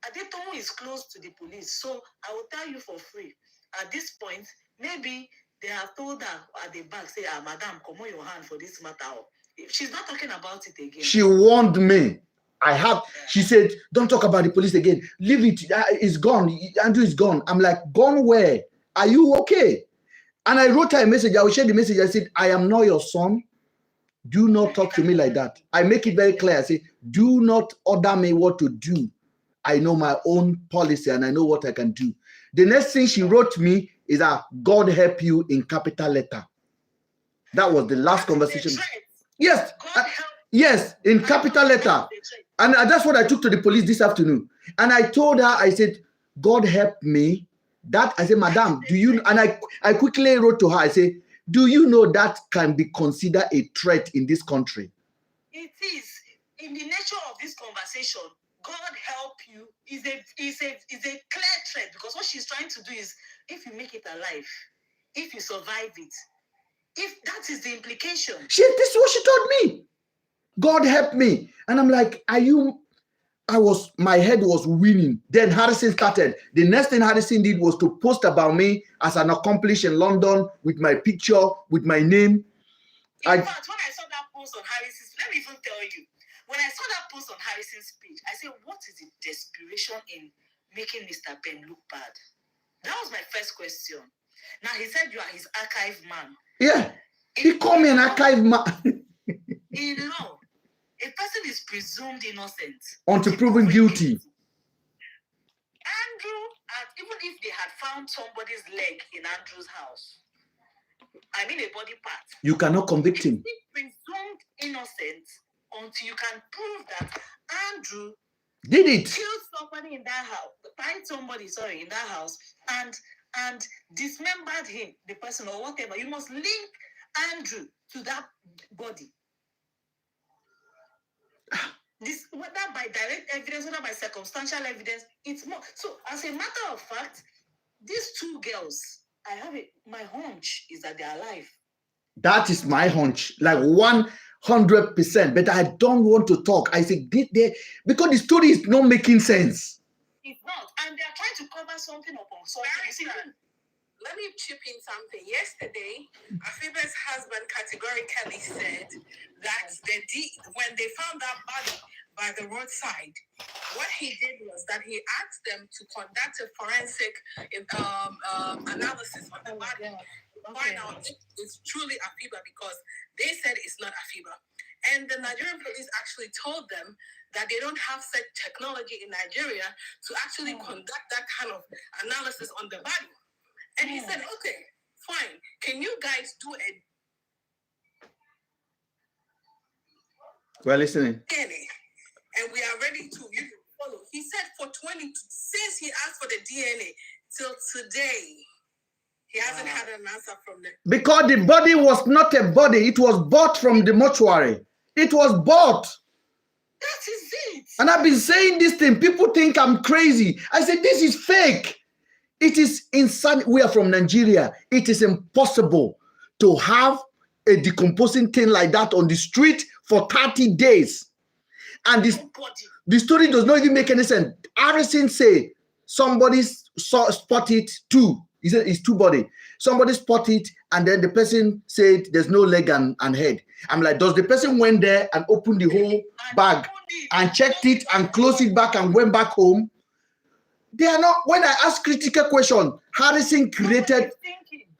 Adeton is close to the police, so I will tell you for free. At this point, maybe they have told her at the back, say, madam, come on your hand for this matter. She's not talking about it again. She warned me. She said, don't talk about the police again. Leave it. It's gone. Andrew is gone. I'm like, gone where? Are you okay? And I wrote her a message. I will share the message. I said, I am not your son. Do not talk to me like that. I make it very clear. I say, do not order me what to do. I know my own policy and I know what I can do. The next thing she wrote me is that God help you in capital letter. That was the last conversation. Yes. Yes, in capital letter. And that's what I took to the police this afternoon. And I told her, I said, God help me. That I said, madam, do you, and I quickly wrote to her, I said, do you know that can be considered a threat in this country? It is. In the nature of this conversation, God help you is a clear threat, because what she's trying to do is, if you make it alive, if you survive it, if that is the implication. This is what she told me. God help me. And I'm like, my head was winning. Then Harrison started. The next thing Harrison did was to post about me as an accomplished in London with my picture, with my name. In fact, when I saw that post on Harrison's, let me even tell you, when I saw that post on Harrison's page, I said, what is the desperation in making MrBen look bad? That was my first question. Now, he said you are his archive man. Yeah. He called me an archive man. In law, a person is presumed innocent until proven guilty. Andrew, found somebody's leg in Andrew's house, I mean a body part, you cannot convict him. He's presumed innocent until you can prove that Andrew Did it? killed somebody in that house, find somebody, in that house, and dismembered him, the person or whatever. You must link Andrew to that body. This, whether by direct evidence, whether by circumstantial evidence, it's more. So, as a matter of fact, these two girls, my hunch is that they're alive. That is my hunch, like 100%. But I don't want to talk. I say, because the story is not making sense. It's not, and they are trying to cover something up on something. Let me chip in something. Yesterday, Afiba's husband categorically said that when they found that body by the roadside, what he did was that he asked them to conduct a forensic analysis on the body to find out if it's truly Afiba, because they said it's not Afiba. And the Nigerian police actually told them that they don't have such technology in Nigeria to actually conduct that kind of analysis on the body. And he said, okay, fine. Can you guys do a We're listening. DNA? And we are ready to follow. He said since he asked for the DNA till today, he hasn't had an answer from them. Because the body was not a body. It was bought from the mortuary. It was bought. That is it. And I've been saying this thing. People think I'm crazy. I said, this is fake. It is insane. We are from Nigeria. It is impossible to have a decomposing thing like that on the street for 30 days. And the story does not even make any sense. Harrison say somebody spotted two. He said it's two body. Somebody spotted, and then the person said there's no leg and head. I'm like, does the person went there and opened the whole bag and checked it and closed it back and went back home? They are not. When I ask critical question, Harrison created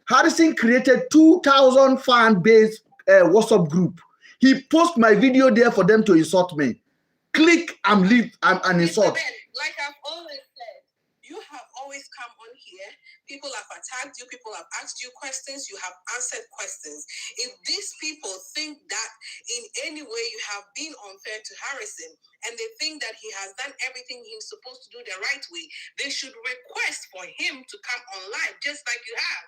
2,000 fan base WhatsApp group. He post my video there for them to insult me. Click and leave and insult. Like I've always said, you have always come on here. People have attacked you. People have asked you questions. You have answered questions. If these people think that in any way you have been unfair to Harrison, and they think that he has done everything he's supposed to do the right way, they should request for him to come on live, just like you have,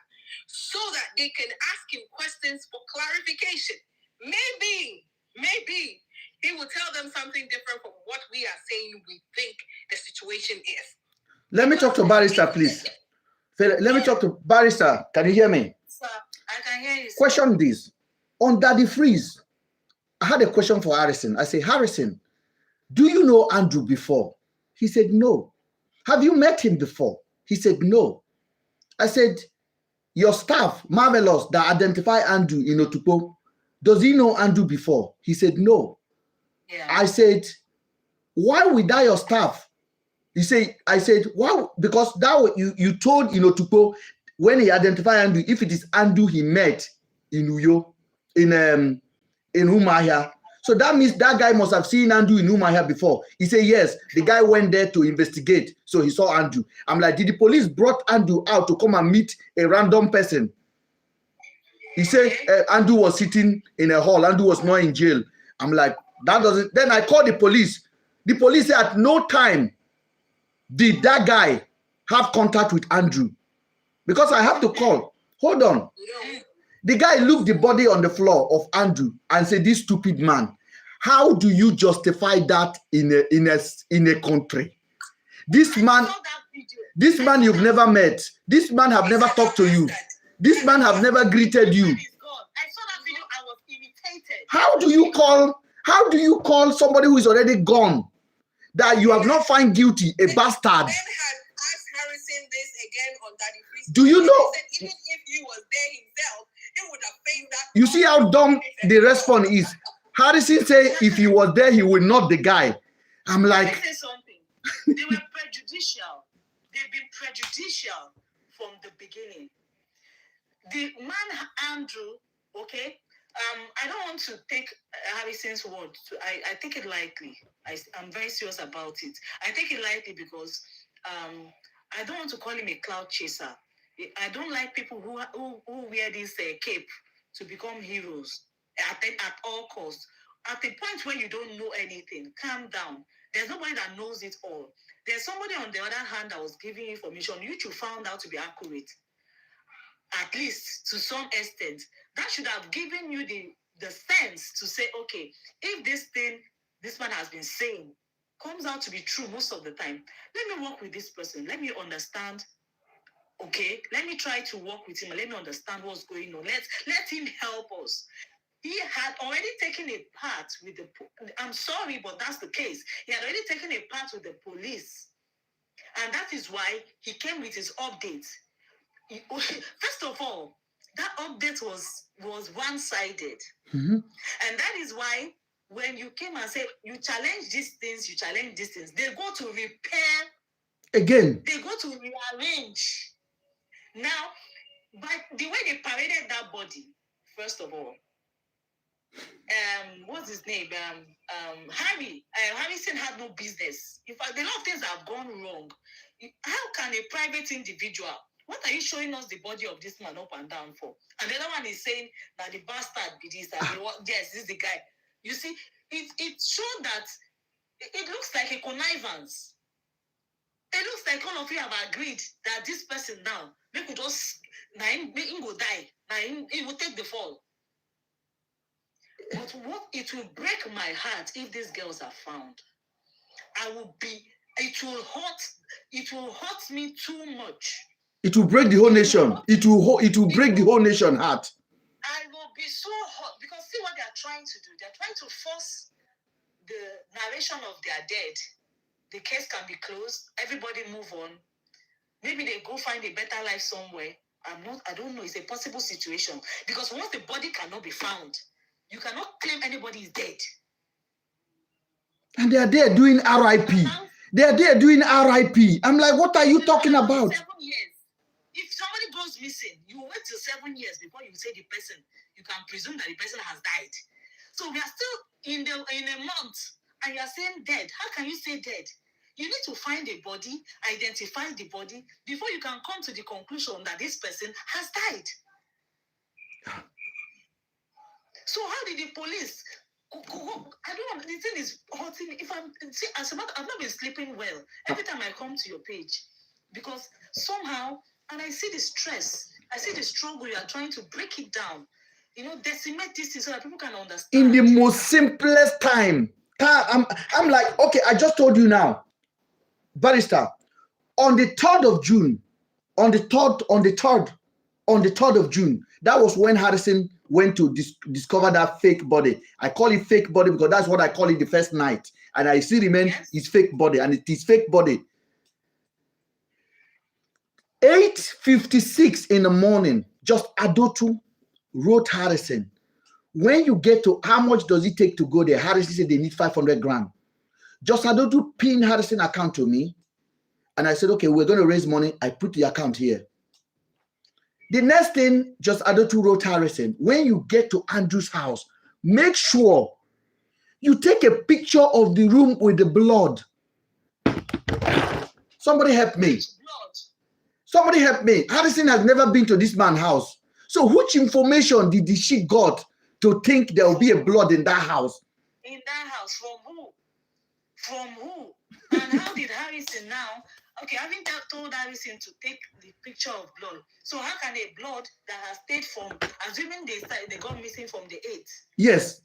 so that they can ask him questions for clarification. Maybe he will tell them something different from what we are saying we think the situation is. Let me talk to Barrister, please. Let me talk to Barrister. Can you hear me? Sir, I can hear you. Sir. Question this. On Daddy Freeze, I had a question for Harrison. I say, Harrison, do you know Andrew before? He said, no. Have you met him before? He said, no. I said, your staff, Marvelous, that identify Andrew in Otupo, does he know Andrew before? He said, no. Yeah. I said, why without your staff? I said, wow, because that you told Otupo when he identified Andrew, if it is Andrew he met in Uyo, in Umuahia. So that means that guy must have seen Andrew in Umuahia before. He said, yes, the guy went there to investigate. So he saw Andrew. I'm like, did the police brought Andrew out to come and meet a random person? He said Andrew was sitting in a hall. Andrew was not in jail. I'm like, that doesn't. Then I called the police. The police said at no time did that guy have contact with Andrew. Because I have to call. Hold on. The guy looked the body on the floor of Andrew and said, this stupid man. How do you justify that in a country? This man you've never met. This man have never talked to you. This man have never greeted you. I saw that video. I was irritated. How do you call somebody who is already gone that you have not found guilty a bastard? Ben had asked Harrison this again on Daddy Freeze. Do you know? He said even if he was there himself, he would have faced that. You see how dumb the response is. Harrison say if he was there, he would not the guy. I'm like, let me say something. They were prejudicial. They've been prejudicial from the beginning. The man Andrew, okay. I don't want to take Harrison's word. I take it lightly. I'm very serious about it. I take it lightly because I don't want to call him a cloud chaser. I don't like people who wear this cape to become heroes at all costs. At the point where you don't know anything, calm down. There's nobody that knows it all. There's somebody on the other hand that was giving information which you found out to be accurate, at least to some extent. That should have given you the sense to say, okay, if this man has been saying comes out to be true most of the time, let me work with this person. Let me understand. Okay, let me try to work with him. Let me understand what's going on. Let him help us. He had already taken a part with the. I'm sorry, but that's the case. He had already taken a part with the police, and that is why he came with his update. First of all, that update was one-sided, and that is why when you came and said you challenge these things, they go to repair again. They go to rearrange. Now, but the way they paraded that body, first of all, what's his name? Harrison had no business. In fact, a lot of things have gone wrong. How can a private individual? What are you showing us the body of this man up and down for? And the other one is saying that the bastard be this, yes, this is the guy. You see, it showed that it looks like a connivance. It looks like all of you have agreed that this person now, they could just, him go die. He will take the fall. But it will break my heart if these girls are found. It will hurt me too much. It will break the whole nation. It will break the whole nation heart. I will be so hurt because see what they are trying to do. They are trying to force the narration of their dead. The case can be closed. Everybody move on. Maybe they go find a better life somewhere. I don't know. It's a possible situation. Because once the body cannot be found, you cannot claim anybody is dead. And they are there doing RIP. They are there doing RIP. I'm like, what are you talking about? 7 years. If somebody goes missing, you wait till 7 years before you say the person. You can presume that the person has died. So we are still in a month, and you are saying dead. How can you say dead? You need to find a body, identify the body, before you can come to the conclusion that this person has died. So how did the police I don't know. The thing is hurting me. I've not been sleeping well every time I come to your page, because somehow, and I see the stress, I see the struggle. You are trying to break it down, decimate this so that people can understand. In the most simplest time. I'm like, okay, I just told you now, Barrister, on the 3rd of June, on the 3rd of June, that was when Harrison went to discover that fake body. I call it fake body because that's what I call it the first night. And I still remain his fake body, and it is fake body. 8:56 in the morning, just Adotu wrote Harrison, when you get to how much does it take to go there? Harrison said they need 500 grand. Just Adotu pinned Harrison account to me. And I said, okay, we're going to raise money. I put the account here. The next thing, just Adotu wrote Harrison, when you get to Andrew's house, make sure you take a picture of the room with the blood. Somebody help me. Somebody help me. Harrison has never been to this man's house. So which information did she got to think there will be a blood in that house? In that house? From who? From who? And how did Harrison now? Okay, having told Harrison to take the picture of blood. So how can a blood that has stayed from, assuming they got missing from the 8th? Yes.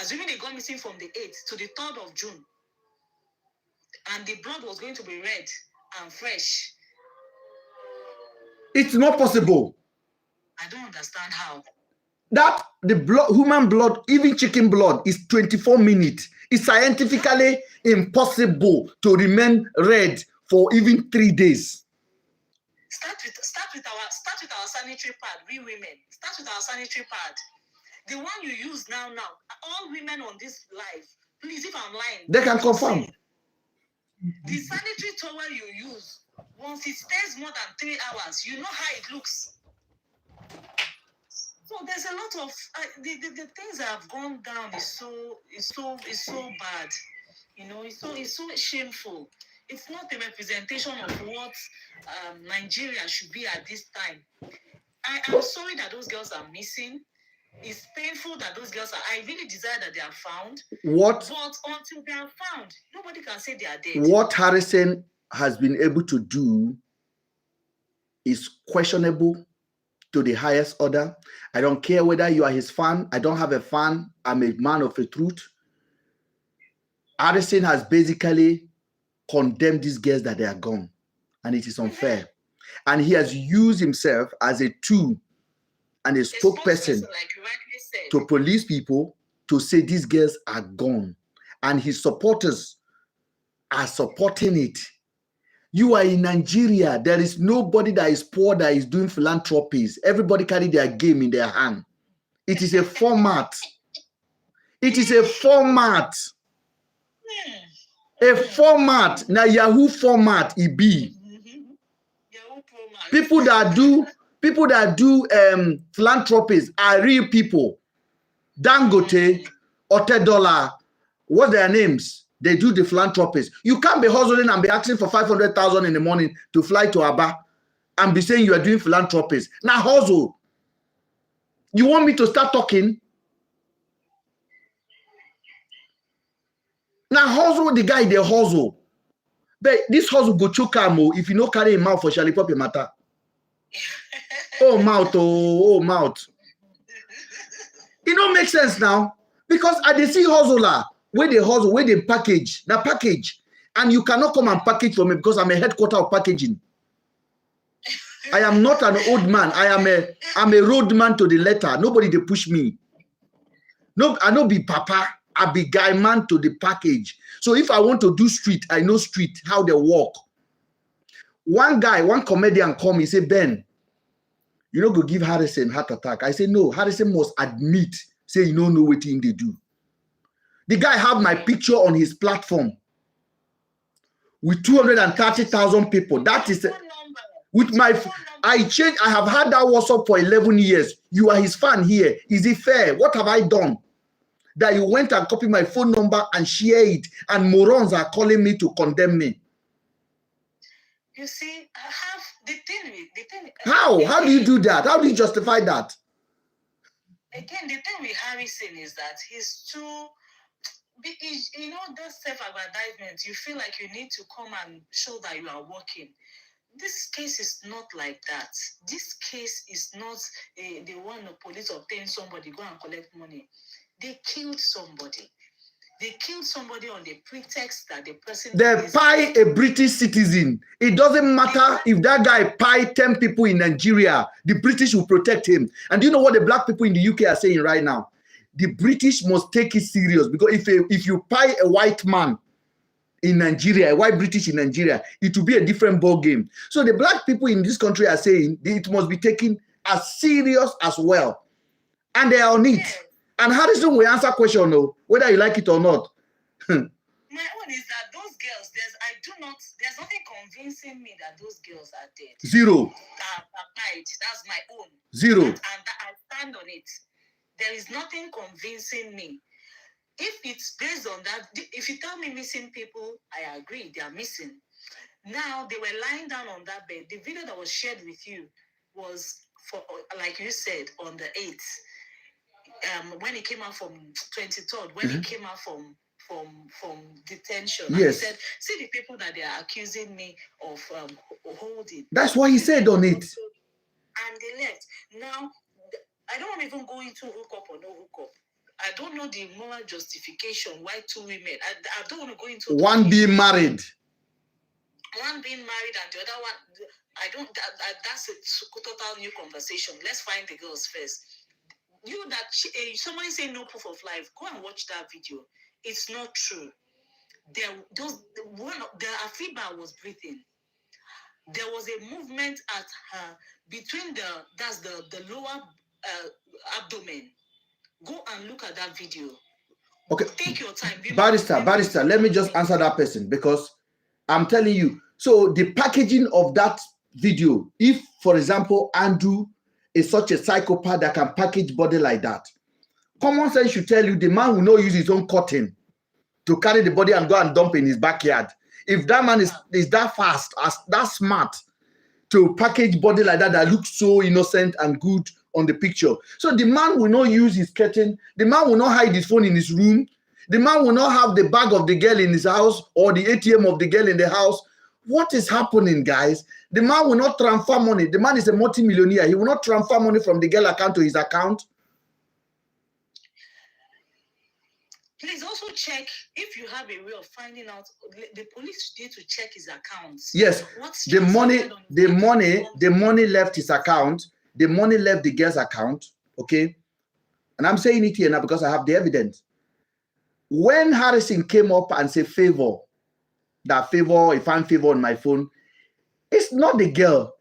Assuming they got missing from the 8th to the 3rd of June, and the blood was going to be red and fresh. It's not possible. I don't understand how. That the blood, human blood, even chicken blood, is 24 minutes. It's scientifically impossible to remain red for even 3 days. Start with our sanitary pad, we women. Start with our sanitary pad. The one you use now. All women on this live, please, if I'm lying, they can confirm. The sanitary towel you use, once it stays more than 3 hours, you know how it looks. So there's a lot of the things that have gone down is so bad. It's so shameful. it's not a representation of what Nigeria should be at this time. I am sorry that those girls are missing. It's painful that those girls are. I really desire that they are found. What? But until they are found, nobody can say they are dead. What Harrison has been able to do is questionable to the highest order. I don't care whether you are his fan. I don't have a fan. I'm a man of the truth. Harrison has basically condemned these girls that they are gone, and it is unfair. And he has used himself as a tool and a spokesperson like you rightly said, to police people to say these girls are gone, and his supporters are supporting it. You are in Nigeria. There is nobody that is poor that is doing philanthropies. Everybody carry their game in their hand. It is a format. It is a format. A format. Now Yahoo format it be. People that do philanthropies are real people. Dangote, Otedola, what's their names? They do the philanthropies. You can't be hustling and be asking for 500,000 in the morning to fly to Aba and be saying you are doing philanthropies. Now hustle. You want me to start talking? Now hustle the guy, they hustle. But this hustle go choke if you no carry him mouth for Charlie Poppy matter. Oh mouth, oh mouth. It don't make sense now. Because I dey see hustler where they hustle, where they package, now package. And you cannot come and package for me because I'm a headquarter of packaging. I am not an old man. I'm a road man to the letter. Nobody they push me. No, I no be papa. I be guy man to the package. So if I want to do street, I know street, how they walk. One guy, one comedian come, he say, Ben, you know, go give Harrison heart attack. I say, no, Harrison must admit, say, you don't know what thing they do. The guy have my picture on his platform with 230,000 people. That is with my, I have had that WhatsApp for 11 years. You are his fan here. Is it fair? What have I done? That you went and copied my phone number and share it, and morons are calling me to condemn me. You see, I have the thing. How? How do you do that? How do you justify that? Again, the thing with Harrison is that he's too, you know, that self-advertisement, you feel like you need to come and show that you are working. This case is not like that. This case is not the one the police obtain somebody, go and collect money. They killed somebody. They killed somebody on the pretext that the person... They pie a British citizen. It doesn't matter if that guy pie 10 people in Nigeria. The British will protect him. And do you know what the black people in the UK are saying right now? The British must take it serious. Because if you pie a white man in Nigeria, a white British in Nigeria, it will be a different ball game. So the black people in this country are saying it must be taken as serious as well. And they are on it. Yes. And Harrison will answer question, no, whether you like it or not. My own is that those girls, there's nothing convincing me that those girls are dead. Zero. That's my own. Zero. And I stand on it. There is nothing convincing me. If it's based on that, if you tell me missing people, I agree, they are missing. Now, they were lying down on that bed. The video that was shared with you was, for, like you said, on the 8th. When he came out from 23rd, when he came out from detention, yes. And he said, see the people that they are accusing me of holding. That's what he said on it. And they left. Now, I don't even go into hook up or no hook up. I don't know the moral justification why two women. I don't want to go into one being married. One being married and the other one. I don't. That's a total new conversation. Let's find the girls first. You that somebody say no proof of life, go and watch that video. It's not true. The Afiba was breathing. There was a movement at her between the lower abdomen. Go and look at that video. Okay. Take your time. Barrister, let me just answer that person because I'm telling you. So the packaging of that video, if for example Andrew is such a psychopath that can package body like that, common sense should tell you the man will not use his own cotton to carry the body and go and dump in his backyard. if that man is that fast, that smart to package body like that looks so innocent and good on the picture. So the man will not use his curtain. The man will not hide his phone in his room. The man will not have the bag of the girl in his house or the ATM of the girl in the house. What is happening, guys? The man will not transfer money. The man is a multi-millionaire. He will not transfer money from the girl account to his account. Please also check if you have a way of finding out. The police need to check his accounts. Yes, the money left his account. The money left the girl's account. Okay, and I'm saying it here now because I have the evidence. When Harrison came up and said favor, if I'm favor on my phone, it's not the girl.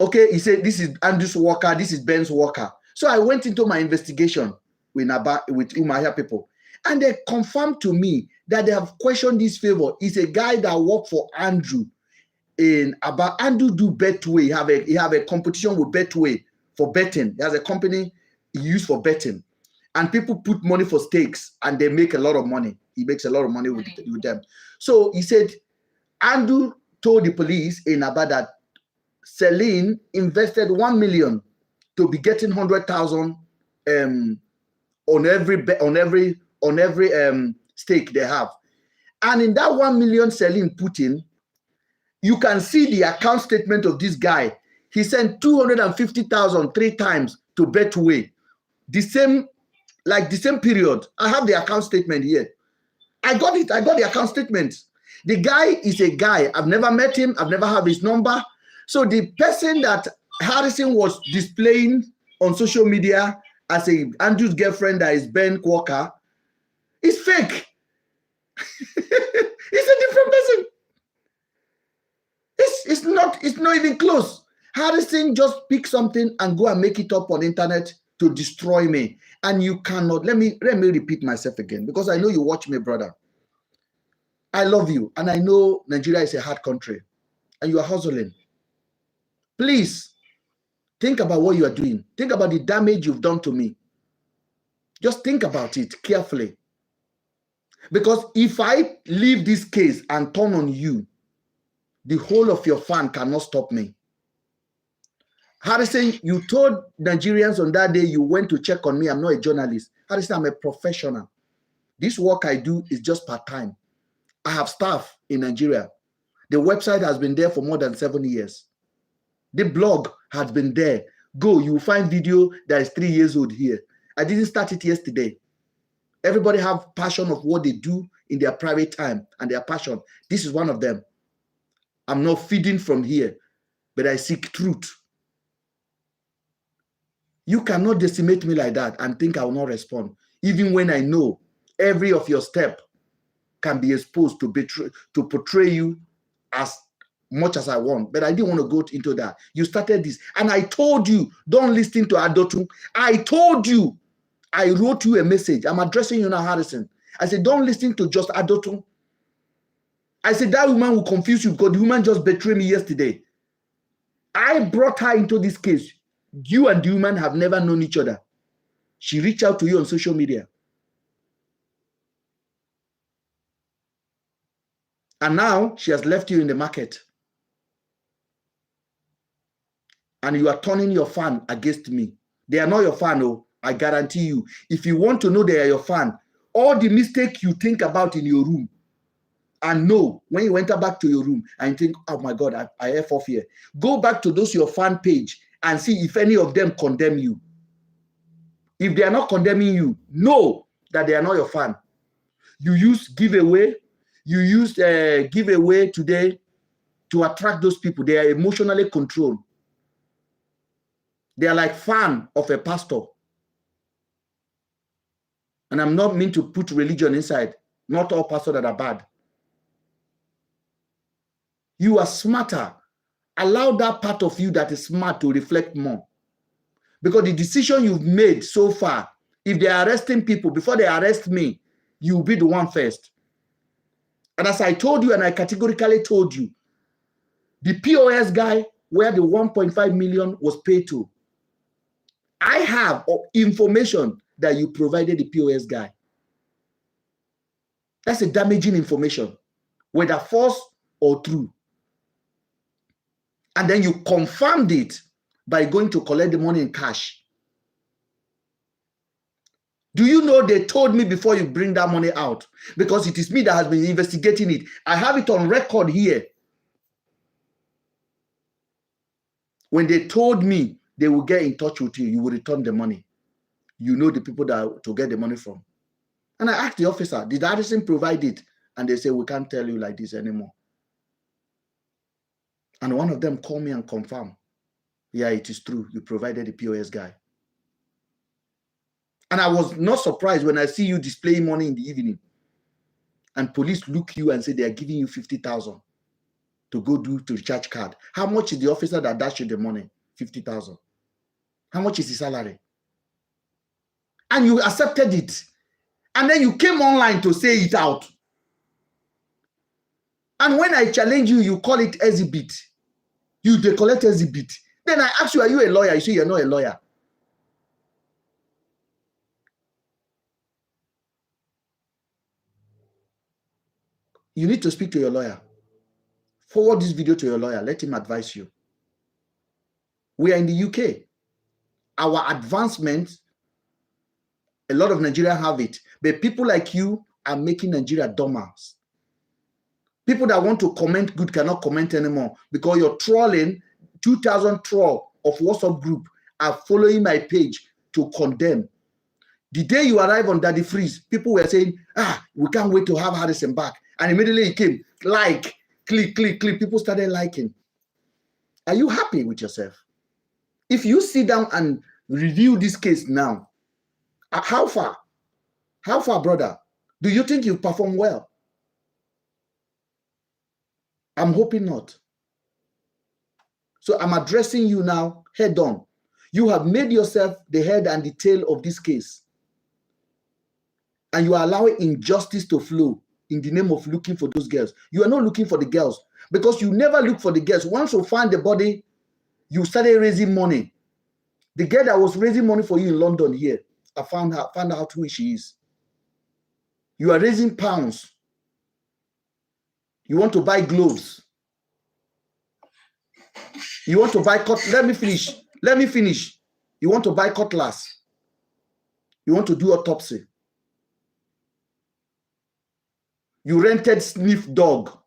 Okay, he said this is Andrew's worker, this is Ben's worker. So I went into my investigation with Umahia people. And they confirmed to me that they have questioned this favor. He's a guy that worked for Andrew in about Andrew do Betway. He have a competition with Betway for betting. He has a company he used for betting. And people put money for stakes and they make a lot of money. He makes a lot of money with them. So he said, Andrew told the police in Aba that Celine invested 1 million to be getting 100,000 on every stake they have. And in that 1 million Celine put in, you can see the account statement of this guy. He sent 250,000 3 times to Betway. The same period. I have the account statement here. I got it. I got the account statement. The guy is a guy. I've never met him. I've never had his number. So the person that Harrison was displaying on social media as Andrew's girlfriend that is Ben Walker is fake. It's a different person. It's not even close. Harrison just pick something and go and make it up on internet to destroy me. And you cannot, let me repeat myself again, because I know you watch me, brother. I love you, and I know Nigeria is a hard country, and you are hustling. Please, think about what you are doing. Think about the damage you've done to me. Just think about it carefully. Because if I leave this case and turn on you, the whole of your fan cannot stop me. Harrison, you told Nigerians on that day you went to check on me. I'm not a journalist. Harrison, I'm a professional. This work I do is just part-time. I have staff in Nigeria. The website has been there for more than 7 years. The blog has been there. Go, you will find video that is 3 years old here. I didn't start it yesterday. Everybody have passion of what they do in their private time and their passion. This is one of them. I'm not feeding from here, but I seek truth. You cannot decimate me like that and think I will not respond. Even when I know every of your step can be exposed to portray you as much as I want. But I didn't want to go into that. You started this. And I told you, don't listen to Adotu. I told you. I wrote you a message. I'm addressing you now, Harrison. I said, don't listen to just Adotu. I said, that woman will confuse you because the woman just betrayed me yesterday. I brought her into this case. You and the woman have never known each other. She reached out to you on social media. And now she has left you in the market. And you are turning your fan against me. They are not your fan, oh, I guarantee you. If you want to know they are your fan, all the mistake you think about in your room, and know when you enter back to your room and think, oh my God, I F off here. Go back to those your fan page and see if any of them condemn you. If they are not condemning you, know that they are not your fan. You use giveaway. You use giveaway today to attract those people. They are emotionally controlled. They are like fan of a pastor. And I'm not meant to put religion inside. Not all pastors that are bad. You are smarter. Allow that part of you that is smart to reflect more. Because the decision you've made so far, if they are arresting people, before they arrest me, you'll be the one first. And as I told you, and I categorically told you, the POS guy where the 1.5 million was paid to, I have information that you provided the POS guy. That's a damaging information. whether false or true. And then you confirmed it by going to collect the money in cash. Do you know they told me before you bring that money out? Because it is me that has been investigating it. I have it on record here. When they told me they will get in touch with you, you will return the money. You know the people that to get the money from. And I asked the officer, did Harrison provide it? And they say, we can't tell you like this anymore. And one of them called me and confirmed, yeah, it is true. You provided the POS guy. And I was not surprised when I see you displaying money in the evening. And police look you and say they are giving you 50,000 to go do to recharge card. How much is the officer that dashed you the money? 50,000. How much is his salary? And you accepted it. And then you came online to say it out. And when I challenge you, you call it exhibit. You collect exhibit. Then I ask you, are you a lawyer? You say you're not a lawyer. You need to speak to your lawyer. Forward this video to your lawyer. Let him advise you. We are in the UK. Our advancement, a lot of Nigerians have it. But people like you are making Nigeria dumber. People that want to comment good cannot comment anymore because you're trolling. 2,000 troll of WhatsApp group are following my page to condemn. The day you arrive on Daddy Freeze, people were saying, we can't wait to have Harrison back. And immediately he came, like, click, click, click. People started liking. Are you happy with yourself? If you sit down and review this case now, how far? How far, brother? Do you think you perform well? I'm hoping not. So I'm addressing you now head on. You have made yourself the head and the tail of this case. And you are allowing injustice to flow in the name of looking for those girls. You are not looking for the girls because you never look for the girls. Once you find the body, you started raising money. The girl that was raising money for you in London here, I found out who she is. You are raising pounds. You want to buy gloves. You want to buy let me finish. Let me finish. You want to buy cutlass. You want to do autopsy. You rented sniff dog.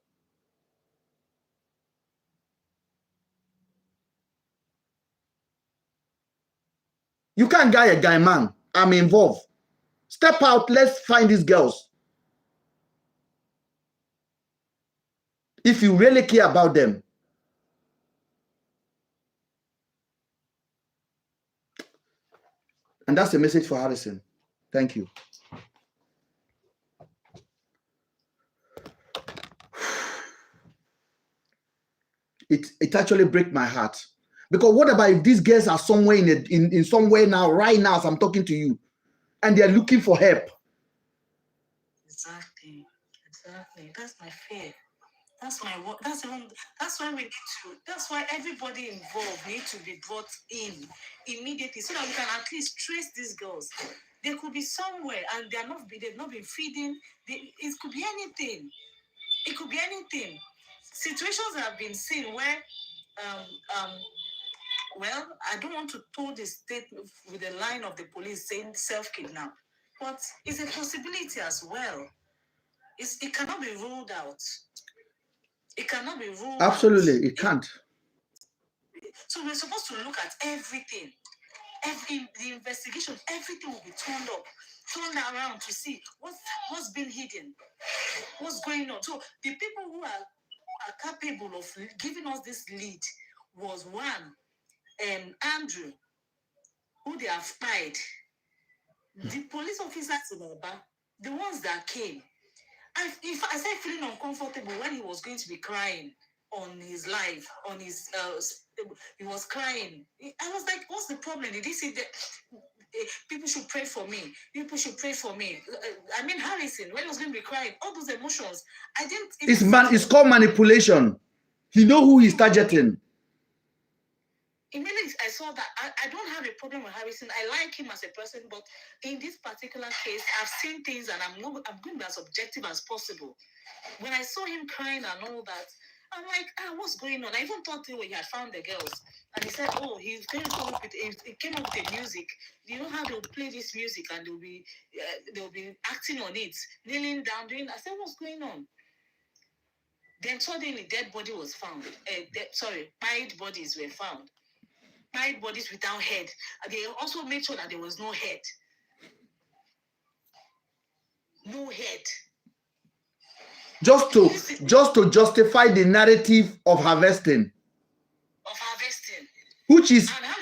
You can't guy a guy, man. I'm involved. Step out. Let's find these girls. If you really care about them. And that's the message for Harrison. Thank you. It actually breaks my heart. Because what about if these girls are somewhere in somewhere now, right now, as I'm talking to you, and they're looking for help? Exactly. That's my fear. That's my work. That's why we need to. That's why everybody involved needs to be brought in immediately, so that we can at least trace these girls. They could be somewhere, and they've not been feeding. It could be anything. It could be anything. Situations have been seen where, well, I don't want to toe the state with the line of the police saying self-kidnap, but it's a possibility as well. It cannot be ruled out. It cannot be ruled out. Absolutely, it can't. So we're supposed to look at everything. The investigation, everything will be turned around to see what's been hidden, what's going on. So the people who are capable of giving us this lead was one, Andrew, who they have fired. The police officers in Oba, the ones that came. I started feeling uncomfortable when he was going to be crying on his live, on his, he was crying. I was like, what's the problem? Did he say that people should pray for me? People should pray for me. I mean, Harrison, when he was going to be crying, all those emotions, I didn't... It's called manipulation. He knows who he's targeting. immediately I saw that I don't have a problem with Harrison. I like him as a person, but in this particular case, I've seen things and I'm going to be as objective as possible. When I saw him crying and all that, I'm like, what's going on? I even thought he had found the girls. And he said, oh, he's going to come up with, it came up with a music. You know how they'll play this music and they'll be acting on it, kneeling down, doing. I said, what's going on? Then suddenly, dead body was found. Pied bodies were found. Pied bodies without head. They also made sure that there was no head. No head. Just to justify the narrative of harvesting. Of harvesting.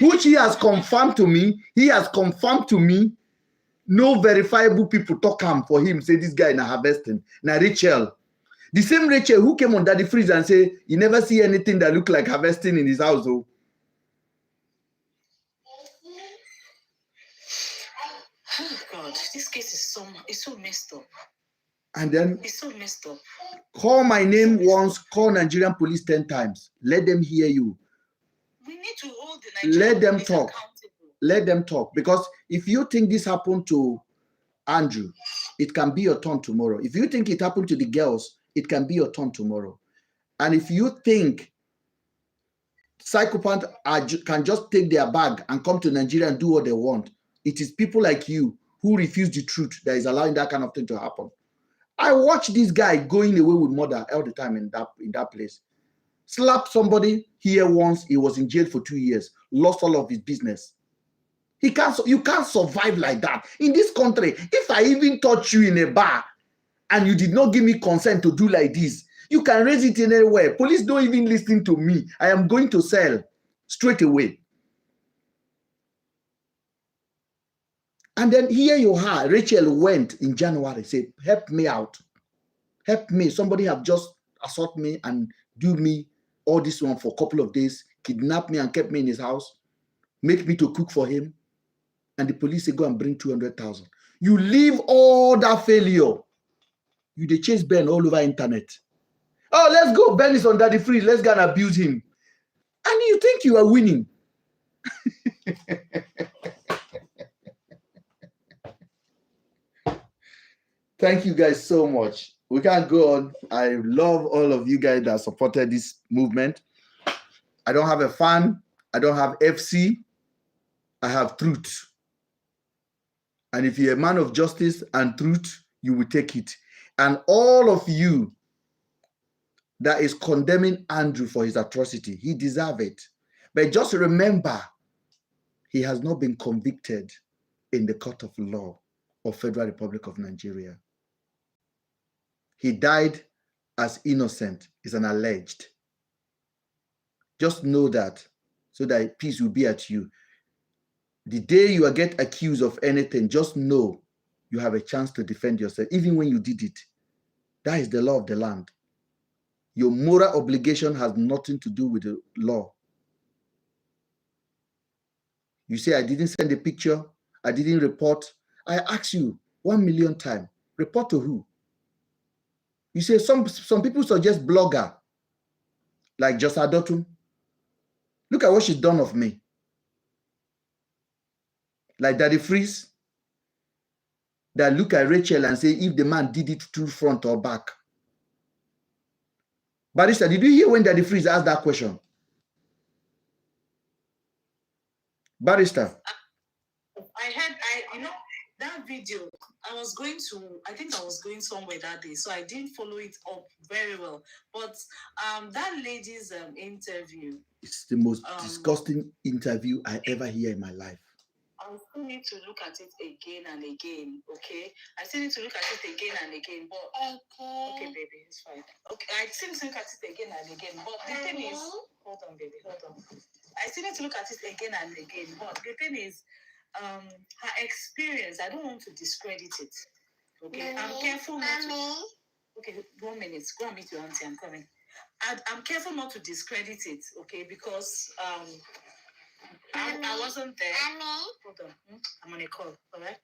Which he has confirmed to me. He has confirmed to me. No verifiable people talk him for him. Say this guy in harvesting. Now Rachel. The same Rachel who came on Daddy Freeze and say you never see anything that look like harvesting in his household. Oh God, this case is so messed up. And then it's so messed up. Call my name once, call Nigerian police 10 times. Let them hear you. We need to hold the Nigerian police accountable. Let them talk. Because if you think this happened to Andrew, it can be your turn tomorrow. If you think it happened to the girls, it can be your turn tomorrow. And if you think psychopaths can just take their bag and come to Nigeria and do what they want, it is people like you who refuse the truth that is allowing that kind of thing to happen. I watch this guy going away with murder all the time in that place. Slapped somebody here once, he was in jail for 2 years, lost all of his business. You can't survive like that. In this country, if I even touch you in a bar and you did not give me consent to do like this, you can raise it anywhere. Police don't even listen to me. I am going to sell straight away. And then here you are, Rachel went in January, said, help me out. Help me. Somebody have just assault me and do me all this one for a couple of days, kidnap me and kept me in his house, make me to cook for him. And the police say, go and bring 200,000. You leave all that failure. You dey chase Ben all over internet. Oh, let's go. Ben is on Daddy Free. Let's go and abuse him. And you think you are winning. Thank you guys so much. We can't go on. I love all of you guys that supported this movement. I don't have a fan. I don't have FC. I have truth. And if you're a man of justice and truth, you will take it. And all of you that is condemning Andrew for his atrocity, he deserves it. But just remember, he has not been convicted in the court of law of Federal Republic of Nigeria. He died as innocent, is an alleged. Just know that, so that peace will be at you. The day you get accused of anything, just know you have a chance to defend yourself, even when you did it. That is the law of the land. Your moral obligation has nothing to do with the law. You say, I didn't send a picture, I didn't report. I ask you 1 million times, report to who? You say some people suggest blogger, like Josa Dotun. Look at what she's done of me. Like Daddy Freeze, that look at Rachel and say if the man did it through front or back. Barrister, did you hear when Daddy Freeze asked that question? Barrister. I heard, that video, I think I was going somewhere that day, so I didn't follow it up very well. But that lady's interview. It's the most disgusting interview I ever hear in my life. I still need to look at it again and again, okay? I still need to look at it again and again, but... Okay, baby, it's fine. Okay, I still need to look at it again and again, but the thing is... Hold on, baby, hold on. I still need to look at it again and again, but the thing is, her experience, I don't want to discredit it, okay? I'm careful not to... Okay, 1 minute. Go and meet your auntie, I'm coming. I'm careful not to discredit it, okay? Because... I wasn't there. Hold on. I'm on a call, all right?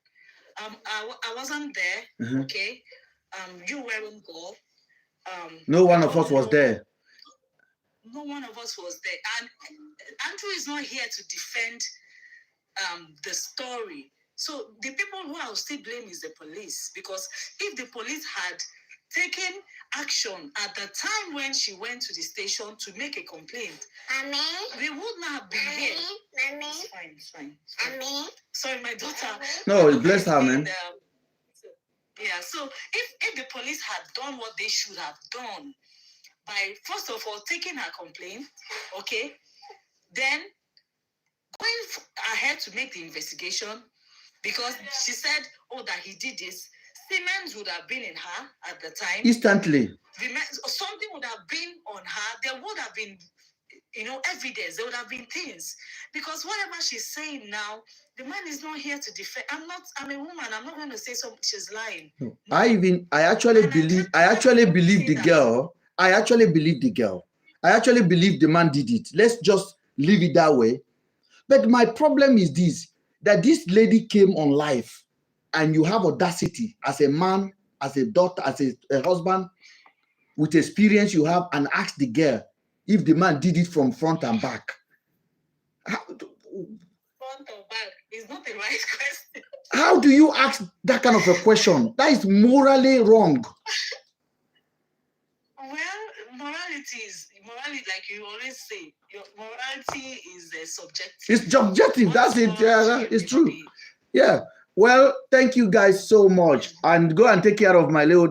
I wasn't there, okay? You weren't there. No one of us was there. no one of us was there. And Andrew is not here to defend the story. So the people who I will still blame is the police, because if the police had taken action at the time when she went to the station to make a complaint, we would not have been here. It's fine. Sorry, my daughter. No, bless her, man. Yeah, so if the police had done what they should have done by, first of all, taking her complaint, okay, then going ahead to make the investigation, because she said, oh, that he did this, Siemens would have been in her at the time. Instantly. Something would have been on her. There would have been, evidence. There would have been things. Because whatever she's saying now, the man is not here to defend. I'm a woman. I'm not going to say she's lying. No. I actually believe the girl. I actually believe the girl. I actually believe the man did it. Let's just leave it that way. But my problem is this, that this lady came on live, and you have audacity as a man, as a daughter, as a husband, with experience you have, and ask the girl if the man did it from front and back. Front or back is not the right question. How do you ask that kind of a question? That is morally wrong. Well, morality, like you always say, your morality is subjective. It's subjective. That's it. Yeah, it's true. Yeah. Well, thank you guys so much, and go and take care of my your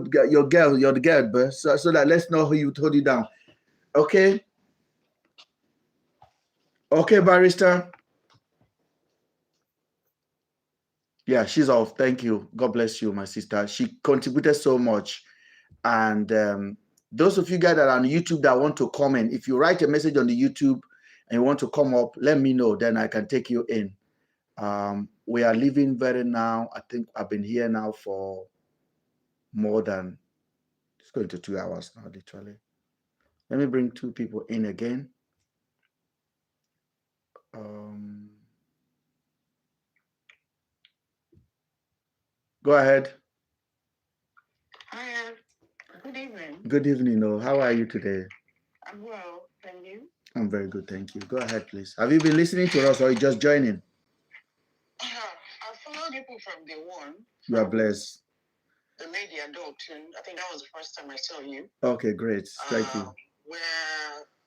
girl, so that let's know who you told you down. Okay. Okay, barrister. Yeah, she's off. Thank you. God bless you, my sister. She contributed so much, and those of you guys that are on YouTube that want to comment, if you write a message on the YouTube and you want to come up, let me know. Then I can take you in. We are leaving very now. I think I've been here now for more than, it's going to 2 hours now, literally. Let me bring 2 people in again. Go ahead. Hi, good evening. Good evening. Oh, how are you today? I'm well, and you? I'm very good, thank you. Go ahead, please. Have you been listening to us, or are you just joining? I followed you from day one. You are blessed. The lady at Dalton. I think that was the first time I saw you. Okay, great. Thank you. Where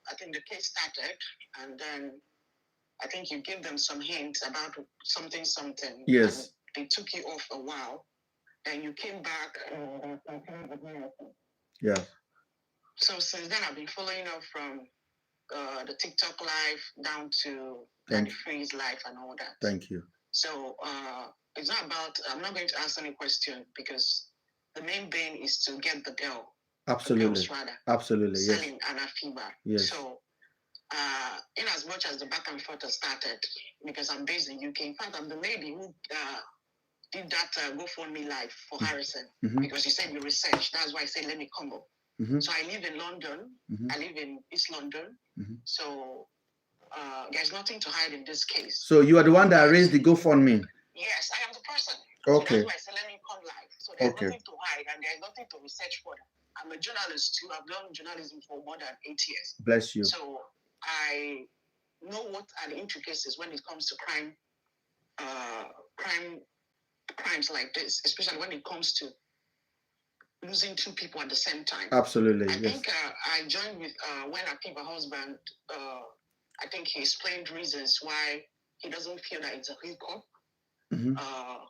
I think the case started, and then I think you gave them some hints about something. Yes. They took you off a while, and you came back. Yeah. So since then, I've been following up from the TikTok live down to the Freeze live and all that. Thank you. So it's not about, I'm not going to ask any question, because the main bane is to get the girl. Absolutely. The girls, rather. Absolutely. Selling an Afiba. Yes. So in as much as the back and forth has started, because I'm based in UK, in fact, I'm the lady who did that GoFundMe live for Harrison, because you said you researched. That's why I said, let me come up. So I live in London. I live in East London. So there's nothing to hide in this case. So you are the one that raised the GoFundMe? Yes, I am the person. Okay. So that's why I said, let me come live. So there's nothing to hide, and there's nothing to research for. I'm a journalist too. I've done journalism for more than 8 years. Bless you. So I know what are the intricacies when it comes to crimes like this, especially when it comes to losing 2 people at the same time. Absolutely. I think I joined with when Afiba Husband. I think he explained reasons why he doesn't feel that it's a hookup.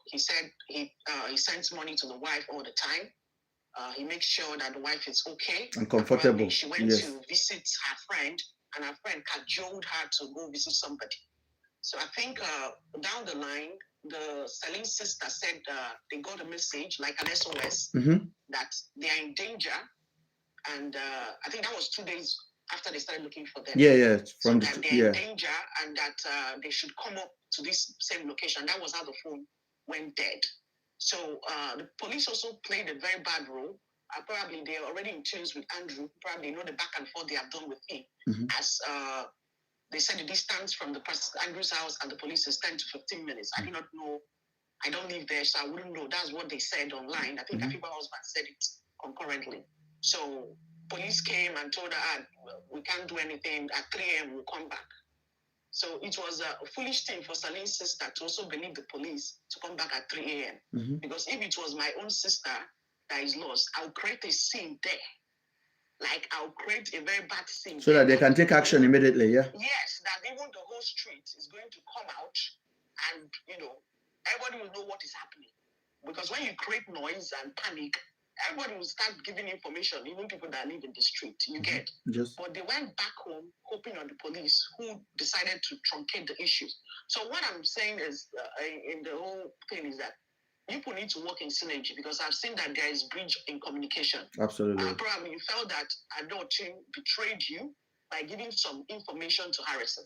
He said he sends money to the wife all the time. He makes sure that the wife is okay and comfortable. She went to visit her friend, and her friend cajoled her to go visit somebody. So I think down the line, the selling sister said they got a message, like an SOS, that they are in danger. And I think that was 2 days after they started looking for them. Yeah. So that they're in danger, and that they should come up to this same location. That was how the phone went dead. So the police also played a very bad role. Probably they're already in tune with Andrew. Probably know the back and forth they have done with him. As they said, the distance from the Andrew's house and the police is 10 to 15 minutes. I do not know. I don't live there, so I wouldn't know. That's what they said online. I think Afiba Husband said it concurrently. So police came and told her, we can't do anything. At 3 a.m. we'll come back. So it was a foolish thing for Saline's sister to also believe the police to come back at 3 a.m. Because if it was my own sister that is lost, I'll create a scene there. Like I'll create a very bad scene. So that they can take action immediately, yeah? Yes, that even the whole street is going to come out and, everybody will know what is happening. Because when you create noise and panic, everybody will start giving information, even people that live in the street, you get. But they went back home hoping on the police who decided to truncate the issues. So what I'm saying is, in the whole thing is that people need to work in synergy, because I've seen that there is breach in communication. Absolutely. Probably you felt that Adotin betrayed you by giving some information to Harrison.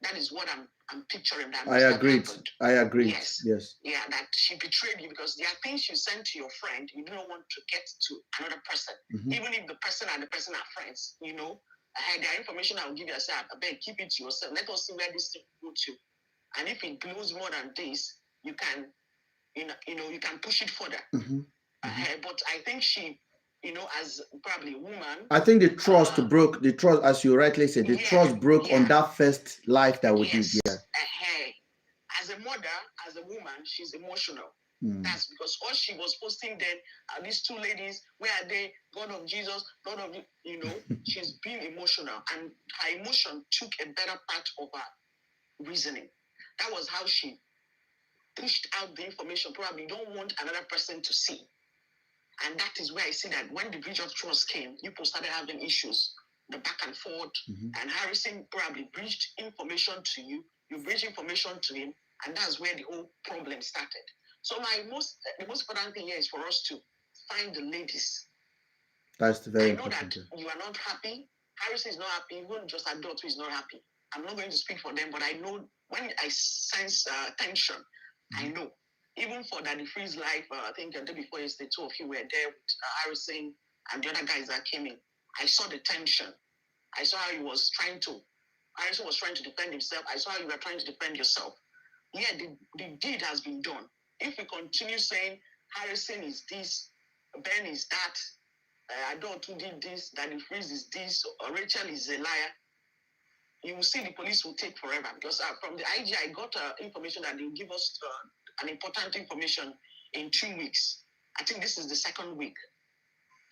That is what I'm picturing. That I agree. Yes. Yeah, that she betrayed you because there are things you sent to your friend you don't want to get to another person. Even if the person and the person are friends, there are information I will give you. I say, I beg, keep it to yourself. Let us see where this thing will go to. And if it blows more than this, you can, you can push it further. But I think she, as probably a woman, I think the trust broke. The trust, as you rightly said, the trust broke on that first live that we did. Yeah. As a mother, as a woman, she's emotional. That's because all she was posting then are these two ladies. Where are they? God of Jesus, God of she's being emotional, and her emotion took a better part of her reasoning. That was how she pushed out the information. Probably don't want another person to see. And that is where I see that when the breach of trust came, people started having issues, the back and forth, and Harrison probably breached information to you, you breached information to him, and that's where the whole problem started. So the most important thing here is for us to find the ladies. That's very important. I know that you are not happy. Harrison is not happy. Even just Adot is not happy. I'm not going to speak for them, but I know when I sense tension, I know. Even for Daddy Free's life, I think the day before yesterday, two of you were there with Harrison and the other guys that came in. I saw the tension. I saw how Harrison was trying to defend himself. I saw how you were trying to defend yourself. Yeah, the deed has been done. If we continue saying Harrison is this, Ben is that, Adot did this, Daddy Freeze is this, or Rachel is a liar, you will see the police will take forever. Because from the IG, I got information that they will give us an important information in 2 weeks. I think this is the 2nd week.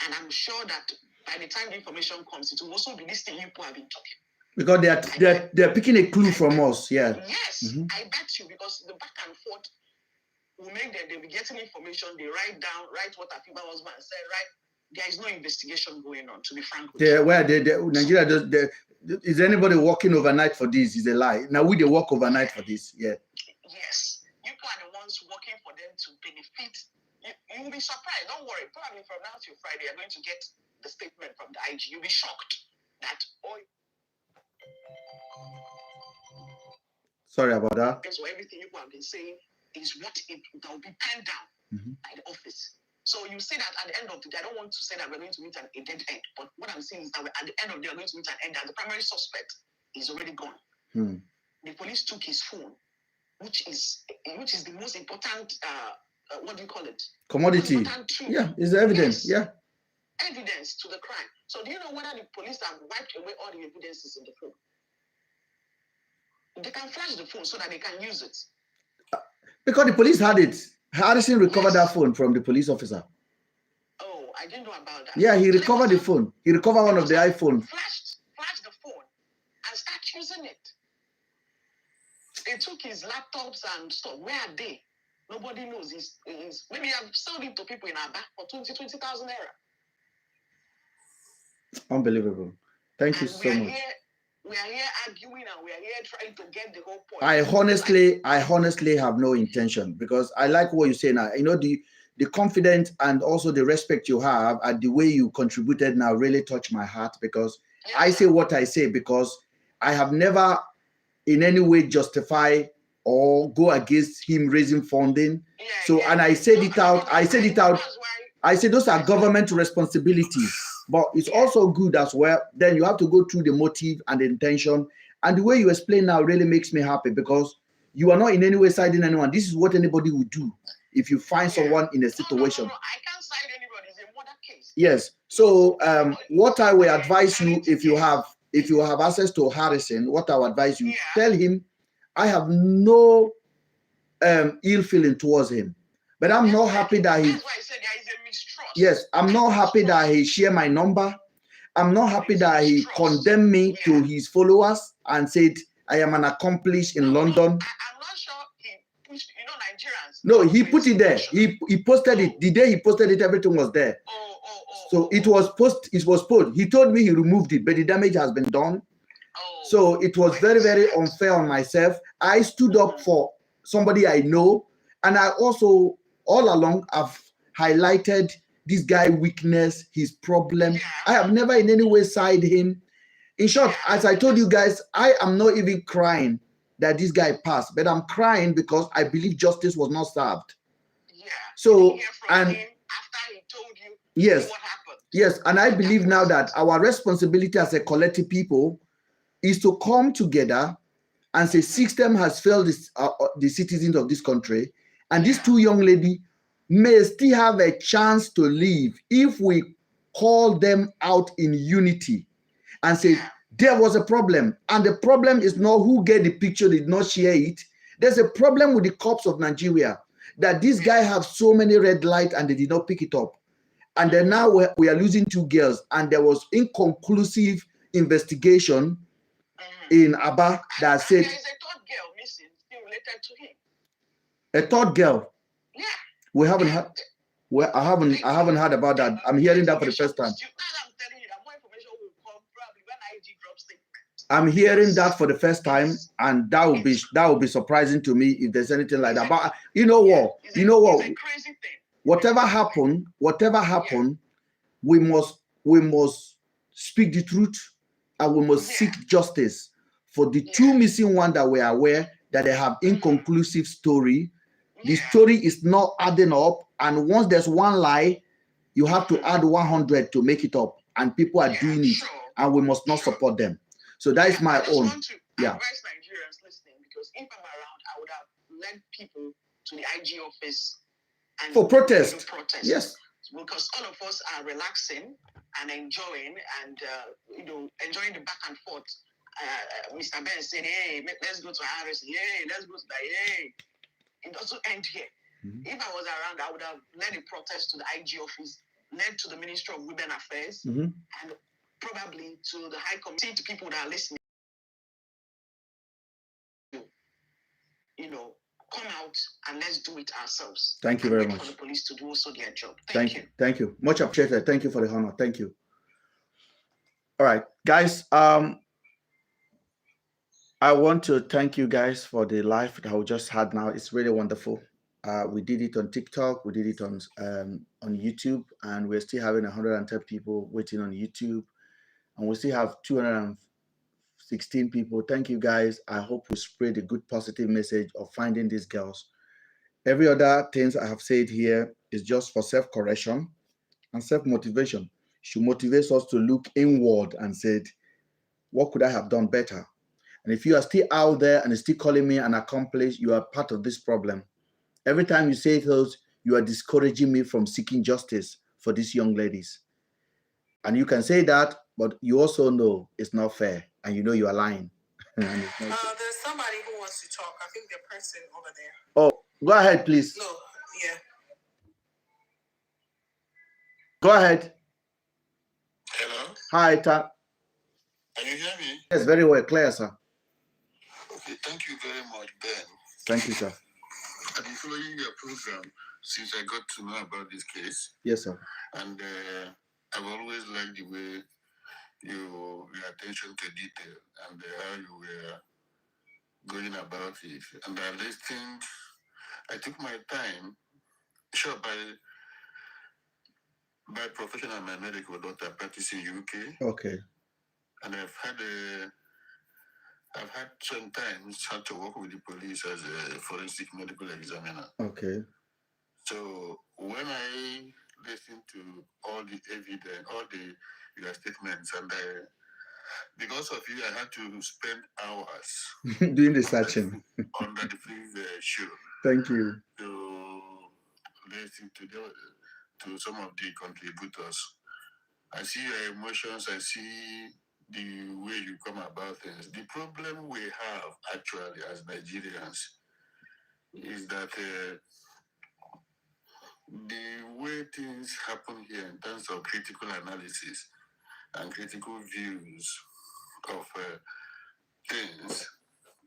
And I'm sure that by the time the information comes, it will also be this thing you people have been talking. Because they're picking a clue from us, yeah. Yes, I bet you, because the back and forth will make them, they'll be getting information, they write what Afiba Husband said, right? There is no investigation going on, to be frank with you. Where Nigeria does, is anybody working overnight for this? Is a lie. Now we work overnight for this, yeah. Yes. You are the ones working for them to benefit. You will be surprised. Don't worry. Probably from now till Friday, you're going to get the statement from the IG. You'll be shocked that Sorry about that. So everything you have been saying is what that will be penned down by the office. So you say that at the end of the day, I don't want to say that we're going to meet a dead end, but what I'm saying is that at the end of the day, we're going to meet an end that the primary suspect is already gone. The police took his phone, which is the most important, what do you call it? Commodity. Yeah, it's the evidence. Yes. Yeah. Evidence to the crime. So do you know whether the police have wiped away all the evidences in the phone? They can flash the phone so that they can use it. Because the police had it. Harrison recovered that phone from the police officer. Oh, I didn't know about that. Yeah, he recovered the phone. He recovered one of the iPhone. Flash the phone and start using it. They took his laptops and stuff. Where are they? Nobody knows. Maybe I've sold it to people in Aba for 20,000 naira. Unbelievable. Thank you so much. We are here arguing and we are here trying to get the whole point. I honestly have no intention, because I like what you say now. You know, the confidence and also the respect you have and the way you contributed now really touched my heart, because I say what I say because I have never in any way justify or go against him raising funding. And I said it out. I said those are government responsibilities. But it's also good as well. Then you have to go through the motive and the intention. And the way you explain now really makes me happy, because you are not in any way siding anyone. This is what anybody would do if you find someone in a situation. No, I can't side anybody. It's a murder case. Yes. So what I will advise you, if you have access to Harrison, what I will advise you, tell him I have no ill feeling towards him, but I'm not happy that he. That's why I said there is a mistrust. Yes, I'm not happy that he shared my number. I'm not happy that he condemned me to his followers and said I am an accomplice in London. I'm not sure he pushed, Nigerians. No, he put it there. He posted it. The day he posted it, everything was there. So it was posted. He told me he removed it, but the damage has been done. So it was very, very unfair on myself. I stood up for somebody I know, and I also all along have highlighted this guy's weakness, his problem. I have never in any way sided him. In short, as I told you guys, I am not even crying that this guy passed, but I'm crying because I believe justice was not served. So, and after he told you yes, what happened. Yes, and I believe now that our responsibility as a collective people is to come together and say system has failed the citizens of this country, and these two young ladies may still have a chance to live if we call them out in unity and say there was a problem, and the problem is not who get the picture did not share it. There's a problem with the cops of Nigeria that this guy have so many red lights and they did not pick it up. And then now we are losing two girls, and there was inconclusive investigation in Aba that said there is a third girl missing, still related to him. A third girl. Yeah. We haven't had. Well, I haven't heard about that. I'm hearing that for the first time. I'm telling you that more information will come probably when IG drops it. I'm hearing that for the first time, and that will be surprising to me if there's anything like that. But you know what? It's a crazy thing. Whatever happened, we must speak the truth, and we must seek justice for the two missing ones that we are aware that they have inconclusive story. The story is not adding up, and once there's one lie, you have to add 100 to make it up, and people are doing it, and we must not support them. So that is my own. I want to advise Nigerians listening, because if I'm around, I would have led people to the IG office and for protest. Yes, because all of us are relaxing and enjoying, and enjoying the back and forth. MrBen said, "Hey, let's go to Harris. Hey, let's go to that. Hey." It doesn't end here. If I was around, I would have led a protest to the IG office, led to the Ministry of Women Affairs, and probably to the High Committee, to people that are listening. Come out and let's do it ourselves. Thank you very much. For the police to do also their job. Thank you. Thank you. Much appreciated. Thank you for the honor. Thank you. All right, guys. I want to thank you guys for the live that we just had now. It's really wonderful. We did it on TikTok. We did it on YouTube, and we're still having 110 people waiting on YouTube, and we still have 216 people. Thank you guys. I hope we spread a good positive message of finding these girls. Every other things I have said here is just for self-correction and self-motivation. It should motivate us to look inward and say, what could I have done better? And if you are still out there and still calling me an accomplice, you are part of this problem. Every time you say those, you are discouraging me from seeking justice for these young ladies. And you can say that, but you also know it's not fair, and you know you are lying. There's somebody who wants to talk. I think the person over there. Oh, go ahead, please. No, yeah. Go ahead. Hello? Hi, Can you hear me? Yes, very well, clear, sir. Okay, thank you very much, Ben. Thank you, sir. I've been following your program since I got to know about this case. Yes, sir. And I've always liked the way your attention to detail and how you were going about it. And I listened, I took my time, sure, by profession, I'm a medical doctor, I practice in UK. Okay. And I've had sometimes had to work with the police as a forensic medical examiner. Okay. So when I listened to all the evidence, all your statements, and because of you, I had to spend hours doing the searching on the show. Thank you. To listen to some of the contributors. I see your emotions. I see the way you come about things. The problem we have actually as Nigerians is that the way things happen here in terms of critical analysis and critical views of things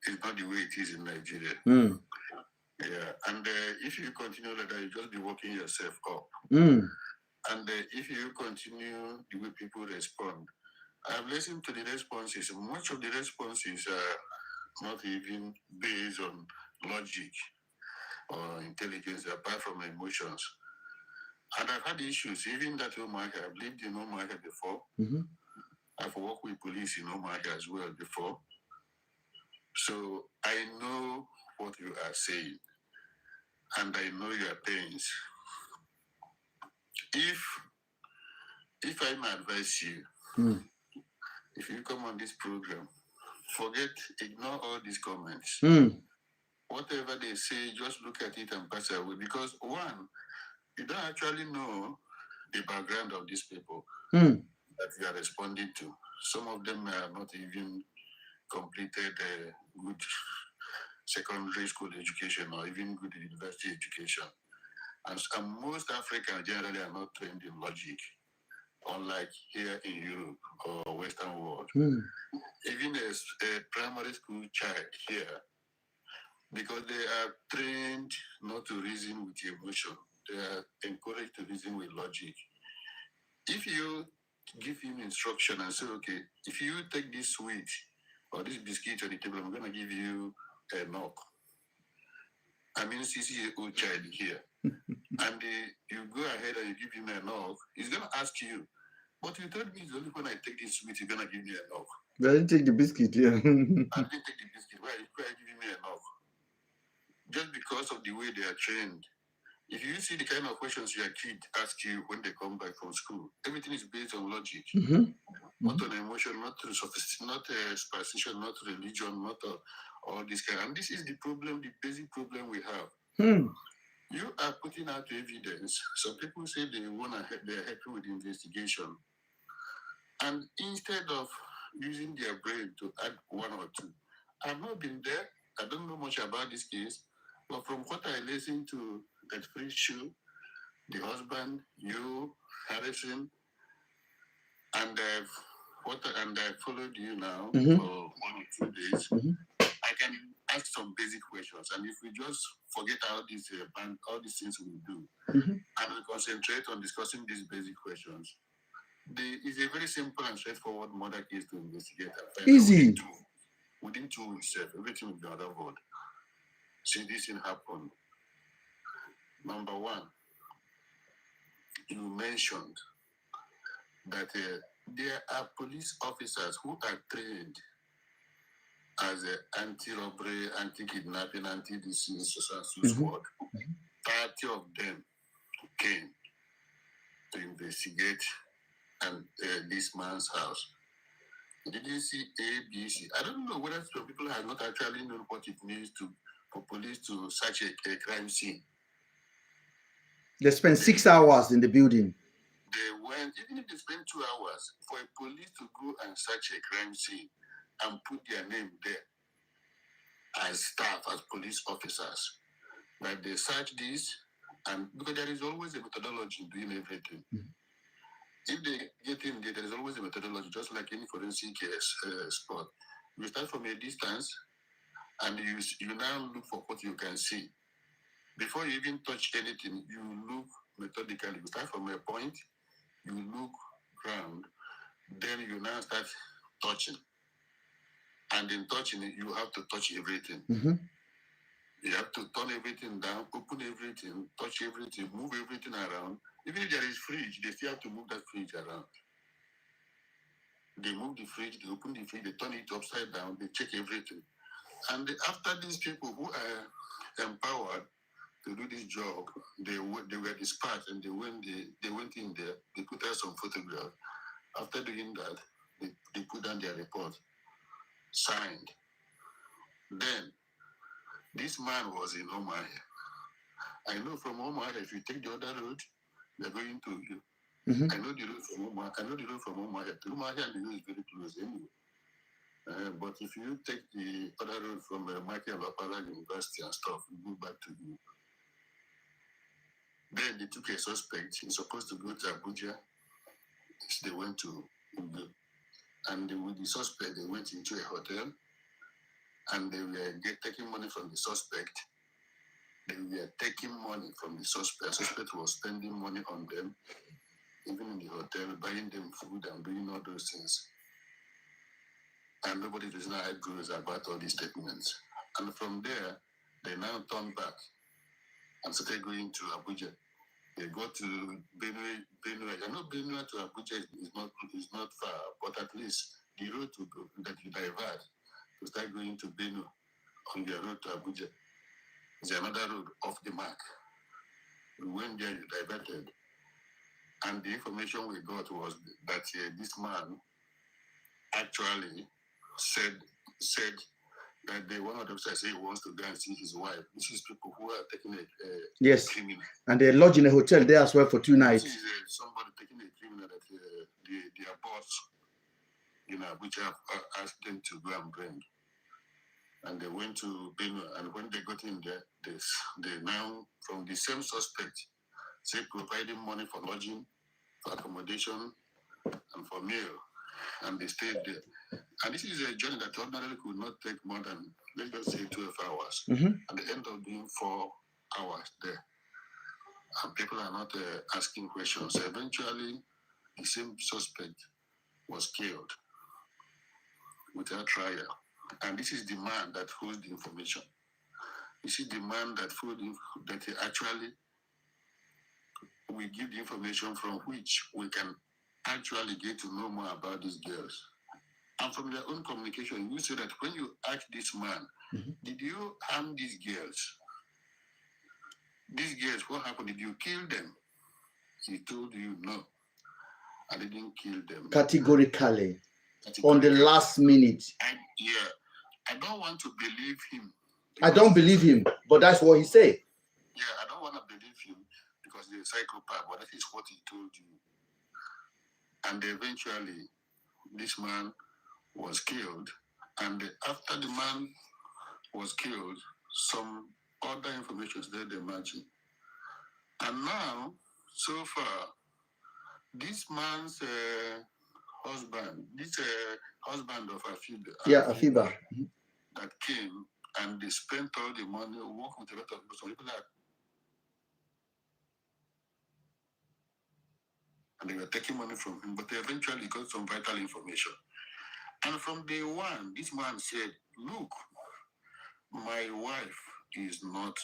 is not the way it is in Nigeria. Yeah, and if you continue like that, you just be working yourself up. And if you continue the way people respond, I've listened to the responses. Much of the responses are not even based on logic or intelligence, apart from emotions. And I've had issues, even that Omaka. I've lived in Omaka before. I've worked with police in Omaka as well before. So I know what you are saying, and I know your pains. If I may advise you, if you come on this program, ignore all these comments. Whatever they say, just look at it and pass away. Because one, you don't actually know the background of these people that you are responding to. Some of them are not even completed good secondary school education or even good university education. And most Africans generally are not trained in logic, unlike here in Europe or Western world. Even a primary school child here, because they are trained not to reason with emotion, they are encouraged to reason with logic. If you give him instruction and say, okay, if you take this sweet or this biscuit on the table, I'm going to give you a knock. I mean, 6-year-old child here. And you go ahead and you give him a knock, he's going to ask you, but you told me it's only when I take this sweet, you're going to give me a knock. I didn't take the biscuit, yeah. I didn't take the biscuit. Why are you giving me a knock? Just because of the way they are trained. If you see the kind of questions your kid ask you when they come back from school, everything is based on logic, not on emotion, not to superstition, not religion, not all this kind. And this is the problem, the basic problem we have. You are putting out evidence. Some people say they're happy with the investigation, and instead of using their brain to add one or two, I've not been there. I don't know much about this case, but from what I listened to that free show, the husband, you, Harrison, and I followed you now for 1 or 2 days. I can ask some basic questions, and if we just forget all these things we do, and we concentrate on discussing these basic questions, it's a very simple and straightforward murder case to investigate. Easy. Within 2 weeks, everything will be unraveled. See, this thing happened. Number one, you mentioned that there are police officers who are trained as anti-robbery, anti-kidnapping, anti-disease, squad. 30 of them came to investigate this man's house. Did you see A, B, C? I don't know whether some people have not actually known what it means for police to search a crime scene. They spent 6 hours in the building. They went, even if they spent 2 hours, for a police to go and search a crime scene and put their name there as staff, as police officers, that they search this, and because there is always a methodology in doing everything. If they get in there, there is always a methodology, just like any forensic sport. You start from a distance, and you now look for what you can see. Before you even touch anything, you look methodically. You start from a point, you look ground, then you now start touching. And in touching it, you have to touch everything. You have to turn everything down, open everything, touch everything, move everything around. Even if there is fridge, they still have to move that fridge around. They move the fridge, they open the fridge, they turn it upside down, they check everything. And after these people who are empowered to do this job, they were dispatched, and they went in there, they put out some photographs. After doing that, they put down their report, signed. Then, this man was in Omaha. I know from Omaha, if you take the other road, they're going to I know the road from Umuahia. I know the road from Umuahia. To Umuahia and the road is very close anyway. But if you take the other road from Michael Bapala University and stuff, you go back to you. Then they took a suspect. He's supposed to go to Abuja. They went to Ubu. And with the suspect, they went into a hotel. And they were taking money from the suspect. They were taking money from the suspect. The suspect was spending money on them, even in the hotel, buying them food and doing all those things. And nobody does not agree about all these statements. And from there, they now turned back and started going to Abuja. They go to Benue. I know Benue to Abuja is not far, but at least the road that you divert to start going to Benue on the road to Abuja is another road off the mark. We went there, you diverted. And the information we got was that this man actually said that one of them said he wants to go and see his wife. This is people who are taking a criminal. And they lodge in a hotel there as well for 2 nights. This is somebody taking a criminal that their boss, which have asked them to go and bring. And they went to Benue, and when they got in there, they now, from the same suspect, say providing money for lodging, for accommodation, and for meal. And they stayed there. And this is a journey that ordinarily could not take more than, let's just say, 12 hours. And they end up doing 4 hours there. And people are not asking questions. So eventually, the same suspect was killed without trial. And this is the man that holds the information. This is the man that actually we give the information from which we can actually get to know more about these girls. And from their own communication, you say that when you ask this man, did you harm these girls? These girls, what happened? Did you kill them? He told you, no, I didn't kill them. Categorically. On the last minute. I don't want to believe him. I don't believe him, but that's what he said. Yeah, I don't want to believe him because he's a psychopath, but that is what he told you. And eventually, this man was killed. And after the man was killed, some other information started emerging. And now, so far, this man's husband, husband of Afiba, Afiba, that came and they spent all the money, worked with a lot of people. Some people and they were taking money from him, but they eventually got some vital information. And from day one, this man said, look, my wife is not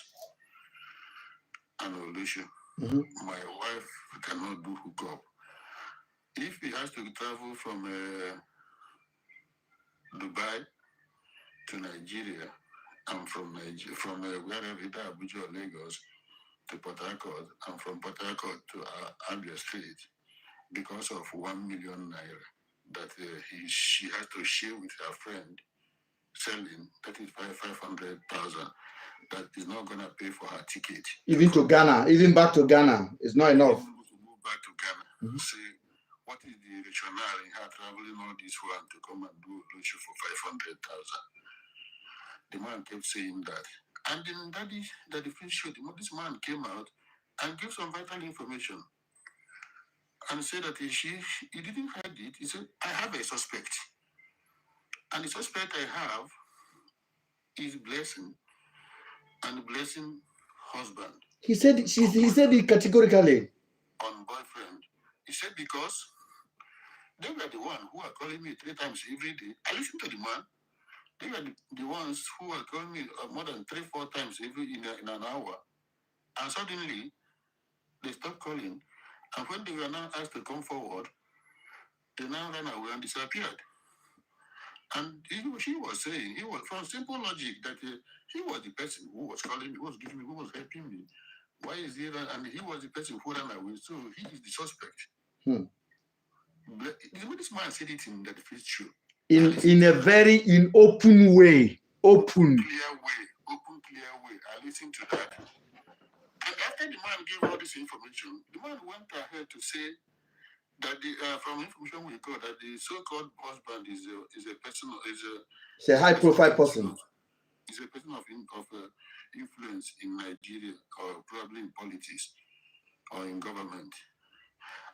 an illusion. My wife cannot do hookup. If he has to travel from Dubai to Nigeria, and from wherever, either Abuja or Lagos, to Port Harcourt, and from Port Harcourt to Abia Street, because of 1 million naira that she has to share with her friend selling, that is 500,000. That is not going to pay for her ticket. Even to Ghana, even back to Ghana, it's not enough. To move back to Ghana. See, what is the rationale in her traveling all this one to come and do a lecture for 500,000? The man kept saying that. And then that the film showed, this man came out and gave some vital information and said that he didn't hide it. He said, I have a suspect. And the suspect I have is Blessing, and Blessing husband. He said it categorically. On boyfriend. He said because they were the one who are calling me 3 times every day. I listened to the man. They were the ones who are calling me more than 3-4 times in an hour. And suddenly, they stopped calling. And when they were now asked to come forward, they now ran away and disappeared. And she was saying, he was from simple logic that he was the person who was calling me, who was giving me, who was helping me. Why is he run? And he was the person who ran away. So he is the suspect. This man said it in the first show. In a very open way. Open. Clear way. I listened to that. And after the man gave all this information, the man went ahead to say that the from information we got that the so-called husband is a person It's a high-profile person. Is a person of influence in Nigeria or probably in politics or in government.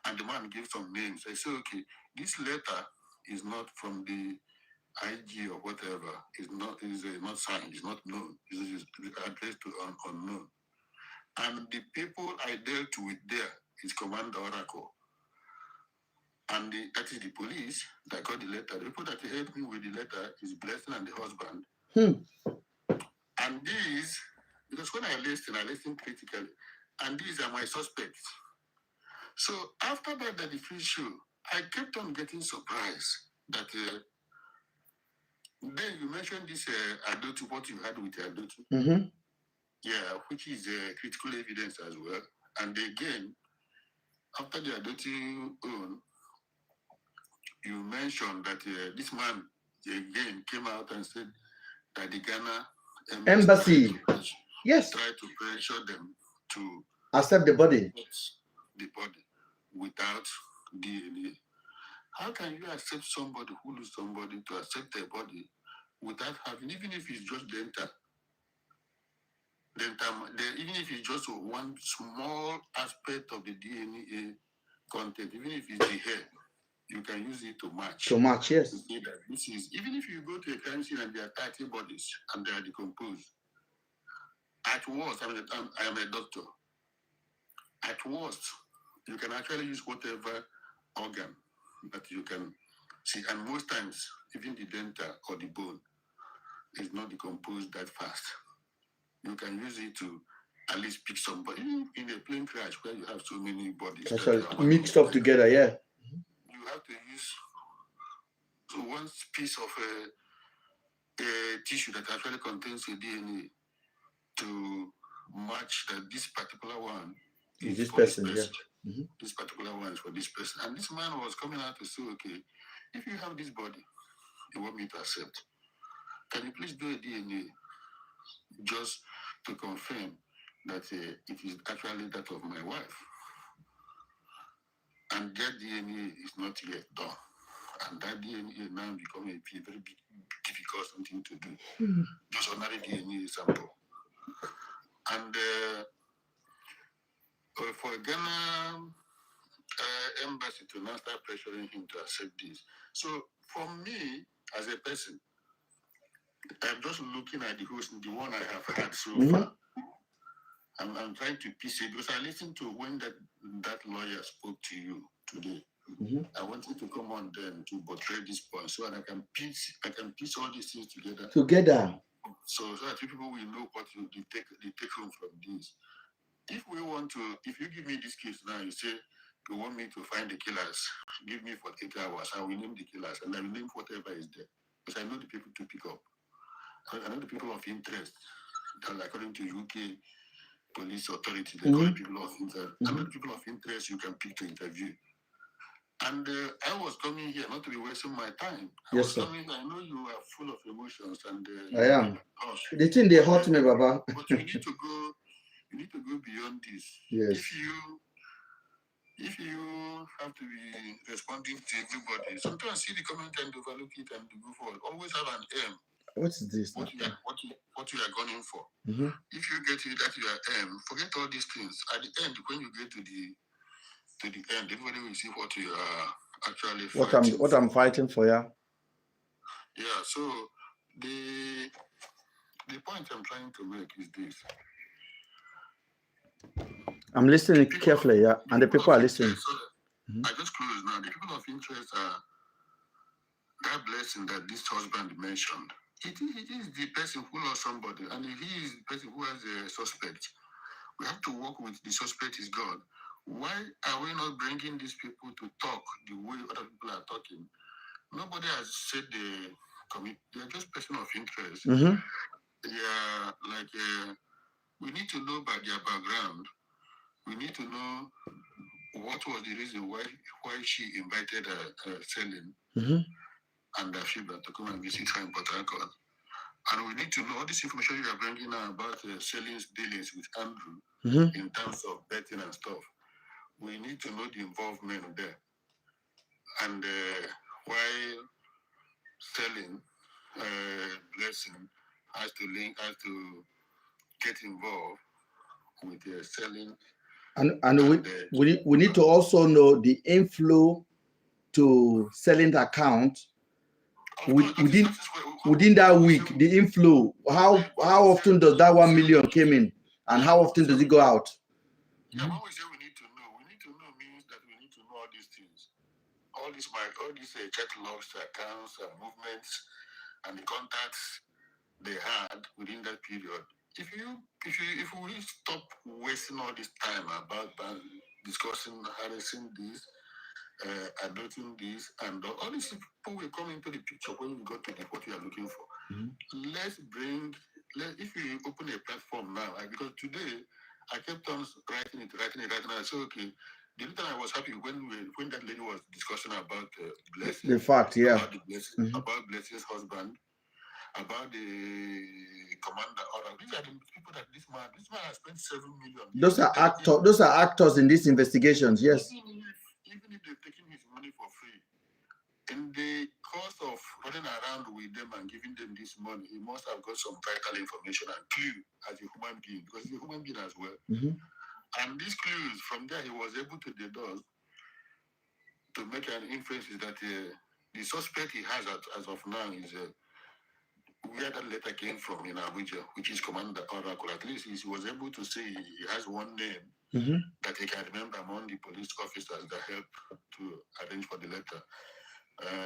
And the man gave some names. I said, okay, this letter is not from the IG or whatever. Is not signed. It's not known. It's addressed to unknown. And the people I dealt with there is Commander Oracle. And that is the police that got the letter. The people that helped me with the letter is Blessing and the husband. And these, because when I listen critically, and these are my suspects. So after that, the free show, I kept on getting surprised that then you mentioned this Adotu, what you had with Adotu. Yeah, which is critical evidence as well. And again, after the Adotu own, you mentioned that this man again came out and said that the Ghana embassy tried to pressure them to accept the body without DNA. How can you accept somebody who lose somebody to accept their body without having, even if it's just dental, even if it's just one small aspect of the DNA content, even if it's the hair, you can use it to match. To match, yes. To say that this is, even if you go to a crime scene and there are 30 bodies and they are decomposed, at worst, I am a doctor. At worst, you can actually use whatever organ that you can see. And most times, even the dental or the bone is not decomposed that fast. You can use it to at least pick somebody. In a plane crash where you have so many bodies mixed up together, yeah. You have to use one piece of a tissue that actually contains a DNA to match that this particular one is this person, yeah. This particular one is for this person. And this man was coming out to say, okay, if you have this body, you want me to accept, can you please do a DNA just to confirm that it is actually that of my wife? And that DNA is not yet done. And that DNA now become a very big, difficult something to do. Just ordinary DNA sample. And for Ghana embassy to now start pressuring him to accept this. So for me, as a person, I'm just looking at the one I have had so far. I'm trying to piece it because I listened to when that lawyer spoke to you today. I wanted to come on then to portray this point so that I can piece all these things together. So that people will know what they take home from this. If you give me this case now, you say you want me to find the killers, give me 48 hours, I will name the killers and I will name whatever is there. Because I know the people to pick up. I know the people of interest. According to UK police authority, they call people of interest. I know the people of interest you can pick to interview. And I was coming here not to be wasting my time. I know you are full of emotions and I am. The thing they hurt me, Baba. But you need to go beyond this. Yes. If you have to be responding to everybody, sometimes see the comment and overlook it and go forward. Always have an aim. What's this? What you are going for. If you get to that your aim, forget all these things. At the end, when you get to the end, everybody will see what you are actually fighting what I'm fighting for, yeah. Yeah, so the point I'm trying to make is this. I'm listening carefully, yeah, and the people are listening. I just close now. The people of interest are that blessing that this husband mentioned. It is the person who lost somebody, and if he is the person who has a suspect, we have to work with the suspect is God. Why are we not bringing these people to talk the way other people are talking? Nobody has said they're just person of interest. Yeah, we need to know about their background. We need to know what was the reason why she invited Celine and Afiba to come and visit her in Port Harcourt. And we need to know all this information you are bringing now about Celine's dealings with Andrew in terms of betting and stuff. We need to know the involvement there. And while selling, Blessing has to get involved with selling. And we need to also know the inflow to selling the account within that week. The inflow, how often does that 1 million came in, and how often does it go out? Yeah, when we say we need to know means that we need to know all these things, all these check logs, accounts, movements, and the contacts they had within that period. If we stop wasting all this time about discussing, harassing this, adopting this, and all these people will come into the picture when we go to what we are looking for. If we open a platform now, because today I kept on writing it. I said, okay. The reason I was happy when that lady was discussing about Blessing, the fact, yeah, about the Blessing, about Blessing's husband, about the commander. These are the people that this man has spent 7 million. Those are actors in these investigations. Yes. Even if they've taken his money for free, in the course of running around with them and giving them this money, he must have got some vital information and clue as a human being, because he's a human being as well. And these clues, from there, he was able to deduce, to make an inference that the suspect he has as of now is where that letter came from in Abuja, which is Commander Oracle. At least he was able to say he has one name that he can remember among the police officers that helped to arrange for the letter.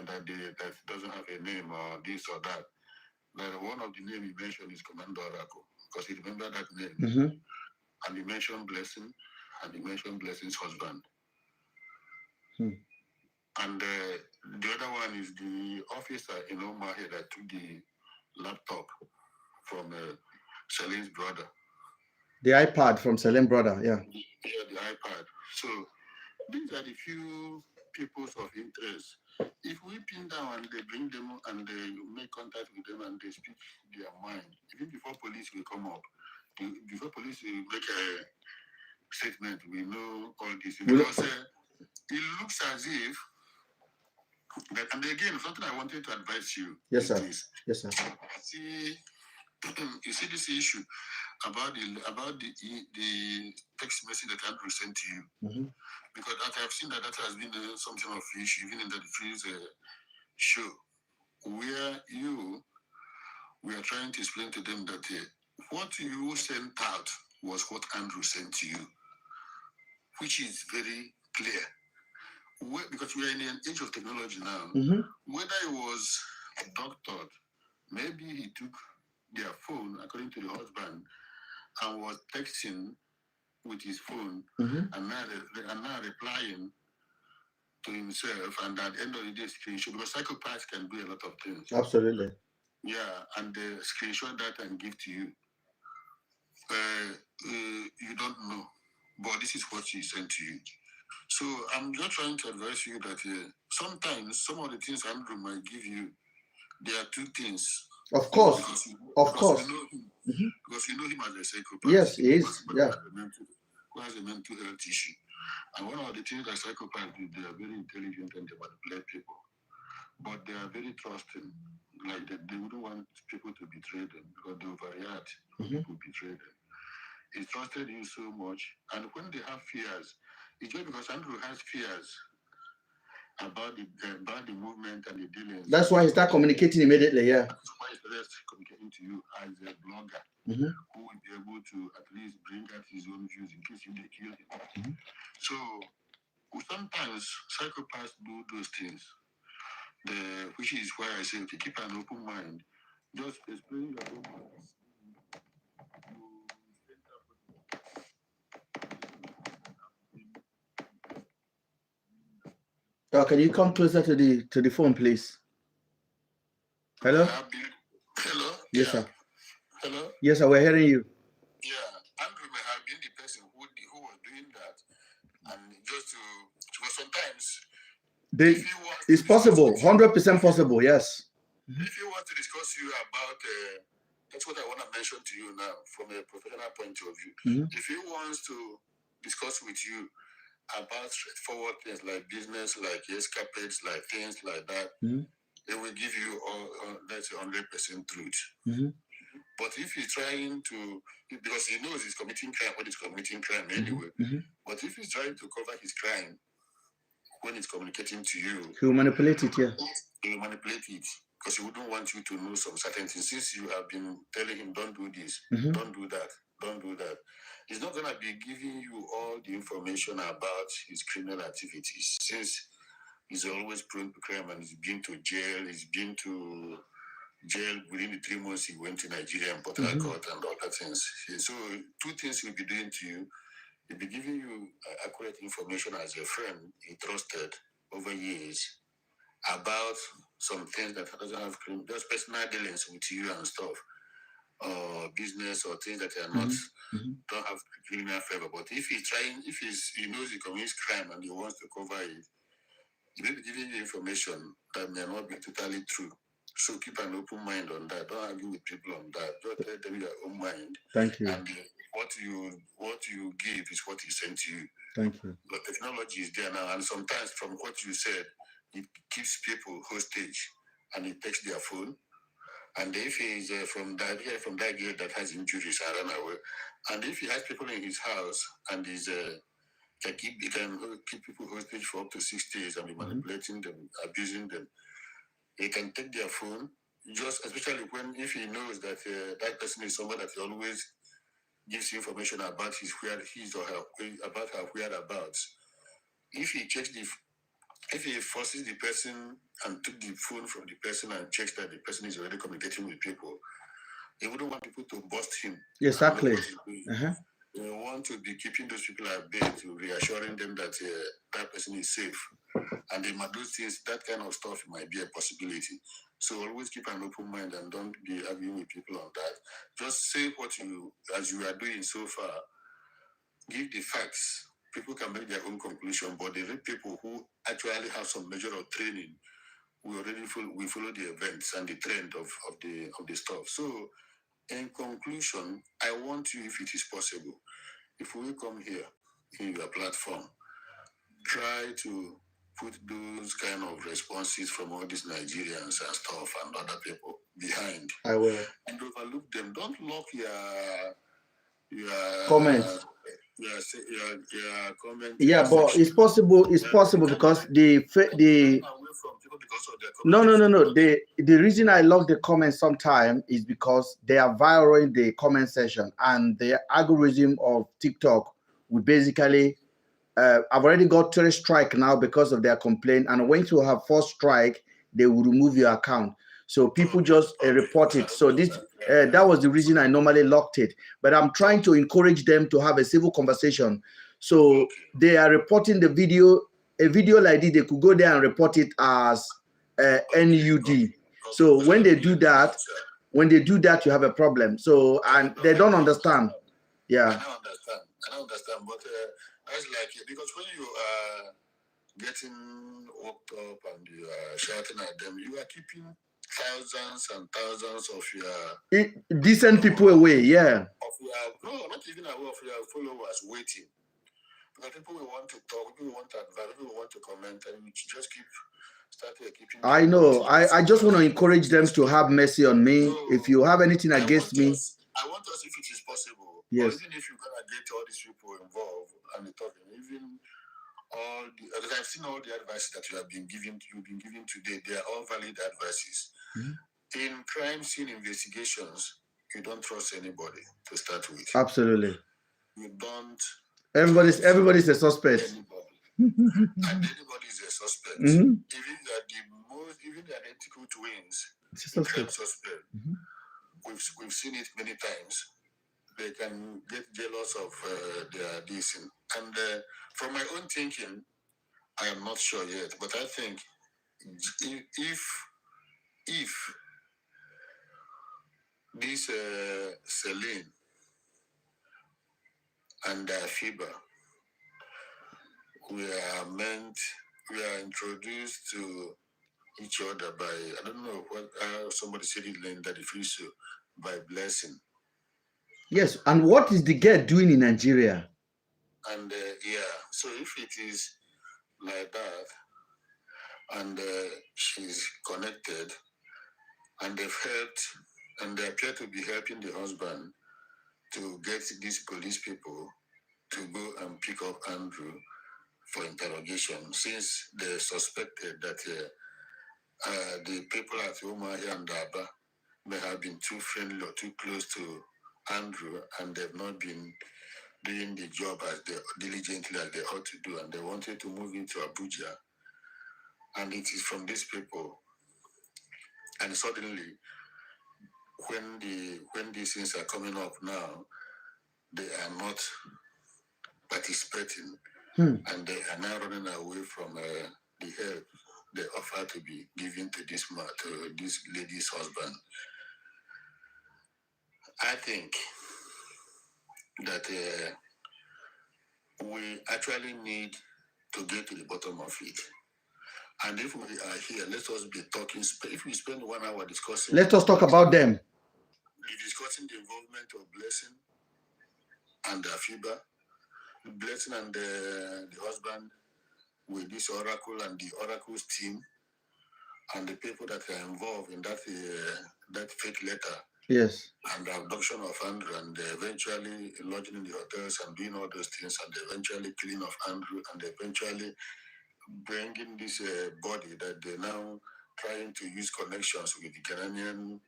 That doesn't have a name or this or that. But one of the names he mentioned is Commander Oracle, because he remembered that name. And he mentioned Blessing, and he mentioned Blessing's husband. And the other one is the officer in Omaha that took the laptop from Celine's brother. The iPad from Celine's brother, yeah. Yeah, the iPad. So these are the few peoples of interest. If we pin down and they bring them and they make contact with them and they speak their mind, even before police will come up, before police will make a statement, we know all this. Because it looks as if that, and again, something I wanted to advise you. Yes, sir. Yes, sir. You see this issue about the text message that Andrew sent to you, because I've seen that has been something of issue even in the previous show, where we are trying to explain to them that what you sent out was what Andrew sent to you, which is very clear. Because we are in an age of technology now. Whether it was doctored, maybe he took their phone, according to the husband, and was texting with his phone, and now replying to himself, and at the end of the day, screenshot, because psychopaths can do a lot of things. Absolutely. Yeah, and they screenshot that and give to you. You don't know, but this is what she sent to you. So I'm just trying to advise you that sometimes some of the things Andrew might give you, there are two things. Of course. Because you know him. Because you know him as a psychopath. Yes, he is. Yeah. Who has a mental health issue. And one of the things that psychopaths do, they are very intelligent and they manipulate people. But they are very trusting. Like they wouldn't want people to betray them because they overreact when people betray them. He trusted you so much. And when they have fears, it's just because Andrew has fears about the movement and the dealings. That's why he started communicating immediately, yeah. That's why he started communicating to you as a blogger who will be able to at least bring out his own views in case they kill him. So sometimes psychopaths do those things, which is why I say, if you keep an open mind, just explain your own mind. Oh, can you come closer to the phone, please? Hello? Hello? Yes, yeah. sir. Hello? Yes, sir, we're hearing you. Yeah, Andrew may have been the person who was doing that. And just because sometimes it's possible, 100% possible, yes. If you want to discuss you about, that's what I want to mention to you now from a professional point of view. If he wants to discuss with you about straightforward things like business, like escapades, like things like that, they will give you let's say 100% truth. But if he's trying to, because he knows he's committing crime when he's committing crime anyway, but if he's trying to cover his crime when he's communicating to you, he will manipulate it, yeah. He will manipulate it because he wouldn't want you to know some certain things. Since you have been telling him, don't do this, don't do that, don't do that, he's not going to be giving you all the information about his criminal activities. Since he's always prone to crime and he's been to jail, he's been to jail within the 3 months he went to Nigeria and Port Harcourt and other things. So 2 things he'll be doing to you. He'll be giving you accurate information as a friend he trusted over years about some things that doesn't have just personal dealings with you and stuff, or business or things that are not don't have criminal favor. But if he's trying, if he knows he commits crime and he wants to cover it, he may be giving you information that may not be totally true. So keep an open mind on that. Don't argue with people on that. Just tell them your own mind. Thank you. And what you give is what he sent to you. Thank you. But technology is there now, and sometimes from what you said, it keeps people hostage, and it takes their phone. And if he's from that girl that has injuries and run away, and if he has people in his house and he can keep people hostage for up to 6 days and be manipulating them, abusing them. He can take their phone, just especially if he knows that that person is someone that he always gives information about his or her whereabouts. If he forces the person and took the phone from the person and checks that the person is already communicating with people, he wouldn't want people to bust him. Exactly. They want to be keeping those people at bay, to reassuring them that that person is safe. And they might do things, that kind of stuff might be a possibility. So always keep an open mind and don't be arguing with people on that. Just say as you are doing so far, give the facts. People can make their own conclusion, but the real people who actually have some measure of training, we follow the events and the trend of the stuff. So in conclusion, I want you, if it is possible, if we come here in your platform, try to put those kind of responses from all these Nigerians and stuff and other people behind. I will. And overlook them. Don't lock your comments. Your comment. Yeah, but it's possible. It's possible because the no. The reason I log the comments sometime is because they are viral in the comment section, and the algorithm of TikTok will basically. I've already got 3 strikes now because of their complaint, and when you have 4 strikes, they will remove your account. So people just report it. So this that was the reason I normally locked it. But I'm trying to encourage them to have a civil conversation. So they are reporting the video, a video like this, they could go there and report it as NUD. So when they do that, you have a problem. So, and they don't understand. Yeah. I don't understand, but that's like, because when you are getting worked up and you are shouting at them, you are keeping thousands and thousands of your decent people away, yeah. Not even away of your followers waiting. Because people will want to talk, people will want to advise, people will want to comment, and you just keeping. I know. I just want to encourage them to have mercy on me. So, if you have anything against me, I want us, if it is possible, yes. Or even if you're gonna get all these people involved and talking, even because I've seen all the advice that you've been given today, they are all valid advices. In crime scene investigations, you don't trust anybody to start with. Absolutely. You don't. Everybody's a suspect. And anybody is a suspect. Even the identical twins, crime suspect. We've seen it many times. They can get jealous of their decent. And from my own thinking, I am not sure yet, but I think if this Celine and Afiba, we are introduced to each other by, I don't know what somebody said it in that so by blessing. Yes, and what is the girl doing in Nigeria? And yeah, so if it is like that, and she's connected, and they've helped, and they appear to be helping the husband to get these police people to go and pick up Andrew for interrogation, since they suspected that the people at Umuahia and Daba may have been too friendly or too close to Andrew, and they've not been doing the job as diligently as they ought to do, and they wanted to move into Abuja. And it is from these people. And suddenly, when these things are coming up now, they are not participating, and they are now running away from the help they offer to be given to this lady's husband. I think that we actually need to get to the bottom of it. And if we are here, let us be talking. If we spend 1 hour discussing, let us talk about them. We're discussing the involvement of Blessing and Afiba, Blessing and the husband with this oracle and the oracle's team, and the people that are involved in that fake letter. Yes. And the abduction of Andrew, and eventually lodging in the hotels and doing all those things, and eventually killing of Andrew, and eventually bringing this body that they're now trying to use connections with the Ghanaian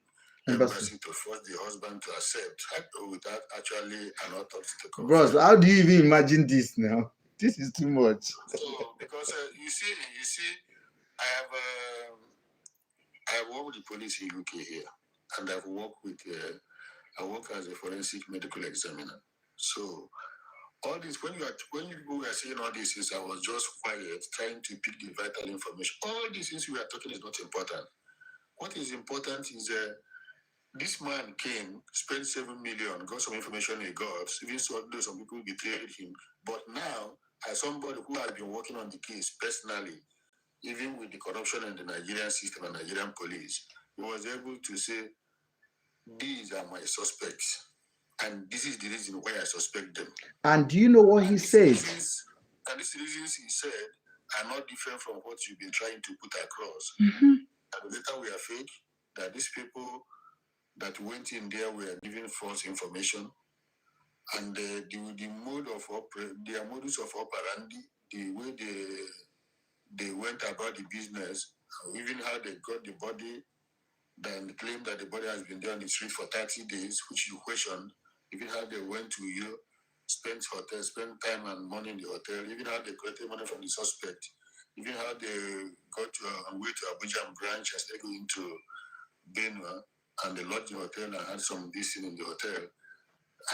embassy to force the husband to accept without actually an autopsy to confirm. Bros, how do you even imagine this now? This is too much. So, because you see, I have worked with the police in UK here, and I've worked with I work as a forensic medical examiner. So all this, when you are saying all these things, I was just quiet, trying to pick the vital information. All these things we are talking is not important. What is important is this man came, spent 7 million, got some information he got, even so though some people betrayed him. But now, as somebody who has been working on the case personally, even with the corruption in the Nigerian system and Nigerian police, he was able to say, these are my suspects, and this is the reason why I suspect them. And do you know what he said? And these reasons he said are not different from what you've been trying to put across. And later we are fake, that these people that went in there were giving false information, and the mode of their modus of operandi, the way they went about the business, even how they got the body, then claimed that the body has been there on the street for 30 days, which you questioned, even how they went to spent time and money in the hotel, even how they collected money from the suspect, even how they got way to Abuja branch as they go into Benua, and they lodged in the hotel and had some decent in the hotel.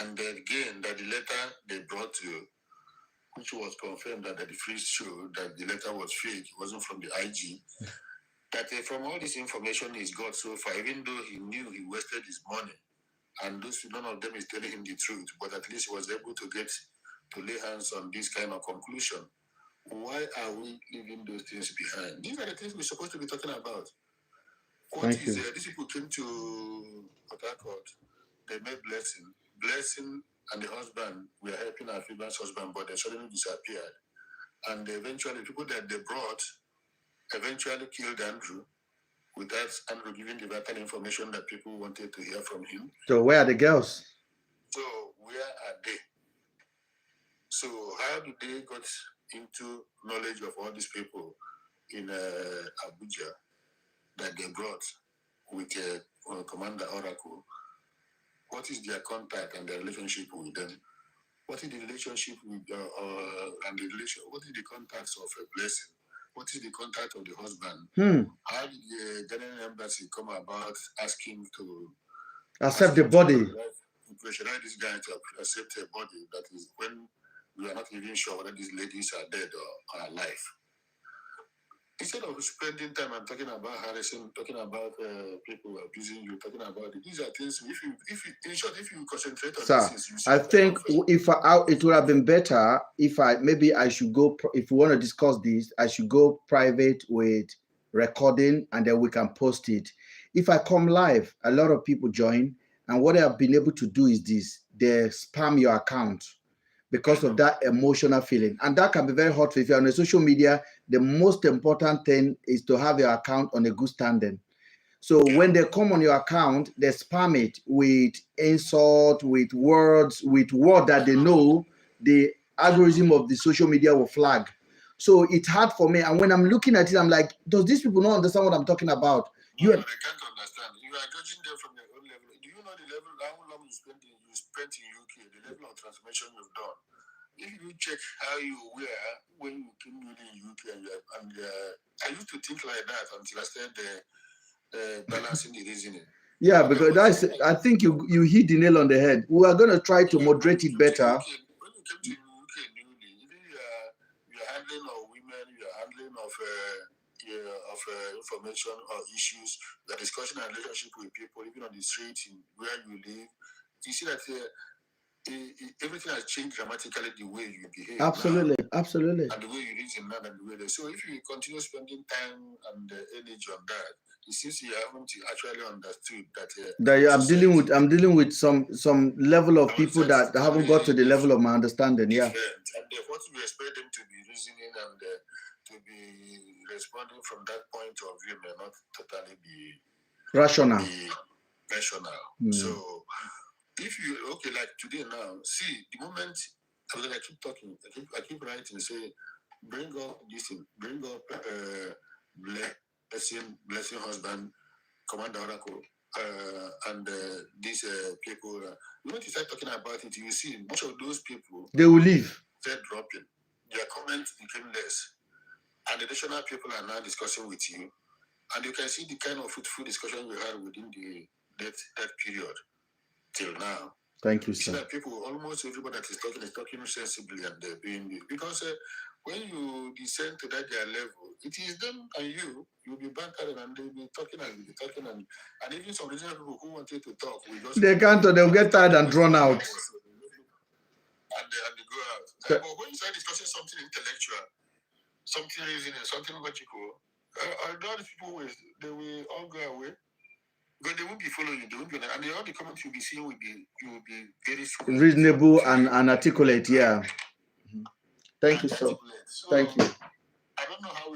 And then again, that the letter they brought to, which was confirmed that the freeze showed that the letter was fake, it wasn't from the IG. That from all this information he's got so far, even though he knew he wasted his money, and none of them is telling him the truth, but at least he was able to lay hands on this kind of conclusion. Why are we leaving those things behind? These are the things we're supposed to be talking about. These people came to Port Harcourt, they made Blessing and the husband were helping Afiba's husband, but they suddenly disappeared. And eventually, people that they brought eventually killed Andrew without Andrew giving the vital information that people wanted to hear from him. So where are the girls? So where are they? So how do they got into knowledge of all these people in Abuja that they brought with Commander Oracle? What is their contact and their relationship with them? What is the relationship with and the relation? What is the contacts of a Blessing? What is the contact of the husband? How did the Ghanaian embassy come about asking to accept the body? To pressurize this guy to accept a body that is when we are not even sure whether these ladies are dead or are alive. Instead of spending time and talking about harassing, talking about people abusing you, talking about it, these are things. If you concentrate on these things, I think it would have been better if I should go. If we want to discuss this, I should go private with recording, and then we can post it. If I come live, a lot of people join, and what I have been able to do is this: they spam your account. because of that emotional feeling. And that can be very hurtful. If you're on a social media, the most important thing is to have your account on a good standing. So when they come on your account, they spam it with insult, with words that they know the algorithm of the social media will flag. So it's hard for me. And when I'm looking at it, I'm like, does these people not understand what I'm talking about? No, they can't understand. You are judging them from their own level. Do you know the level, how long you spent in UK, the level of transformation you've done? If you check how you were when you came in UK, I used to think like that until I started balancing the reasoning. Yeah, because I think you hit the nail on the head. We are going to try to moderate it better. When you came to UK newly, even you are handling of women, you are handling of information or issues, the discussion and relationship with people, even on the street where you live. You see that everything has changed dramatically the way you behave. Absolutely, now, absolutely. and the way you reason now and the way so if you continue spending time and energy on that, it seems you haven't actually understood that I'm dealing with some level of people that haven't got to the level of my understanding. Yeah. And what you expect them to be reasoning and to be responding from that point of view may not totally be rational. So if you like today now, see the moment I keep talking, I keep writing, say bring up this thing, bring up blessing husband, Commander Oracle, and these people. When you start talking about it, you see much of those people they will leave. They're dropping. Their comments became less, and additional people are now discussing with you, and you can see the kind of fruitful discussion we had within that period till now. Thank you, sir. That people, almost everybody that is talking sensibly, and they're doing it because when you descend to that their level, it is them and you'll be bantering and they'll be talking and even some reasonable people who wanted to talk, they can't. They'll get tired and drawn out. And they go out. But when you start discussing something intellectual, something reasoning, something logical, all these people they will all go away. But they won't be following you. They won't be, and all the comments you'll be seeing will be very smooth, reasonable and articulate. Yeah. Thank you, sir. Thank you. I don't know how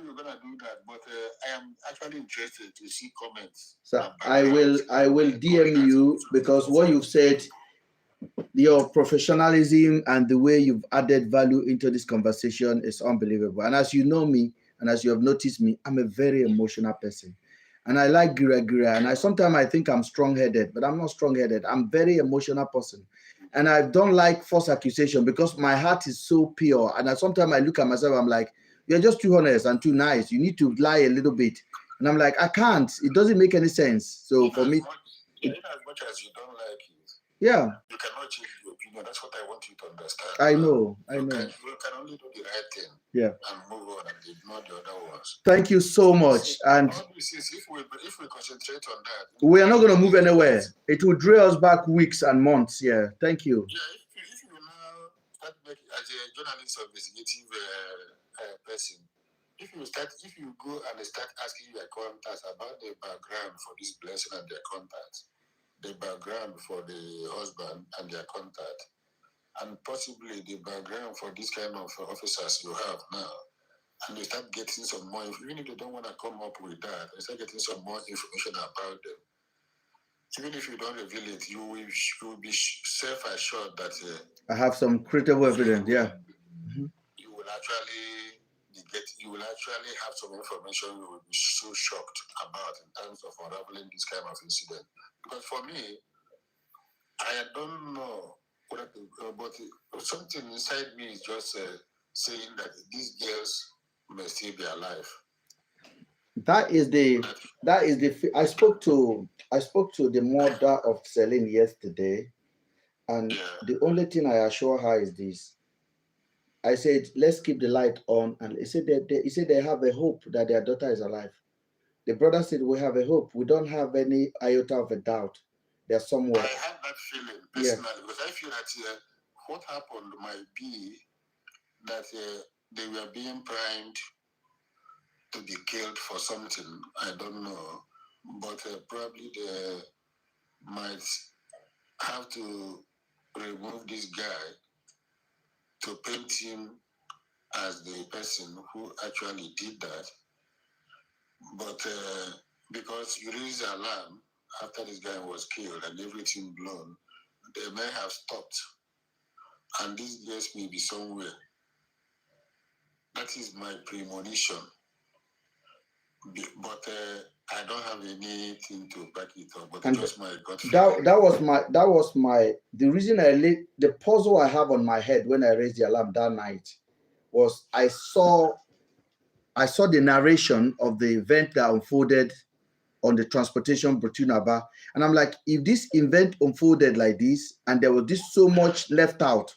you're gonna do that, but I am actually interested to see comments. So I will DM you because what you've said, your professionalism and the way you've added value into this conversation is unbelievable. And as you know me, and as you have noticed me, I'm a very emotional person. And I like gira, and sometimes I think I'm strong-headed, but I'm not strong-headed. I'm a very emotional person. And I don't like false accusation because my heart is so pure. And sometimes I look at myself, I'm like, you're just too honest and too nice. You need to lie a little bit. And I'm like, I can't. It doesn't make any sense. So for me, as much as you don't like it, yeah, you cannot change your opinion. That's what I want you to understand. I know. You can only do the right thing. Yeah. And move on and ignore the other ones. Thank you so much. And if we concentrate on that, we are not going to move anywhere. It will draw us back weeks and months. Yeah. Thank you. Yeah. If you now start making as a journalist or investigative person, if you go and start asking your contacts about the background for this blessing and their contacts, the background for the husband and their contact, and possibly the background for this kind of officers you have now, and you start getting some more, even if they don't want to come up with that, you start getting some more information about them. Even if you don't reveal it, you will be self-assured that I have some credible evidence. Yeah. You will actually have some information you will be so shocked about in terms of unraveling this kind of incident. Because for me, I don't know, but something inside me is just saying that these girls may still be alive. That is the. I spoke to the mother of Celine yesterday, and the only thing I assure her is this. I said, let's keep the light on, and he said they have a hope that their daughter is alive. The brother said, we have a hope. We don't have any iota of a doubt. They're somewhere. I have that feeling personally, because I feel that what happened might be that they were being primed to be killed for something. I don't know, but probably they might have to remove this guy to paint him as the person who actually did that. But because you raised the alarm after this guy was killed and everything blown, they may have stopped. And this guest may be somewhere. That is my premonition. But I don't have anything to back it up. But And just my gut feeling. that was my the reason the puzzle I have on my head when I raised the alarm that night was I saw the narration of the event that unfolded on the transportation between Aba, and I'm like, if this event unfolded like this and there was this so much left out,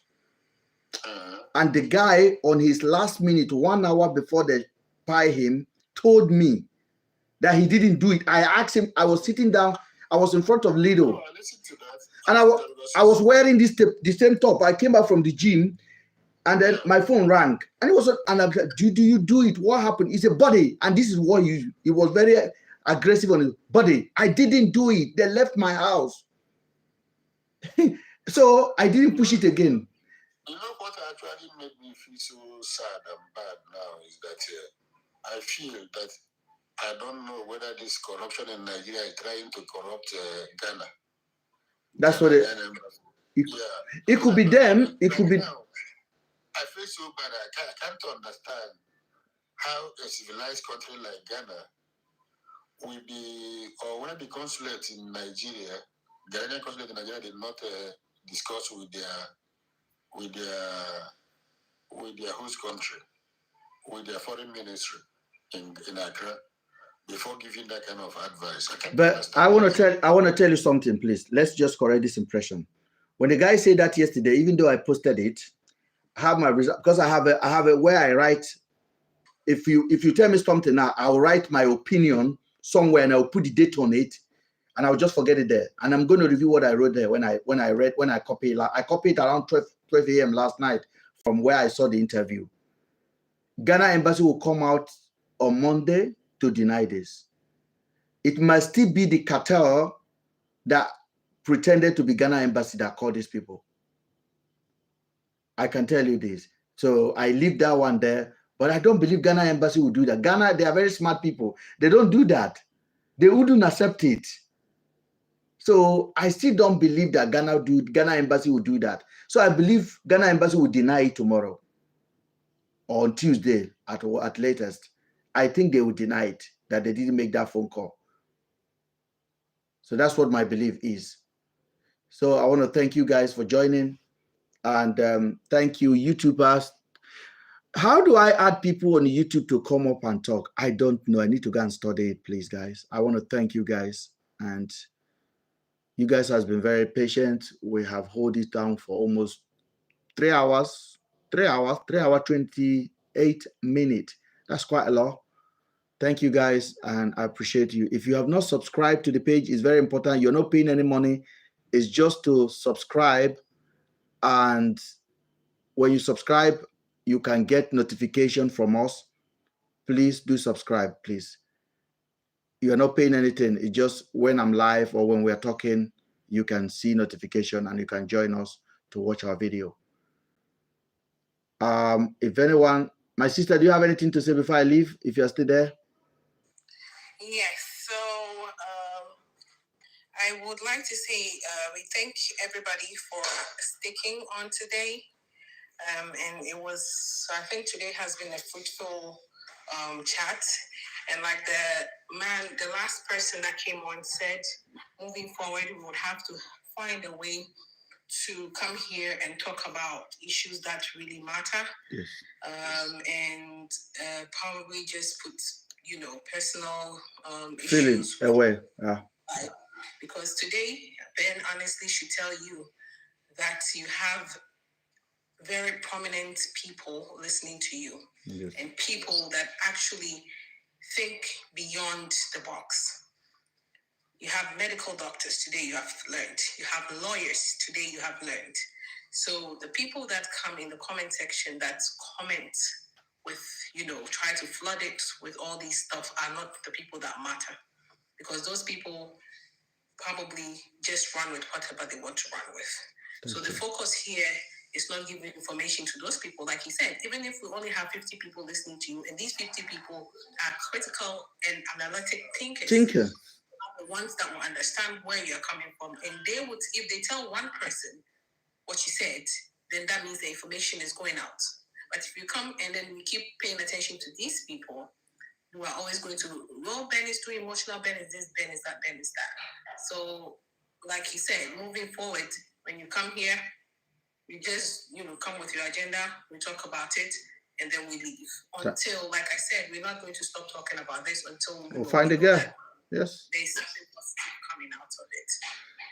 and the guy on his last minute, 1 hour before they pie him, told me that he didn't do it. I asked him, I was sitting down, I was in front of Lido. Oh, I listened to that. And I was wearing the same top. I came back from the gym, and then my phone rang. And it was, and I'm like, do you do it? What happened? He said, buddy, and this is what he was very aggressive on his buddy. I didn't do it. They left my house. So I didn't push it again. You know what actually made me feel so sad and bad now is that I feel that I don't know whether this corruption in Nigeria is trying to corrupt Ghana. That's what it could be them. It could be. I feel so bad. I can't understand how a civilized country like Ghana will be, or when the consulate in Nigeria, Ghanaian consulate in Nigeria did not discuss with their host country, with their foreign ministry in Accra, before giving that kind of advice. But I want to tell you something, please. Let's just correct this impression. When the guy said that yesterday, even though I posted it, I have my result because I have a where I write. If you tell me something now, I'll write my opinion somewhere and I'll put the date on it, and I'll just forget it there. And I'm going to review what I wrote there when I copied. I copied around 12 a.m. last night from where I saw the interview. Ghana embassy will come out on Monday to deny this. It must still be the cartel that pretended to be Ghana embassy that called these people. I can tell you this. So I leave that one there, but I don't believe Ghana embassy will do that. Ghana, they are very smart people. They don't do that. They wouldn't accept it. So I still don't believe that Ghana embassy will do that. So I believe Ghana embassy will deny it tomorrow or on Tuesday at latest. I think they will deny it, that they didn't make that phone call. So that's what my belief is. So I want to thank you guys for joining, and thank you, YouTubers. How do I add people on YouTube to come up and talk? I don't know. I need to go and study it, please, guys. I want to thank you guys, and you guys has been very patient. We have held it down for almost 3 hours, 3 hours, 28 minutes. That's quite a lot. Thank you guys, and I appreciate you. If you have not subscribed to the page, it's very important. You're not paying any money. It's just to subscribe, and when you subscribe, you can get notification from us. Please do subscribe, please. You are not paying anything. It's just when I'm live or when we're talking, you can see notification and you can join us to watch our video. If anyone, my sister, do you have anything to say before I leave, if you're still there? Yes, so I would like to say we thank everybody for sticking on today. And it was, I think today has been a fruitful chat. And like the last person that came on said, moving forward, we would have to find a way to come here and talk about issues that really matter. Yes. And probably just put, personal feelings issues away. Yeah. Because today, Ben honestly should tell you that you have very prominent people listening to you. Yes. And people that actually think beyond the box. You have medical doctors today, you have learned. You have lawyers today, you have learned. So the people that come in the comment section that comment with, try to flood it with all these stuff are not the people that matter. Because those people probably just run with whatever they want to run with. So the focus here it's not giving information to those people. Like he said, even if we only have 50 people listening to you, and these 50 people are critical and analytic thinkers, are the ones that will understand where you're coming from. And they would, if they tell one person what you said, then that means the information is going out. But if you come and then we keep paying attention to these people, we are always going to, well, Ben is too emotional, Ben is this, Ben is that, Ben is that. So, like he said, moving forward, when you come here, you just, come with your agenda, we talk about it, and then we leave. Until, like I said, we're not going to stop talking about this until we'll find a girl. Yes. There's something positive coming out of it.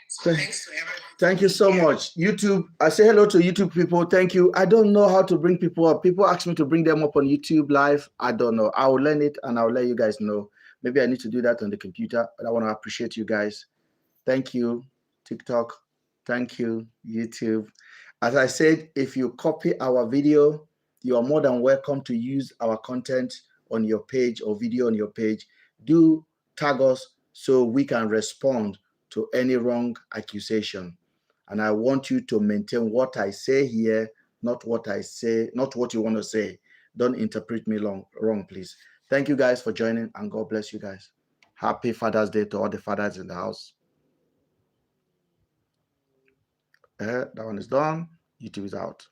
So thanks to everyone. Thank you so much. YouTube, I say hello to YouTube people. Thank you. I don't know how to bring people up. People ask me to bring them up on YouTube live. I don't know. I will learn it and I'll let you guys know. Maybe I need to do that on the computer, but I want to appreciate you guys. Thank you, TikTok. Thank you, YouTube. As I said, if you copy our video, you are more than welcome to use our content on your page or video on your page. Do tag us so we can respond to any wrong accusation. And I want you to maintain what I say here, not what I say, not what you want to say. Don't interpret me wrong, please. Thank you guys for joining, and God bless you guys. Happy Father's Day to all the fathers in the house. That one is done. YouTube is out.